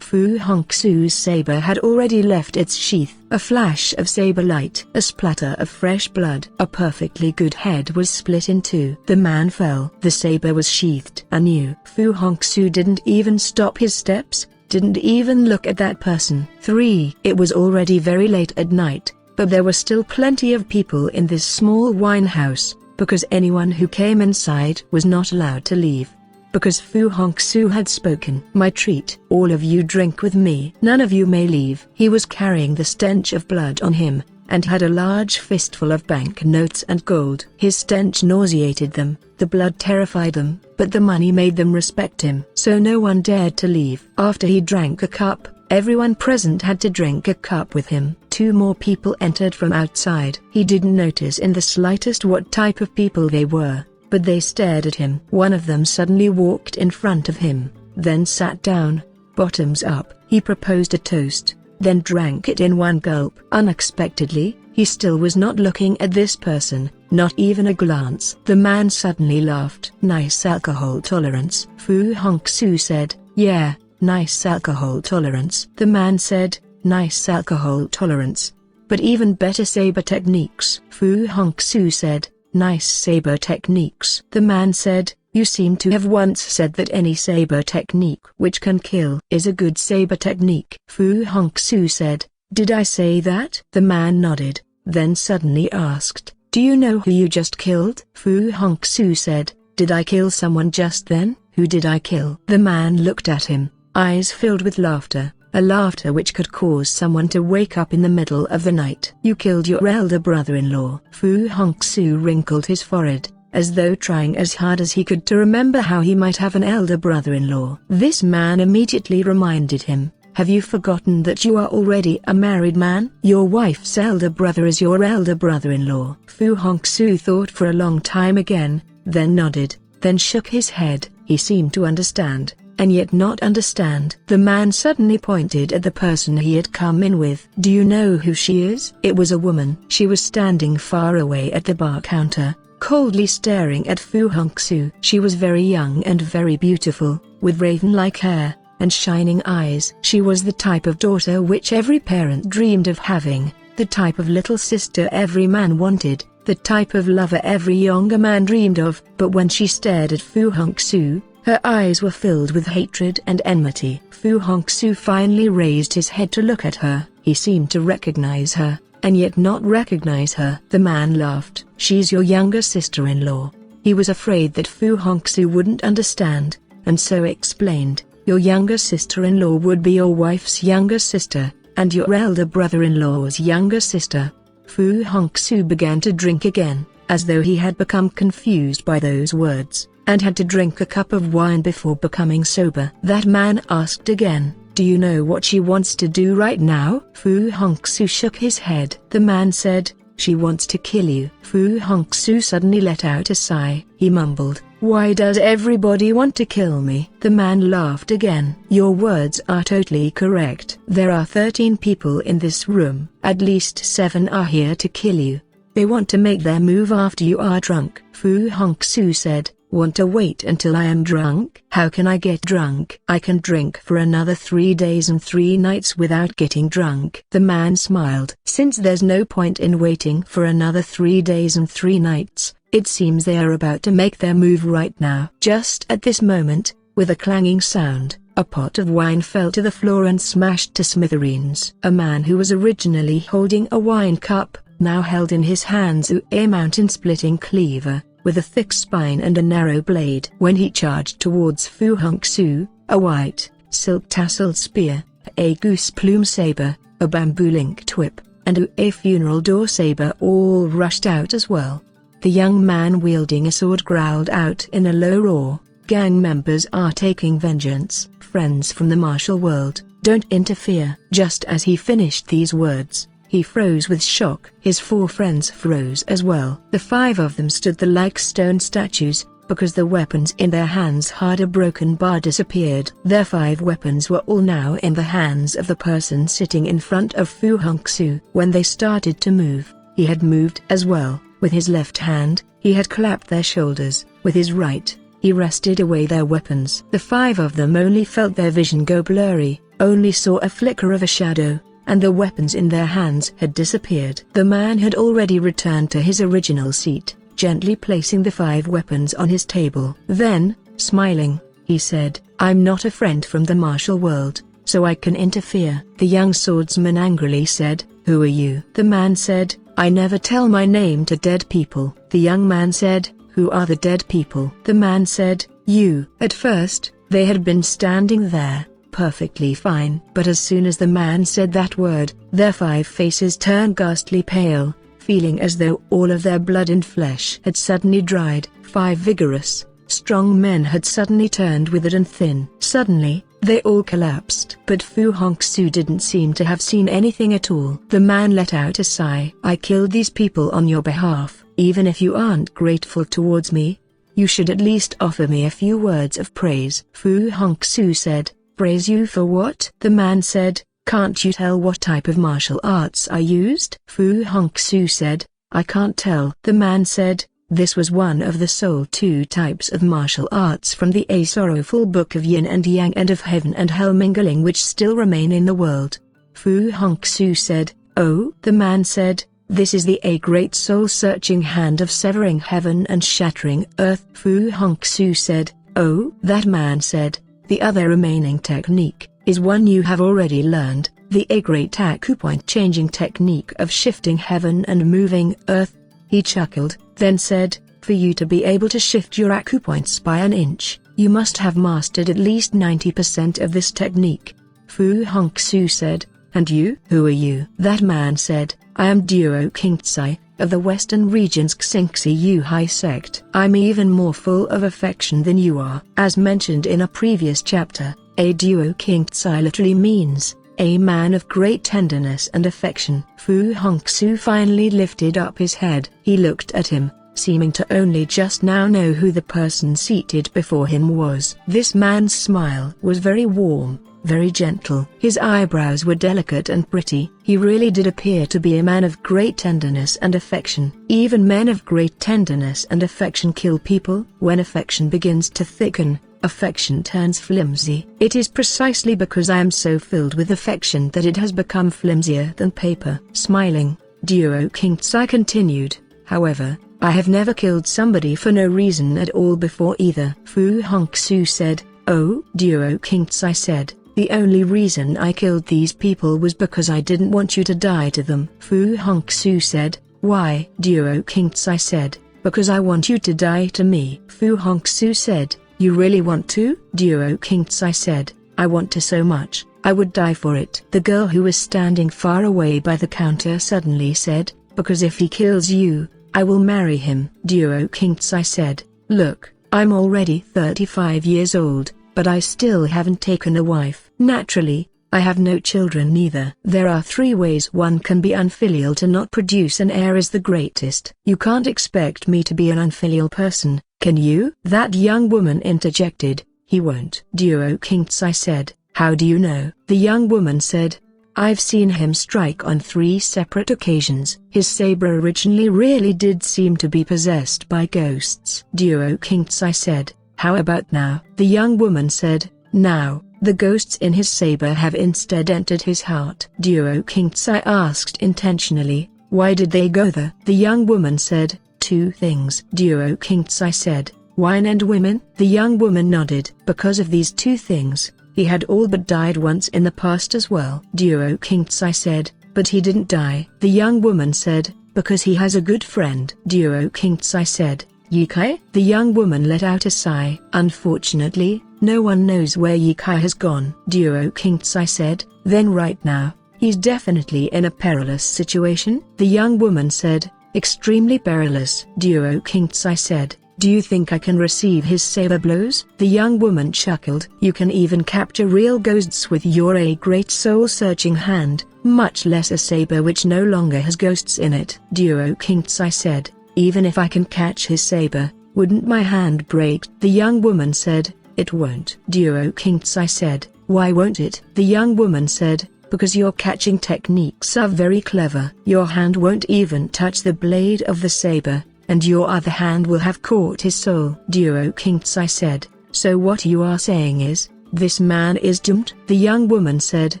Fu Hongxue's saber had already left its sheath. A flash of saber light, a splatter of fresh blood. A perfectly good head was split in two. The man fell. The saber was sheathed anew. Fu Hongxue didn't even stop his steps, didn't even look at that person. 3. It was already very late at night, but there were still plenty of people in this small wine house, because anyone who came inside was not allowed to leave. Because Fu Hongxue had spoken. My treat. All of you drink with me. None of you may leave. He was carrying the stench of blood on him, and had a large fistful of banknotes and gold. His stench nauseated them, the blood terrified them, but the money made them respect him. So no one dared to leave. After he drank a cup, everyone present had to drink a cup with him. 2 more people entered from outside. He didn't notice in the slightest what type of people they were, but they stared at him. One of them suddenly walked in front of him, then sat down, bottoms up. He proposed a toast, then drank it in one gulp. Unexpectedly, he still was not looking at this person, not even a glance. The man suddenly laughed. Nice alcohol tolerance. Fu Hongxue said, yeah, nice alcohol tolerance. The man said, nice alcohol tolerance, but even better saber techniques. Fu Hongxue said, nice saber techniques. The man said, you seem to have once said that any saber technique which can kill is a good saber technique. Fu Hongxue said, did I say that? The man nodded, then suddenly asked, do you know who you just killed? Fu Hongxue said, did I kill someone just then? Who did I kill? The man looked at him, eyes filled with laughter, a laughter which could cause someone to wake up in the middle of the night. You killed your elder brother-in-law. Fu Hongxue wrinkled his forehead, as though trying as hard as he could to remember how he might have an elder brother-in-law. This man immediately reminded him, have you forgotten that you are already a married man? Your wife's elder brother is your elder brother-in-law. Fu Hongxue thought for a long time again, then nodded, then shook his head. He seemed to understand, and yet not understand. The man suddenly pointed at the person he had come in with. Do you know who she is? It was a woman. She was standing far away at the bar counter, coldly staring at Fu Hongxue. She was very young and very beautiful, with raven-like hair, and shining eyes. She was the type of daughter which every parent dreamed of having, the type of little sister every man wanted, the type of lover every younger man dreamed of. But when she stared at Fu Hongxue, her eyes were filled with hatred and enmity. Fu Hongxue finally raised his head to look at her. He seemed to recognize her, and yet not recognize her. The man laughed. She's your younger sister-in-law. He was afraid that Fu Hongxue wouldn't understand, and so explained, your younger sister-in-law would be your wife's younger sister, and your elder brother-in-law's younger sister. Fu Hongxue began to drink again, as though he had become confused by those words, and had to drink a cup of wine before becoming sober. That man asked again, do you know what she wants to do right now? Fu Hongxue shook his head. The man said, she wants to kill you. Fu Hongxue suddenly let out a sigh. He mumbled, why does everybody want to kill me? The man laughed again. Your words are totally correct. There are 13 people in this room. At least 7 are here to kill you. They want to make their move after you are drunk. Fu Hongxue said, want to wait until I am drunk? How can I get drunk? I can drink for another 3 days and 3 nights without getting drunk. The man smiled. Since there's no point in waiting for another 3 days and 3 nights, it seems they are about to make their move right now. Just at this moment, with a clanging sound, a pot of wine fell to the floor and smashed to smithereens. A man who was originally holding a wine cup, now held in his hands a mountain-splitting cleaver, with a thick spine and a narrow blade. When he charged towards Fu Hongxue, a white, silk-tasseled spear, a goose-plume saber, a bamboo-linked whip, and a funeral door saber all rushed out as well. The young man wielding a sword growled out in a low roar, gang members are taking vengeance. Friends from the martial world, don't interfere. Just as he finished these words, he froze with shock. His 4 friends froze as well. The 5 of them stood there like stone statues, because the weapons in their hands had a broken bar disappeared. Their 5 weapons were all now in the hands of the person sitting in front of Fu Hongxue. When they started to move, he had moved as well. With his left hand, he had clapped their shoulders. With his right, he wrested away their weapons. The 5 of them only felt their vision go blurry, only saw a flicker of a shadow, and the weapons in their hands had disappeared. The man had already returned to his original seat, gently placing the 5 weapons on his table. Then, smiling, he said, "I'm not a friend from the martial world, so I can interfere." The young swordsman angrily said, "Who are you?" The man said, "I never tell my name to dead people." The young man said, "Who are the dead people?" The man said, "You." At first, they had been standing there, perfectly fine. But as soon as the man said that word, their 5 faces turned ghastly pale, feeling as though all of their blood and flesh had suddenly dried. 5 vigorous, strong men had suddenly turned withered and thin. Suddenly, they all collapsed. But Fu Hongxue didn't seem to have seen anything at all. The man let out a sigh. "I killed these people on your behalf. Even if you aren't grateful towards me, you should at least offer me a few words of praise." Fu Hongxue said, "Praise you for what?" The man said, "Can't you tell what type of martial arts I used?" Fu Hongxue said, "I can't tell." The man said, "This was one of the sole 2 types of martial arts from the A sorrowful book of yin and yang and of heaven and hell mingling which still remain in the world." Fu Hongxue said, "Oh?" The man said, "This is the A great soul-searching hand of severing heaven and shattering earth." Fu Hongxue said, "Oh?" That man said, "The other remaining technique is one you have already learned, the A great acupoint changing technique of shifting heaven and moving earth." He chuckled, then said, "For you to be able to shift your acupoints by an inch, you must have mastered at least 90% of this technique." Fu Hongxue said, "And you? Who are you?" That man said, "I am THxChemSci, of the Western region's THxChemSci sect. I'm even more full of affection than you are." As mentioned in a previous chapter, a THxChemSci literally means a man of great tenderness and affection. Fu Hongxue finally lifted up his head. He looked at him, seeming to only just now know who the person seated before him was. This man's smile was very warm, very gentle. His eyebrows were delicate and pretty. He really did appear to be a man of great tenderness and affection. Even men of great tenderness and affection kill people. When affection begins to thicken, affection turns flimsy. It is precisely because I am so filled with affection that it has become flimsier than paper. Smiling, THxChemSci continued, "However, I have never killed somebody for no reason at all before either." Fu Hongxue said, "Oh?" THxChemSci said, "The only reason I killed these people was because I didn't want you to die to them." Fu Hongxue said, "Why?" THxChemSci said, "Because I want you to die to me." Fu Hongxue said, "You really want to?" THxChemSci said, "I want to so much, I would die for it." The girl who was standing far away by the counter suddenly said, "Because if he kills you, I will marry him." THxChemSci said, "Look, I'm already 35 years old, but I still haven't taken a wife. Naturally, I have no children neither. There are 3 ways one can be unfilial to not produce an heir is the greatest. You can't expect me to be an unfilial person, can you?" That young woman interjected, "He won't." THxChemSci said, "How do you know?" The young woman said, "I've seen him strike on 3 separate occasions. His saber originally really did seem to be possessed by ghosts." THxChemSci said, "How about now?" The young woman said, "Now, the ghosts in his saber have instead entered his heart." THxChemSci asked intentionally, "Why did they go there?" The young woman said, "2 things." THxChemSci said, "Wine and women?" The young woman nodded. "Because of these 2 things, he had all but died once in the past as well." THxChemSci said, "But he didn't die." The young woman said, "Because he has a good friend." THxChemSci said, "Ye Kai?" The young woman let out a sigh. "Unfortunately, no one knows where Ye Kai has gone." THxChemSci said, "Then right now, he's definitely in a perilous situation?" The young woman said, "Extremely perilous." THxChemSci said, "Do you think I can receive his saber blows?" The young woman chuckled. "You can even capture real ghosts with your A great soul-searching hand, much less a saber which no longer has ghosts in it." THxChemSci said, "Even if I can catch his saber, wouldn't my hand break?" The young woman said, "It won't." THxChemSci said, "Why won't it?" The young woman said, "Because your catching techniques are very clever. Your hand won't even touch the blade of the saber, and your other hand will have caught his soul." THxChemSci said, "So what you are saying is, This man is doomed. The young woman said,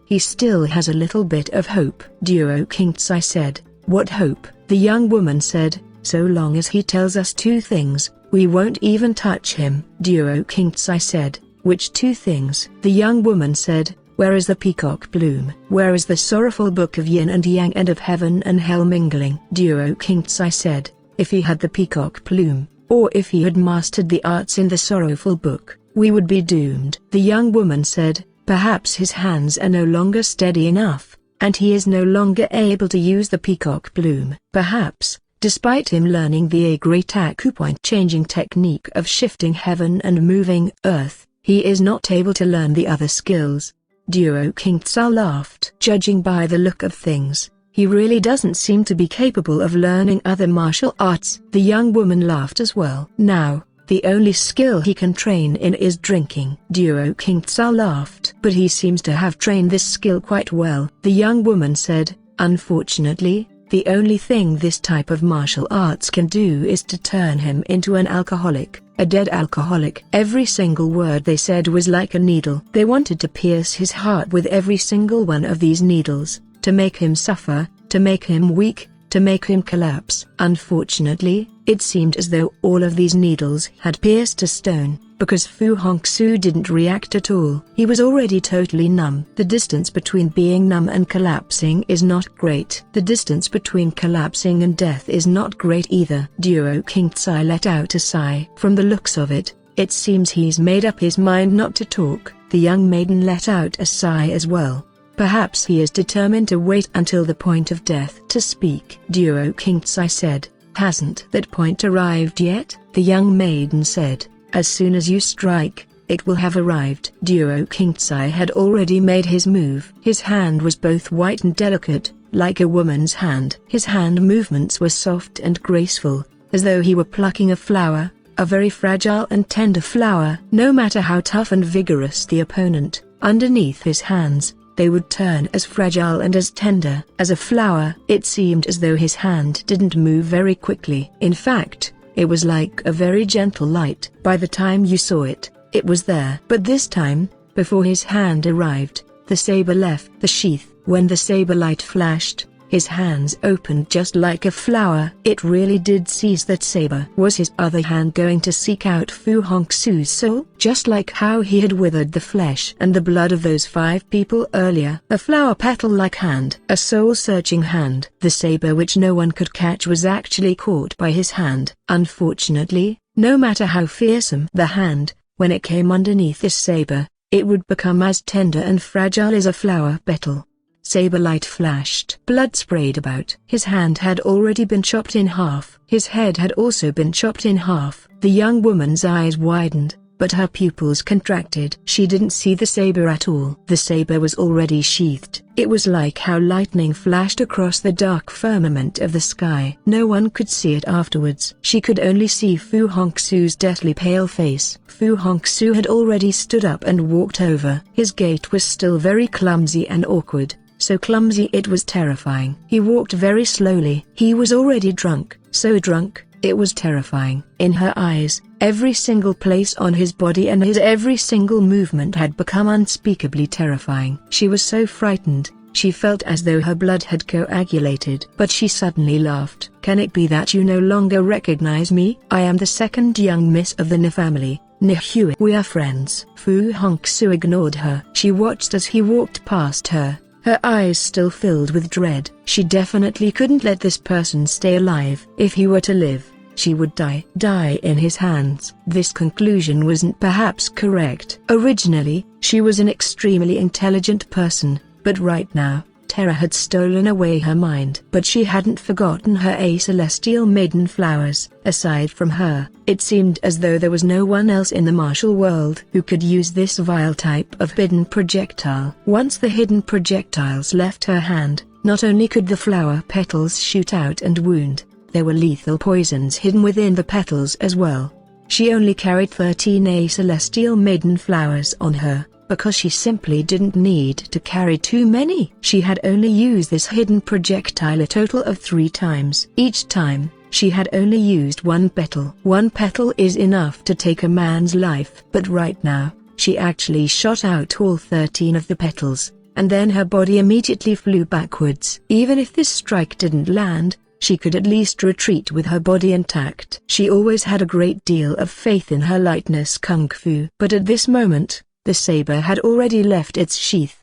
he still has a little bit of hope. THxChemSci said, what hope? The young woman said, so long as he tells us two things, we won't even touch him. THxChemSci said, which two things? The young woman said, where is the peacock plume? Where is the sorrowful book of yin and yang and of heaven and hell mingling? THxChemSci said, if he had the peacock plume, or if he had mastered the arts in the sorrowful book, we would be doomed. The young woman said, perhaps his hands are no longer steady enough, and he is no longer able to use the peacock plume. Perhaps, despite him learning the great acupoint-changing technique of shifting heaven and moving earth, he is not able to learn the other skills. THxChemSci laughed. Judging by the look of things, he really doesn't seem to be capable of learning other martial arts. The young woman laughed as well. Now, the only skill he can train in is drinking. THxChemSci laughed. But he seems to have trained this skill quite well. The young woman said, unfortunately, the only thing this type of martial arts can do is to turn him into an alcoholic, a dead alcoholic. Every single word they said was like a needle. They wanted to pierce his heart with every single one of these needles, to make him suffer, to make him weak, to make him collapse. Unfortunately, it seemed as though all of these needles had pierced a stone, because Fu Hongxue didn't react at all. He was already totally numb. The distance between being numb and collapsing is not great. The distance between collapsing and death is not great either. THxChemSci let out a sigh. From the looks of it, it seems he's made up his mind not to talk. The young maiden let out a sigh as well. Perhaps he is determined to wait until the point of death to speak. THxChemSci said, hasn't that point arrived yet? The young maiden said, as soon as you strike, it will have arrived. THxChemSci had already made his move. His hand was both white and delicate, like a woman's hand. His hand movements were soft and graceful, as though he were plucking a flower, a very fragile and tender flower. No matter how tough and vigorous the opponent, underneath his hands, they would turn as fragile and as tender as a flower. It seemed as though his hand didn't move very quickly. In fact, it was like a very gentle light. By the time you saw it, it was there. But this time, before his hand arrived, the saber left the sheath. When the saber light flashed, his hands opened just like a flower. It really did seize that saber. Was his other hand going to seek out Fu Hongxue's soul? Just like how he had withered the flesh and the blood of those 5 people earlier. A flower petal-like hand. A soul-searching hand. The saber which no one could catch was actually caught by his hand. Unfortunately, no matter how fearsome the hand, when it came underneath this saber, it would become as tender and fragile as a flower petal. Saber light flashed. Blood sprayed about. His hand had already been chopped in half. His head had also been chopped in half. The young woman's eyes widened, but her pupils contracted. She didn't see the saber at all. The saber was already sheathed. It was like how lightning flashed across the dark firmament of the sky. No one could see it afterwards. She could only see Fu Hongxue's deathly pale face. Fu Hongxue had already stood up and walked over. His gait was still very clumsy and awkward. So clumsy it was terrifying. He walked very slowly. He was already drunk, so drunk, it was terrifying. In her eyes, every single place on his body and his every single movement had become unspeakably terrifying. She was so frightened, she felt as though her blood had coagulated. But she suddenly laughed. Can it be that you no longer recognize me? I am the second young miss of the Ni family, Hongxue. We are friends. Fu Hongxue ignored her. She watched as he walked past her. Her eyes still filled with dread. She definitely couldn't let this person stay alive. If he were to live, she would die. Die in his hands. This conclusion wasn't perhaps correct. Originally, she was an extremely intelligent person, but right now, terror had stolen away her mind. But she hadn't forgotten her celestial maiden flowers. Aside from her, it seemed as though there was no one else in the martial world who could use this vile type of hidden projectile. Once the hidden projectiles left her hand, not only could the flower petals shoot out and wound, there were lethal poisons hidden within the petals as well. She only carried 13 celestial maiden flowers on her, because she simply didn't need to carry too many. She had only used this hidden projectile a total of 3 times. Each time, she had only used 1 petal. 1 petal is enough to take a man's life. But right now, she actually shot out all 13 of the petals, and then her body immediately flew backwards. Even if this strike didn't land, she could at least retreat with her body intact. She always had a great deal of faith in her lightness kung fu. But at this moment, the saber had already left its sheath.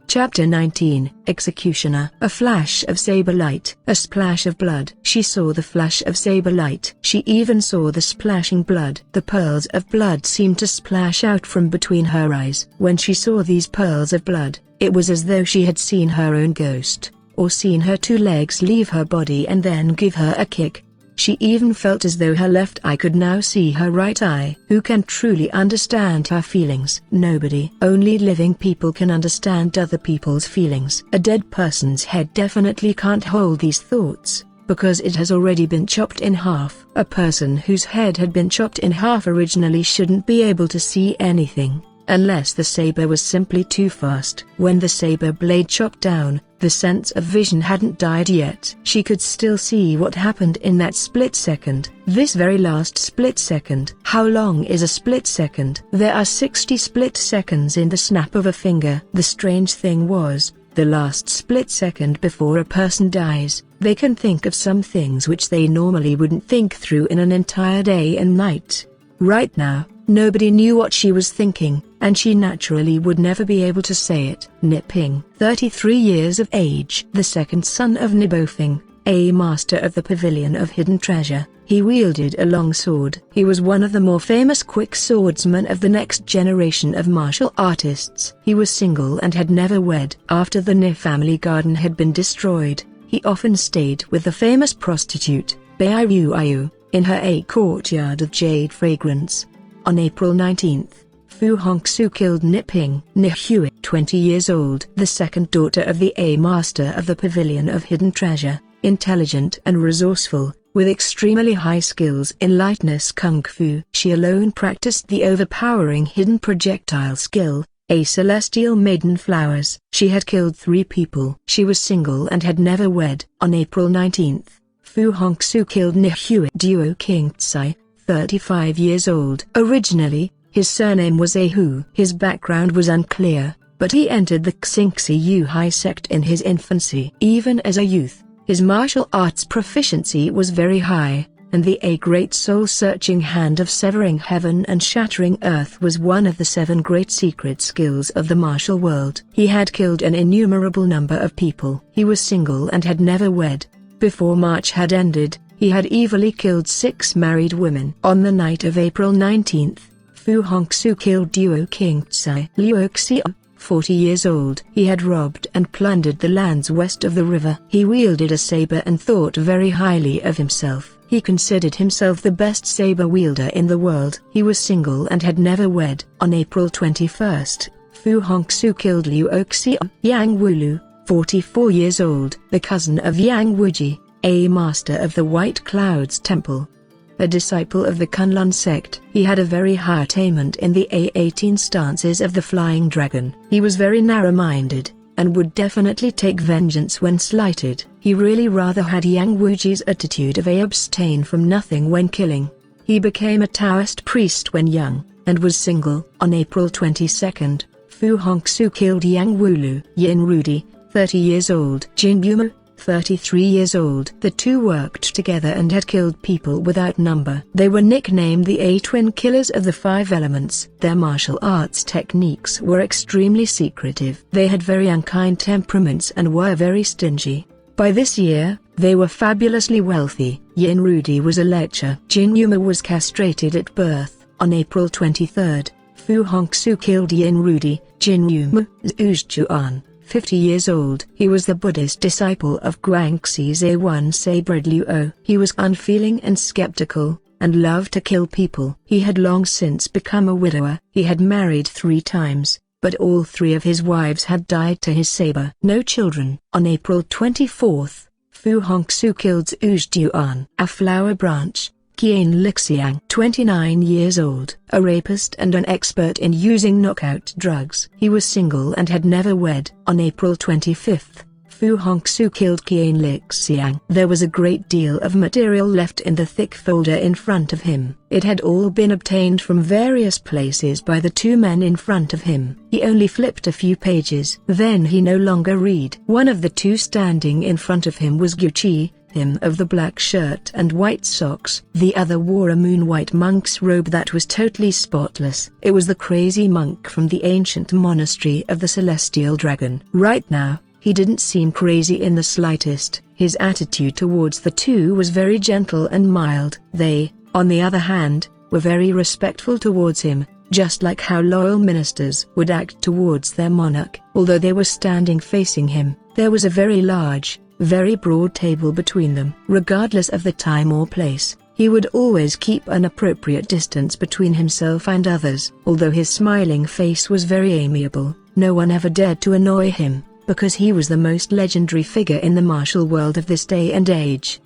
Chapter 19, Executioner. A flash of saber light, a splash of blood. She saw the flash of saber light. She even saw the splashing blood. The pearls of blood seemed to splash out from between her eyes. When she saw these pearls of blood, it was as though she had seen her own ghost, or seen her two legs leave her body and then give her a kick. She even felt as though her left eye could now see her right eye. Who can truly understand her feelings? Nobody. Only living people can understand other people's feelings. A dead person's head definitely can't hold these thoughts, because it has already been chopped in half. A person whose head had been chopped in half originally shouldn't be able to see anything, unless the saber was simply too fast. When the saber blade chopped down, the sense of vision hadn't died yet. She could still see what happened in that split second. This very last split second. How long is a split second? There are 60 split seconds in the snap of a finger. The strange thing was, the last split second before a person dies, they can think of some things which they normally wouldn't think through in an entire day and night. Right now, nobody knew what she was thinking, and she naturally would never be able to say it. Niping, 33 years of age, the second son of Nibofeng, a master of the Pavilion of Hidden Treasure. He wielded a long sword. He was one of the more famous quick swordsmen of the next generation of martial artists. He was single and had never wed. After the Ni family garden had been destroyed, he often stayed with the famous prostitute, Baiyu, in her courtyard of jade fragrance. On April 19, Fu Hongxue killed Niping Nihue, 20 years old, the second daughter of the master of the Pavilion of Hidden Treasure, intelligent and resourceful, with extremely high skills in lightness kung fu. She alone practiced the overpowering hidden projectile skill, a celestial maiden flowers. She had killed 3 people. She was single and had never wed. On April 19, Fu Hongxue killed Nihue-THxChemSci, 35 years old. Originally, his surname was Ahu. His background was unclear, but he entered the Xingxi sect in his infancy. Even as a youth, his martial arts proficiency was very high, and the great soul-searching hand of severing heaven and shattering earth was one of the 7 great secret skills of the martial world. He had killed an innumerable number of people. He was single and had never wed. Before March had ended, he had evilly killed 6 married women. On the night of April 19, Fu Hongxue killed Duo Qingci Liuxi, 40 years old. He had robbed and plundered the lands west of the river. He wielded a saber and thought very highly of himself. He considered himself the best saber wielder in the world. He was single and had never wed. On April 21, Fu Hongxue killed Liuxi Yang Wulu, 44 years old, the cousin of Yang Wuji, a master of the White Clouds Temple. A disciple of the Kunlun sect, he had a very high attainment in the 18 stances of the Flying Dragon. He was very narrow-minded, and would definitely take vengeance when slighted. He really rather had Yang Wuji's attitude of abstain from nothing when killing. He became a Taoist priest when young, and was single. On April 22, Fu Hongxue killed Yang Wulu Yin Rudi, 30 years old, Jin Yumo, 33 years old. The two worked together and had killed people without number. They were nicknamed the Twin Killers of the 5 Elements. Their martial arts techniques were extremely secretive. They had very unkind temperaments and were very stingy. By this year, they were fabulously wealthy. Yin Rudi was a lecher. Jin Yuma was castrated at birth. On April 23, Fu Hongxue killed Yin Rudi, Jin Yuma, Zhujuan, 50 years old. He was the Buddhist disciple of Guangxi's A1 Sabre Luo. He was unfeeling and skeptical, and loved to kill people. He had long since become a widower. He had married 3 times, but all 3 of his wives had died to his saber. No children. On April 24, Fu Hongxue killed Zhujuan, a flower branch, THxChemSci, 29 years old, a rapist and an expert in using knockout drugs. He was single and had never wed. On April 25, Fu Hongxue killed THxChemSci. There was a great deal of material left in the thick folder in front of him. It had all been obtained from various places by the two men in front of him. He only flipped a few pages. Then he no longer read. One of the two standing in front of him was ureshii, him of the black shirt and white socks. The other wore a moon-white monk's robe that was totally spotless. It was the crazy monk from the ancient monastery of the Celestial Dragon. Right now, he didn't seem crazy in the slightest. His attitude towards the two was very gentle and mild. They, on the other hand, were very respectful towards him, just like how loyal ministers would act towards their monarch. Although they were standing facing him, there was a very large, very broad table between them. Regardless of the time or place, he would always keep an appropriate distance between himself and others. Although his smiling face was very amiable, no one ever dared to annoy him, because he was the most legendary figure in the martial world of this day and age.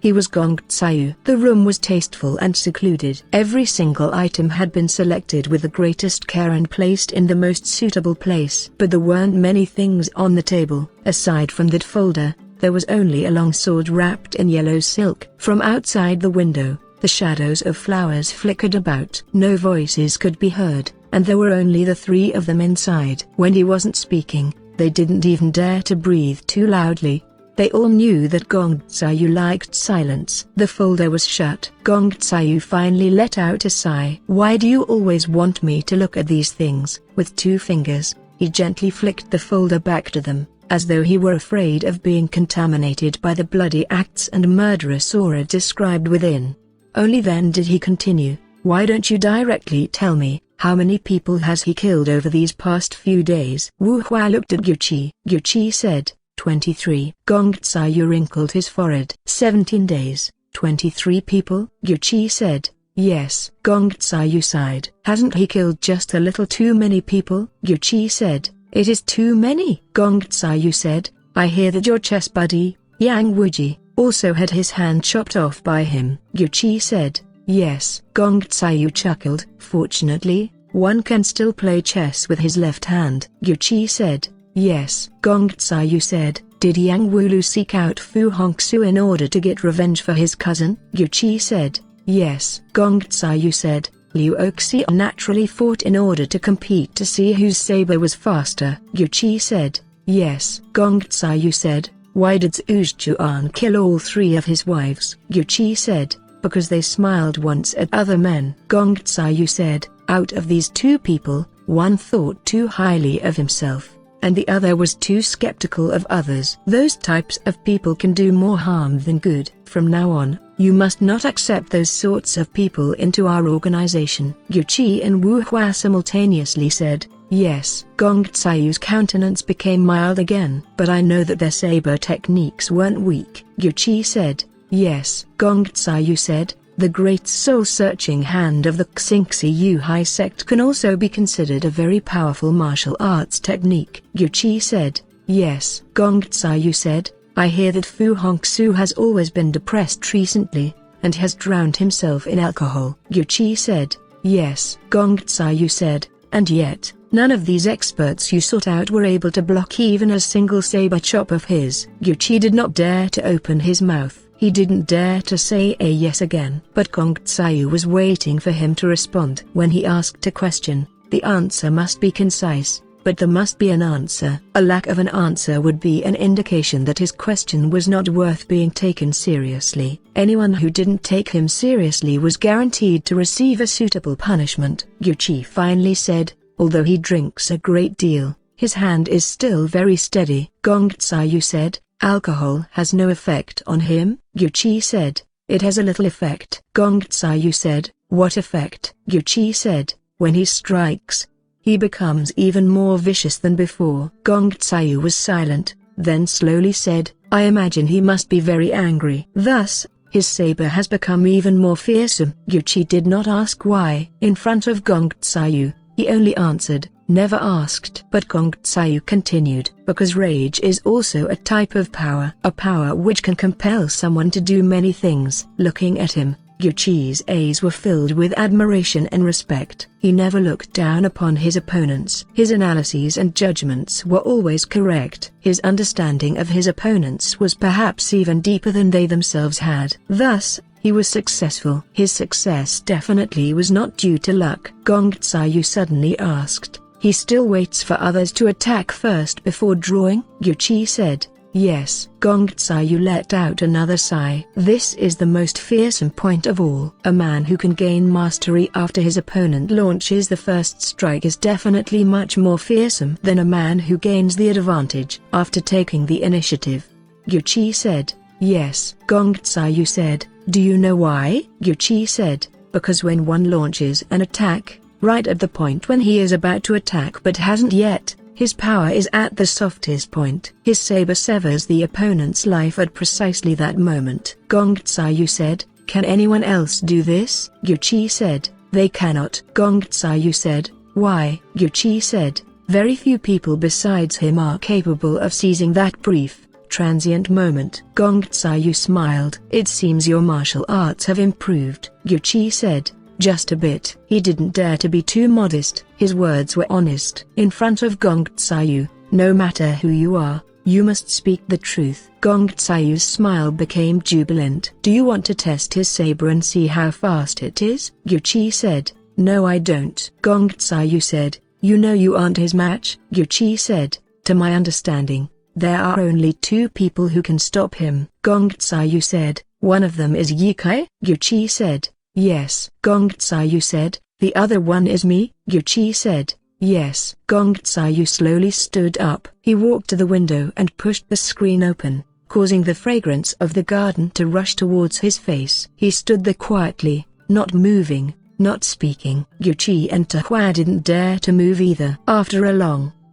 He was Hongxue. The room was tasteful and secluded. Every single item had been selected with the greatest care and placed in the most suitable place. But there weren't many things on the table. Aside from that folder, there was only a long sword wrapped in yellow silk. From outside the window, the shadows of flowers flickered about. No voices could be heard, and there were only the three of them inside. When he wasn't speaking, they didn't even dare to breathe too loudly. They all knew that Hongxue liked silence. The folder was shut. Hongxue finally let out a sigh. "Why do you always want me to look at these things?" With 2 fingers, he gently flicked the folder back to them, as though he were afraid of being contaminated by the bloody acts and murderous aura described within. Only then did he continue, "Why don't you directly tell me, how many people has he killed over these past few days?" Wu Hua looked at Ureshii. Ureshii said, 23. Hongxue wrinkled his forehead. 17 days, 23 people? Ureshii said, yes. Hongxue sighed. Hasn't he killed just a little too many people? Ureshii said, it is too many. Hongxue said, I hear that your chess buddy, Yang Wuji, also had his hand chopped off by him. Ureshii said, yes. Hongxue chuckled. Fortunately, one can still play chess with his left hand. Ureshii said, yes. Hongxue said, did Yang Wulu seek out Fu Hongxue in order to get revenge for his cousin? Ureshii said, yes. Hongxue said, Liu Oxi naturally fought in order to compete to see whose saber was faster. Ureshii said, yes. Hongxue said, why did Zhuan kill all 3 of his wives? Ureshii said, because they smiled once at other men. Hongxue said, out of these 2 people, one thought too highly of himself, and the other was too skeptical of others. Those types of people can do more harm than good. From now on, you must not accept those sorts of people into our organization. Ureshii and Wu Hua simultaneously said, yes. Hongxue's countenance became mild again. But I know that their saber techniques weren't weak. Ureshii said, yes. Hongxue said, the great soul-searching hand of the Xingxi Yuhai sect can also be considered a very powerful martial arts technique. Ureshii said, yes. Hongxue said, I hear that Fu Hongxue has always been depressed recently, and has drowned himself in alcohol. Ureshii said, yes. Hongxue said, and yet, none of these experts you sought out were able to block even a single saber chop of his. Ureshii did not dare to open his mouth. He didn't dare to say a yes again. But Hongxue was waiting for him to respond. When he asked a question, the answer must be concise, but there must be an answer. A lack of an answer would be an indication that his question was not worth being taken seriously. Anyone who didn't take him seriously was guaranteed to receive a suitable punishment. Ureshii finally said, although he drinks a great deal, his hand is still very steady. Hongxue said, alcohol has no effect on him? Ureshii said, it has a little effect. Hongxue said, what effect? Ureshii said, when he strikes, he becomes even more vicious than before. Hongxue was silent, then slowly said, I imagine he must be very angry. Thus, his saber has become even more fearsome. Ureshii did not ask why. In front of Hongxue, he only answered, never asked. But Hongxue continued, because rage is also a type of power. A power which can compel someone to do many things. Looking at him, Yuqi's eyes were filled with admiration and respect. He never looked down upon his opponents. His analyses and judgments were always correct. His understanding of his opponents was perhaps even deeper than they themselves had. Thus, he was successful. His success definitely was not due to luck. Hongxue suddenly asked. He still waits for others to attack first before drawing? Yuqi said. Yes. Hongxue let out another sigh. This is the most fearsome point of all. A man who can gain mastery after his opponent launches the first strike is definitely much more fearsome than a man who gains the advantage after taking the initiative. Yuqi said. Yes. Hongxue said. Do you know why? Yuqi said. Because when one launches an attack, right at the point when he is about to attack but hasn't yet, his power is at the softest point. His saber severs the opponent's life at precisely that moment. Hongxue said. Can anyone else do this? Yuqi said. They cannot. Hongxue said. Why? Yuqi said. Very few people besides him are capable of seizing that brief, transient moment. Hongxue smiled. It seems your martial arts have improved. Yuqi said. Just a bit. He didn't dare to be too modest. His words were honest. In front of Hongxue, no matter who you are, you must speak the truth. Hongxue's smile became jubilant. Do you want to test his saber and see how fast it is? Yuqi said. No, I don't. Hongxue said. You know you aren't his match? Yuqi said. To my understanding, there are only two people who can stop him. Hongxue said. One of them is Ye Kai? Yuqi said. Yes. Hongxue said. The other one is me? Yuqi said. Yes. Hongxue slowly stood up. He walked to the window and pushed the screen open, causing the fragrance of the garden to rush towards his face. He stood there quietly, not moving, not speaking. Yuqi and Tehua didn't dare to move either. After a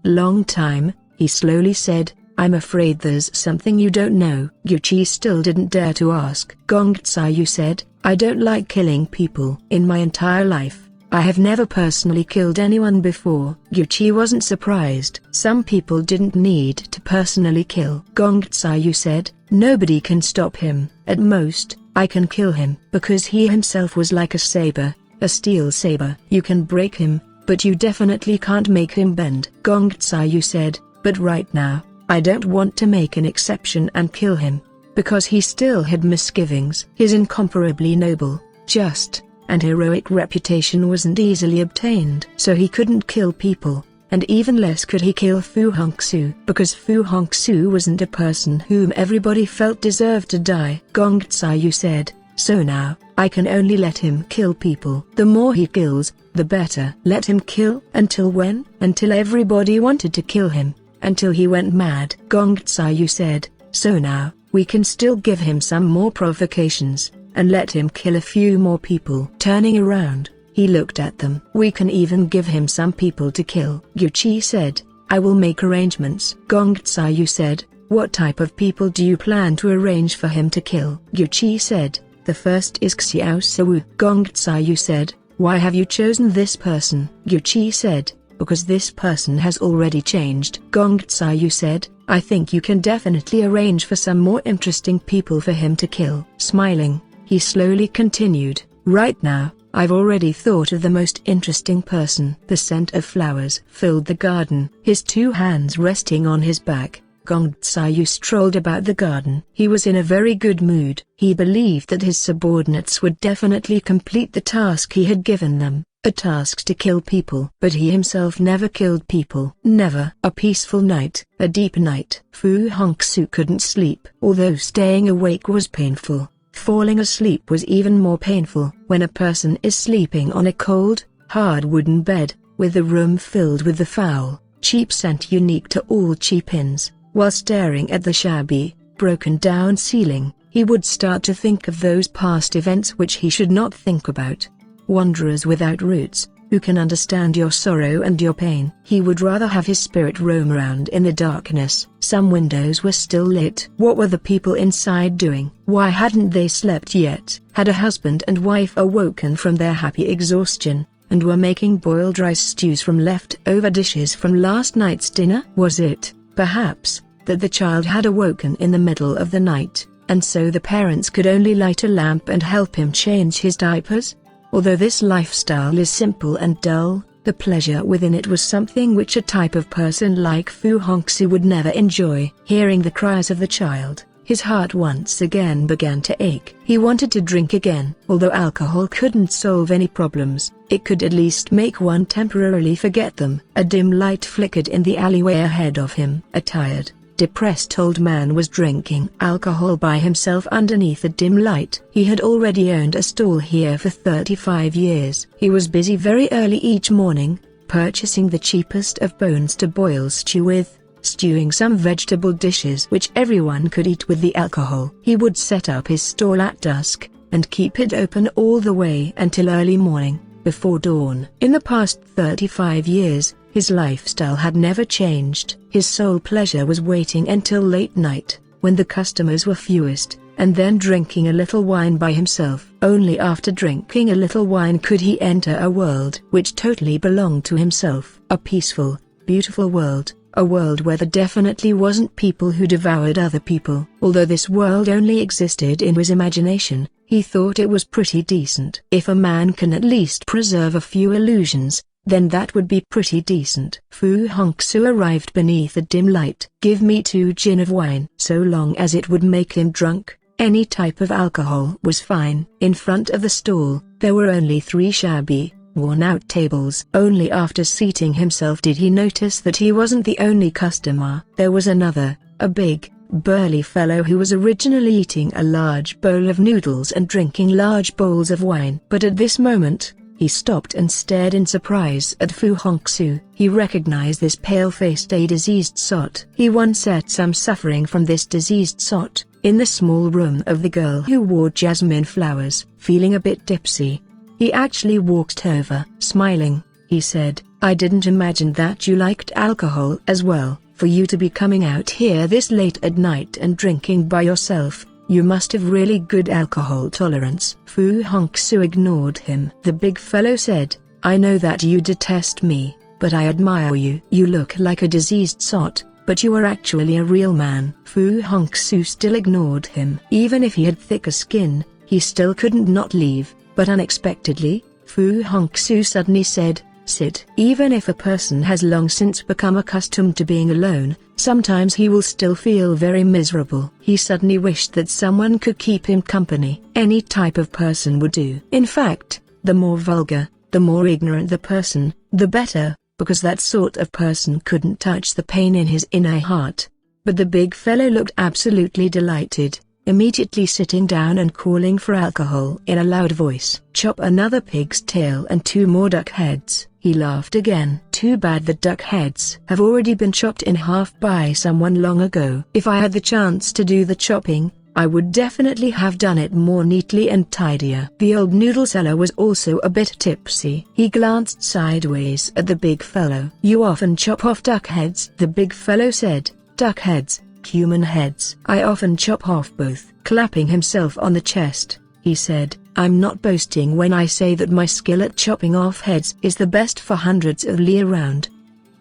long time, he slowly said, I'm afraid there's something you don't know. Yuqi still didn't dare to ask. Hongxue said, I don't like killing people. In my entire life, I have never personally killed anyone before. Yuqi wasn't surprised. Some people didn't need to personally kill. Hongxue said, nobody can stop him. At most, I can kill him. Because he himself was like a saber, a steel saber. You can break him, but you definitely can't make him bend. Hongxue said, but right now, I don't want to make an exception and kill him, because he still had misgivings. His incomparably noble, just, and heroic reputation wasn't easily obtained. So he couldn't kill people, and even less could he kill Fu Hongxue, because Fu Hongxue wasn't a person whom everybody felt deserved to die. Hongxue said, so now, I can only let him kill people. The more he kills, the better. Let him kill. Until when? Until everybody wanted to kill him. Until he went mad. Hongxue said, so now, we can still give him some more provocations, and let him kill a few more people. Turning around, he looked at them. We can even give him some people to kill. Yuqi said, I will make arrangements. Hongxue said, what type of people do you plan to arrange for him to kill? Yuqi said, the first is Xiao Sawu. Hongxue said, why have you chosen this person? Yuqi said, because this person has already changed. Hongxue said, I think you can definitely arrange for some more interesting people for him to kill. Smiling, he slowly continued, right now, I've already thought of the most interesting person. The scent of flowers filled the garden. His two hands resting on his back, Hongxue strolled about the garden. He was in a very good mood. He believed that his subordinates would definitely complete the task he had given them. A task to kill people. But he himself never killed people. Never. A peaceful night, a deep night. Fu Hongxue couldn't sleep. Although staying awake was painful, falling asleep was even more painful. When a person is sleeping on a cold, hard wooden bed, with the room filled with the foul, cheap scent unique to all cheap-ins, while staring at the shabby, broken-down ceiling, he would start to think of those past events which he should not think about. Wanderers without roots, who can understand your sorrow and your pain. He would rather have his spirit roam around in the darkness. Some windows were still lit. What were the people inside doing? Why hadn't they slept yet? Had a husband and wife awoken from their happy exhaustion, and were making boiled rice stews from leftover dishes from last night's dinner? Was it, perhaps, that the child had awoken in the middle of the night, and so the parents could only light a lamp and help him change his diapers? Although this lifestyle is simple and dull, the pleasure within it was something which a type of person like Fu Hongxue would never enjoy. Hearing the cries of the child, his heart once again began to ache. He wanted to drink again. Although alcohol couldn't solve any problems, it could at least make one temporarily forget them. A dim light flickered in the alleyway ahead of him. A tired, depressed old man was drinking alcohol by himself underneath a dim light. He had already owned a stall here for 35 years. He was busy very early each morning, purchasing the cheapest of bones to boil stew with, stewing some vegetable dishes which everyone could eat with the alcohol. He would set up his stall at dusk, and keep it open all the way until early morning, before dawn. In the past 35 years, his lifestyle had never changed. His sole pleasure was waiting until late night, when the customers were fewest, and then drinking a little wine by himself. Only after drinking a little wine could he enter a world which totally belonged to himself. A peaceful, beautiful world. A world where there definitely wasn't people who devoured other people. Although this world only existed in his imagination, he thought it was pretty decent. If a man can at least preserve a few illusions, then that would be pretty decent. Fu Hongxue arrived beneath a dim light. Give me 2 gin of wine. So long as it would make him drunk, any type of alcohol was fine. In front of the stall, there were only 3 shabby, worn-out tables. Only after seating himself did he notice that he wasn't the only customer. There was another, a big, burly fellow who was originally eating a large bowl of noodles and drinking large bowls of wine. But at this moment, he stopped and stared in surprise at Fu Hongxue. He recognized this pale-faced diseased sot. He once had some suffering from this diseased sot, in the small room of the girl who wore jasmine flowers. Feeling a bit tipsy, he actually walked over. Smiling, he said, I didn't imagine that you liked alcohol as well. For you to be coming out here this late at night and drinking by yourself, you must have really good alcohol tolerance. Fu Hongxue ignored him. The big fellow said, I know that you detest me, but I admire you. You look like a diseased sot, but you are actually a real man. Fu Hongxue still ignored him. Even if he had thicker skin, he still couldn't not leave. But unexpectedly, Fu Hongxue suddenly said, sit. Even if a person has long since become accustomed to being alone, sometimes he will still feel very miserable. He suddenly wished that someone could keep him company. Any type of person would do. In fact, the more vulgar, the more ignorant the person, the better, because that sort of person couldn't touch the pain in his inner heart. But the big fellow looked absolutely delighted, immediately sitting down and calling for alcohol in a loud voice. Chop another pig's tail and 2 more duck heads. He laughed again. Too bad the duck heads have already been chopped in half by someone long ago. If I had the chance to do the chopping, I would definitely have done it more neatly and tidier. The old noodle seller was also a bit tipsy. He glanced sideways at the big fellow. You often chop off duck heads? The big fellow said. Duck heads, human heads. I often chop off both. Clapping himself on the chest, he said, I'm not boasting when I say that my skill at chopping off heads is the best for hundreds of li around.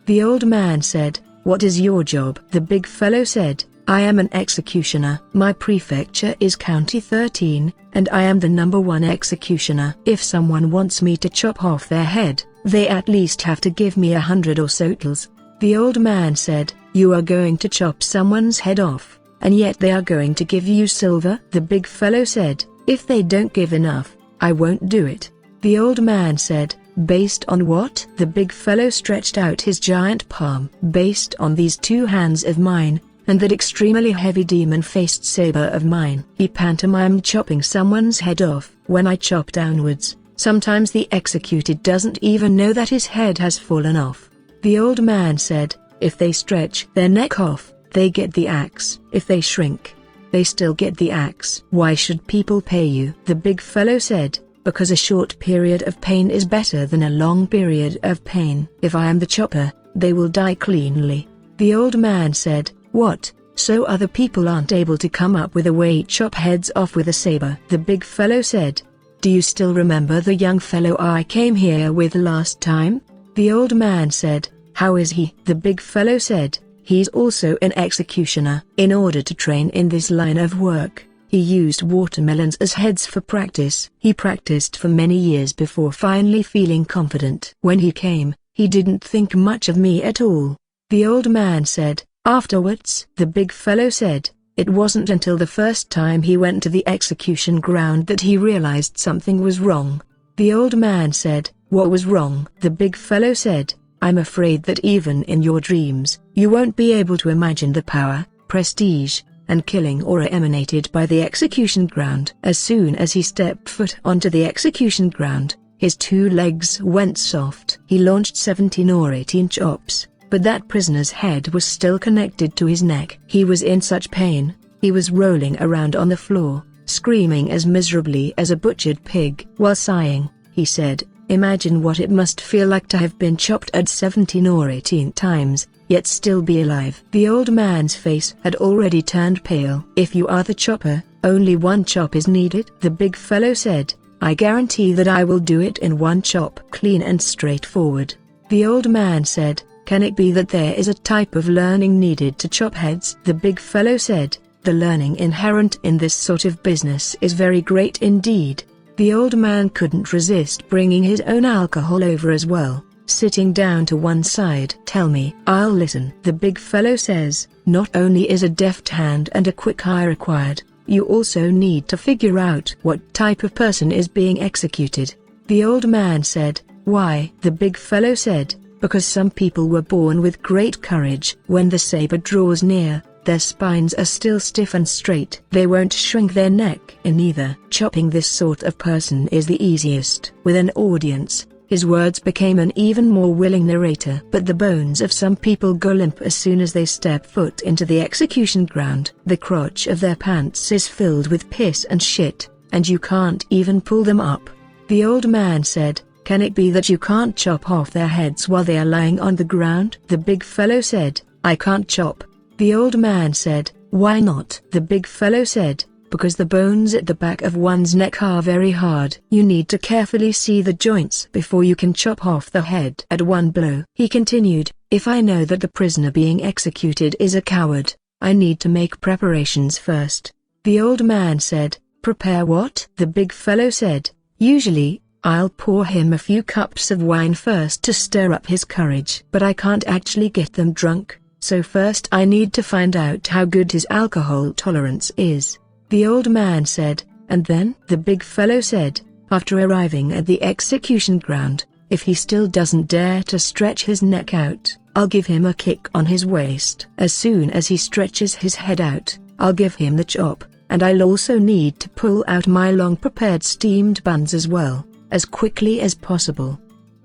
The old man said, what is your job? The big fellow said, I am an executioner. My prefecture is County 13, and I am the #1 executioner. If someone wants me to chop off their head, they at least have to give me 100 or sotels. The old man said, you are going to chop someone's head off, and yet they are going to give you silver? The big fellow said, if they don't give enough, I won't do it. The old man said, based on what? The big fellow stretched out his giant palm. Based on these 2 hands of mine, and that extremely heavy demon-faced saber of mine. He pantomimed chopping someone's head off. When I chop downwards, sometimes the executed doesn't even know that his head has fallen off. The old man said, if they stretch their neck off, they get the axe. If they shrink, they still get the axe. Why should people pay you? The big fellow said, because a short period of pain is better than a long period of pain. If I am the chopper, they will die cleanly. The old man said, what? So other people aren't able to come up with a way to chop heads off with a saber? The big fellow said, do you still remember the young fellow I came here with last time? The old man said, how is he? The big fellow said, he's also an executioner. In order to train in this line of work, He used watermelons as heads for practice. He practiced for many years before finally feeling confident. When he came, he didn't think much of me at all. The old man said. Afterwards, the big fellow said, it wasn't until the first time he went to the execution ground that he realized something was wrong. The old man said, what was wrong? The big fellow said, I'm afraid that even in your dreams, you won't be able to imagine the power, prestige, and killing aura emanated by the execution ground. As soon as he stepped foot onto the execution ground, his 2 legs went soft. He launched 17 or 18 chops, but that prisoner's head was still connected to his neck. He was in such pain, he was rolling around on the floor, screaming as miserably as a butchered pig. While sighing, he said, imagine what it must feel like to have been chopped at 17 or 18 times, yet still be alive. The old man's face had already turned pale. If you are the chopper, only 1 chop is needed, the big fellow said. I guarantee that I will do it in 1 chop. Clean and straightforward. The old man said, can it be that there is a type of learning needed to chop heads? The big fellow said, the learning inherent in this sort of business is very great indeed. The old man couldn't resist bringing his own alcohol over as well, sitting down to one side. Tell me. I'll listen. The big fellow says, not only is a deft hand and a quick eye required, you also need to figure out what type of person is being executed. The old man said, why? The big fellow said, because some people were born with great courage. When the saber draws near, their spines are still stiff and straight. They won't shrink their neck in either. Chopping this sort of person is the easiest. With an audience, his words became an even more willing narrator. But the bones of some people go limp as soon as they step foot into the execution ground. The crotch of their pants is filled with piss and shit, and you can't even pull them up. The old man said, can it be that you can't chop off their heads while they are lying on the ground? The big fellow said, I can't chop. The old man said, why not? The big fellow said, because the bones at the back of one's neck are very hard. You need to carefully see the joints before you can chop off the head at one blow. He continued, if I know that the prisoner being executed is a coward, I need to make preparations first. The old man said, prepare what? The big fellow said, usually, I'll pour him a few cups of wine first to stir up his courage. But I can't actually get them drunk. So first I need to find out how good his alcohol tolerance is. The old man said, and then? The big fellow said, after arriving at the execution ground, if he still doesn't dare to stretch his neck out, I'll give him a kick on his waist. As soon as he stretches his head out, I'll give him the chop, and I'll also need to pull out my long-prepared steamed buns as well, as quickly as possible.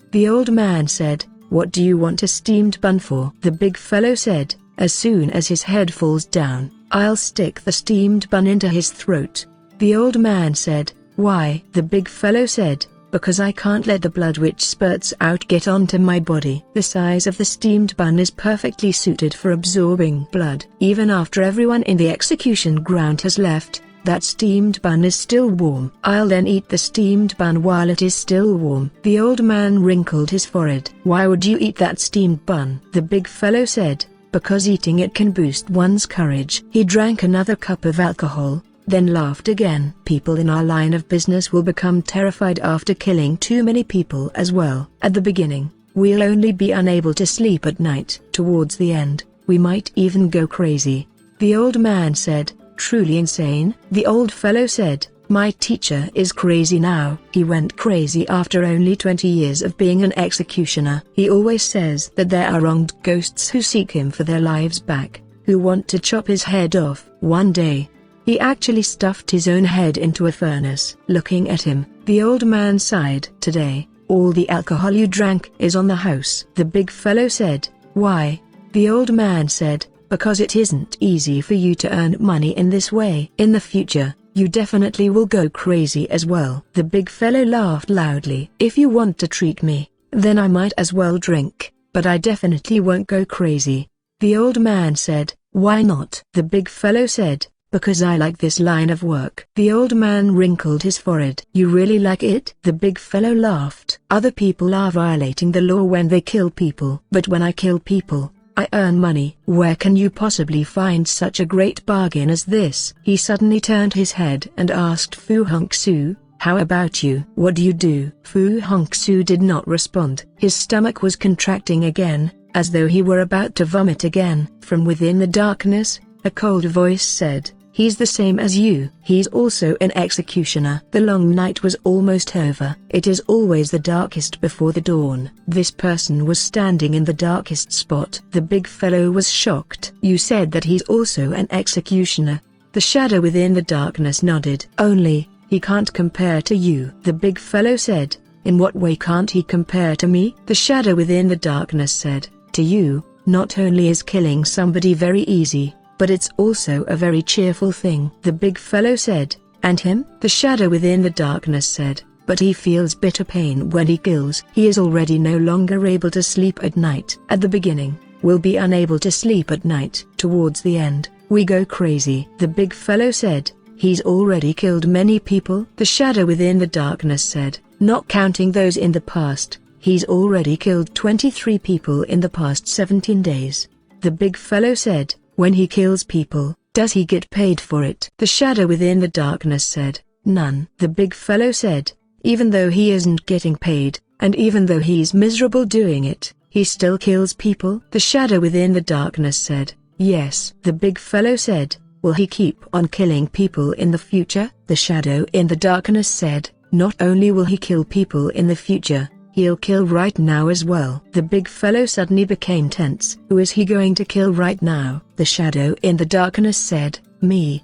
The old man said, what do you want a steamed bun for? The big fellow said, as soon as his head falls down, I'll stick the steamed bun into his throat. The old man said, why? The big fellow said, because I can't let the blood which spurts out get onto my body. The size of the steamed bun is perfectly suited for absorbing blood. Even after everyone in the execution ground has left, that steamed bun is still warm. I'll then eat the steamed bun while it is still warm. The old man wrinkled his forehead. Why would you eat that steamed bun? The big fellow said, because eating it can boost one's courage. He drank another cup of alcohol, then laughed again. People in our line of business will become terrified after killing too many people as well. At the beginning, we'll only be unable to sleep at night. Towards the end, we might even go crazy. The old man said, truly insane? The old fellow said, my teacher is crazy now. He went crazy after only 20 years of being an executioner. He always says that there are wronged ghosts who seek him for their lives back, who want to chop his head off. One day, he actually stuffed his own head into a furnace. Looking at him, the old man sighed. Today, all the alcohol you drank is on the house. The big fellow said, why? The old man said, because it isn't easy for you to earn money in this way. In the future, you definitely will go crazy as well. The big fellow laughed loudly. If you want to treat me, then I might as well drink, but I definitely won't go crazy. The old man said, why not? The big fellow said, because I like this line of work. The old man wrinkled his forehead. You really like it? The big fellow laughed. Other people are violating the law when they kill people. But when I kill people, I earn money. Where can you possibly find such a great bargain as this? He suddenly turned his head and asked Fu Hongxue, how about you? What do you do? Fu Hongxue did not respond. His stomach was contracting again, as though he were about to vomit again. From within the darkness, a cold voice said, he's the same as you. He's also an executioner. The long night was almost over. It is always the darkest before the dawn. This person was standing in the darkest spot. The big fellow was shocked. You said that he's also an executioner. The shadow within the darkness nodded. Only, he can't compare to you. The big fellow said, in what way can't he compare to me? The shadow within the darkness said, to you, not only is killing somebody very easy, but it's also a very cheerful thing. The big fellow said, and him? The shadow within the darkness said, but he feels bitter pain when he kills. He is already no longer able to sleep at night. At the beginning, we'll be unable to sleep at night. Towards the end, we go crazy. The big fellow said, he's already killed many people. The shadow within the darkness said, not counting those in the past, he's already killed 23 people in the past 17 days. The big fellow said, when he kills people, does he get paid for it? The shadow within the darkness said, none. The big fellow said, even though he isn't getting paid, and even though he's miserable doing it, he still kills people? The shadow within the darkness said, yes. The big fellow said, will he keep on killing people in the future? The shadow in the darkness said, not only will he kill people in the future, he'll kill right now as well. The big fellow suddenly became tense. Who is he going to kill right now? The shadow in the darkness said, me.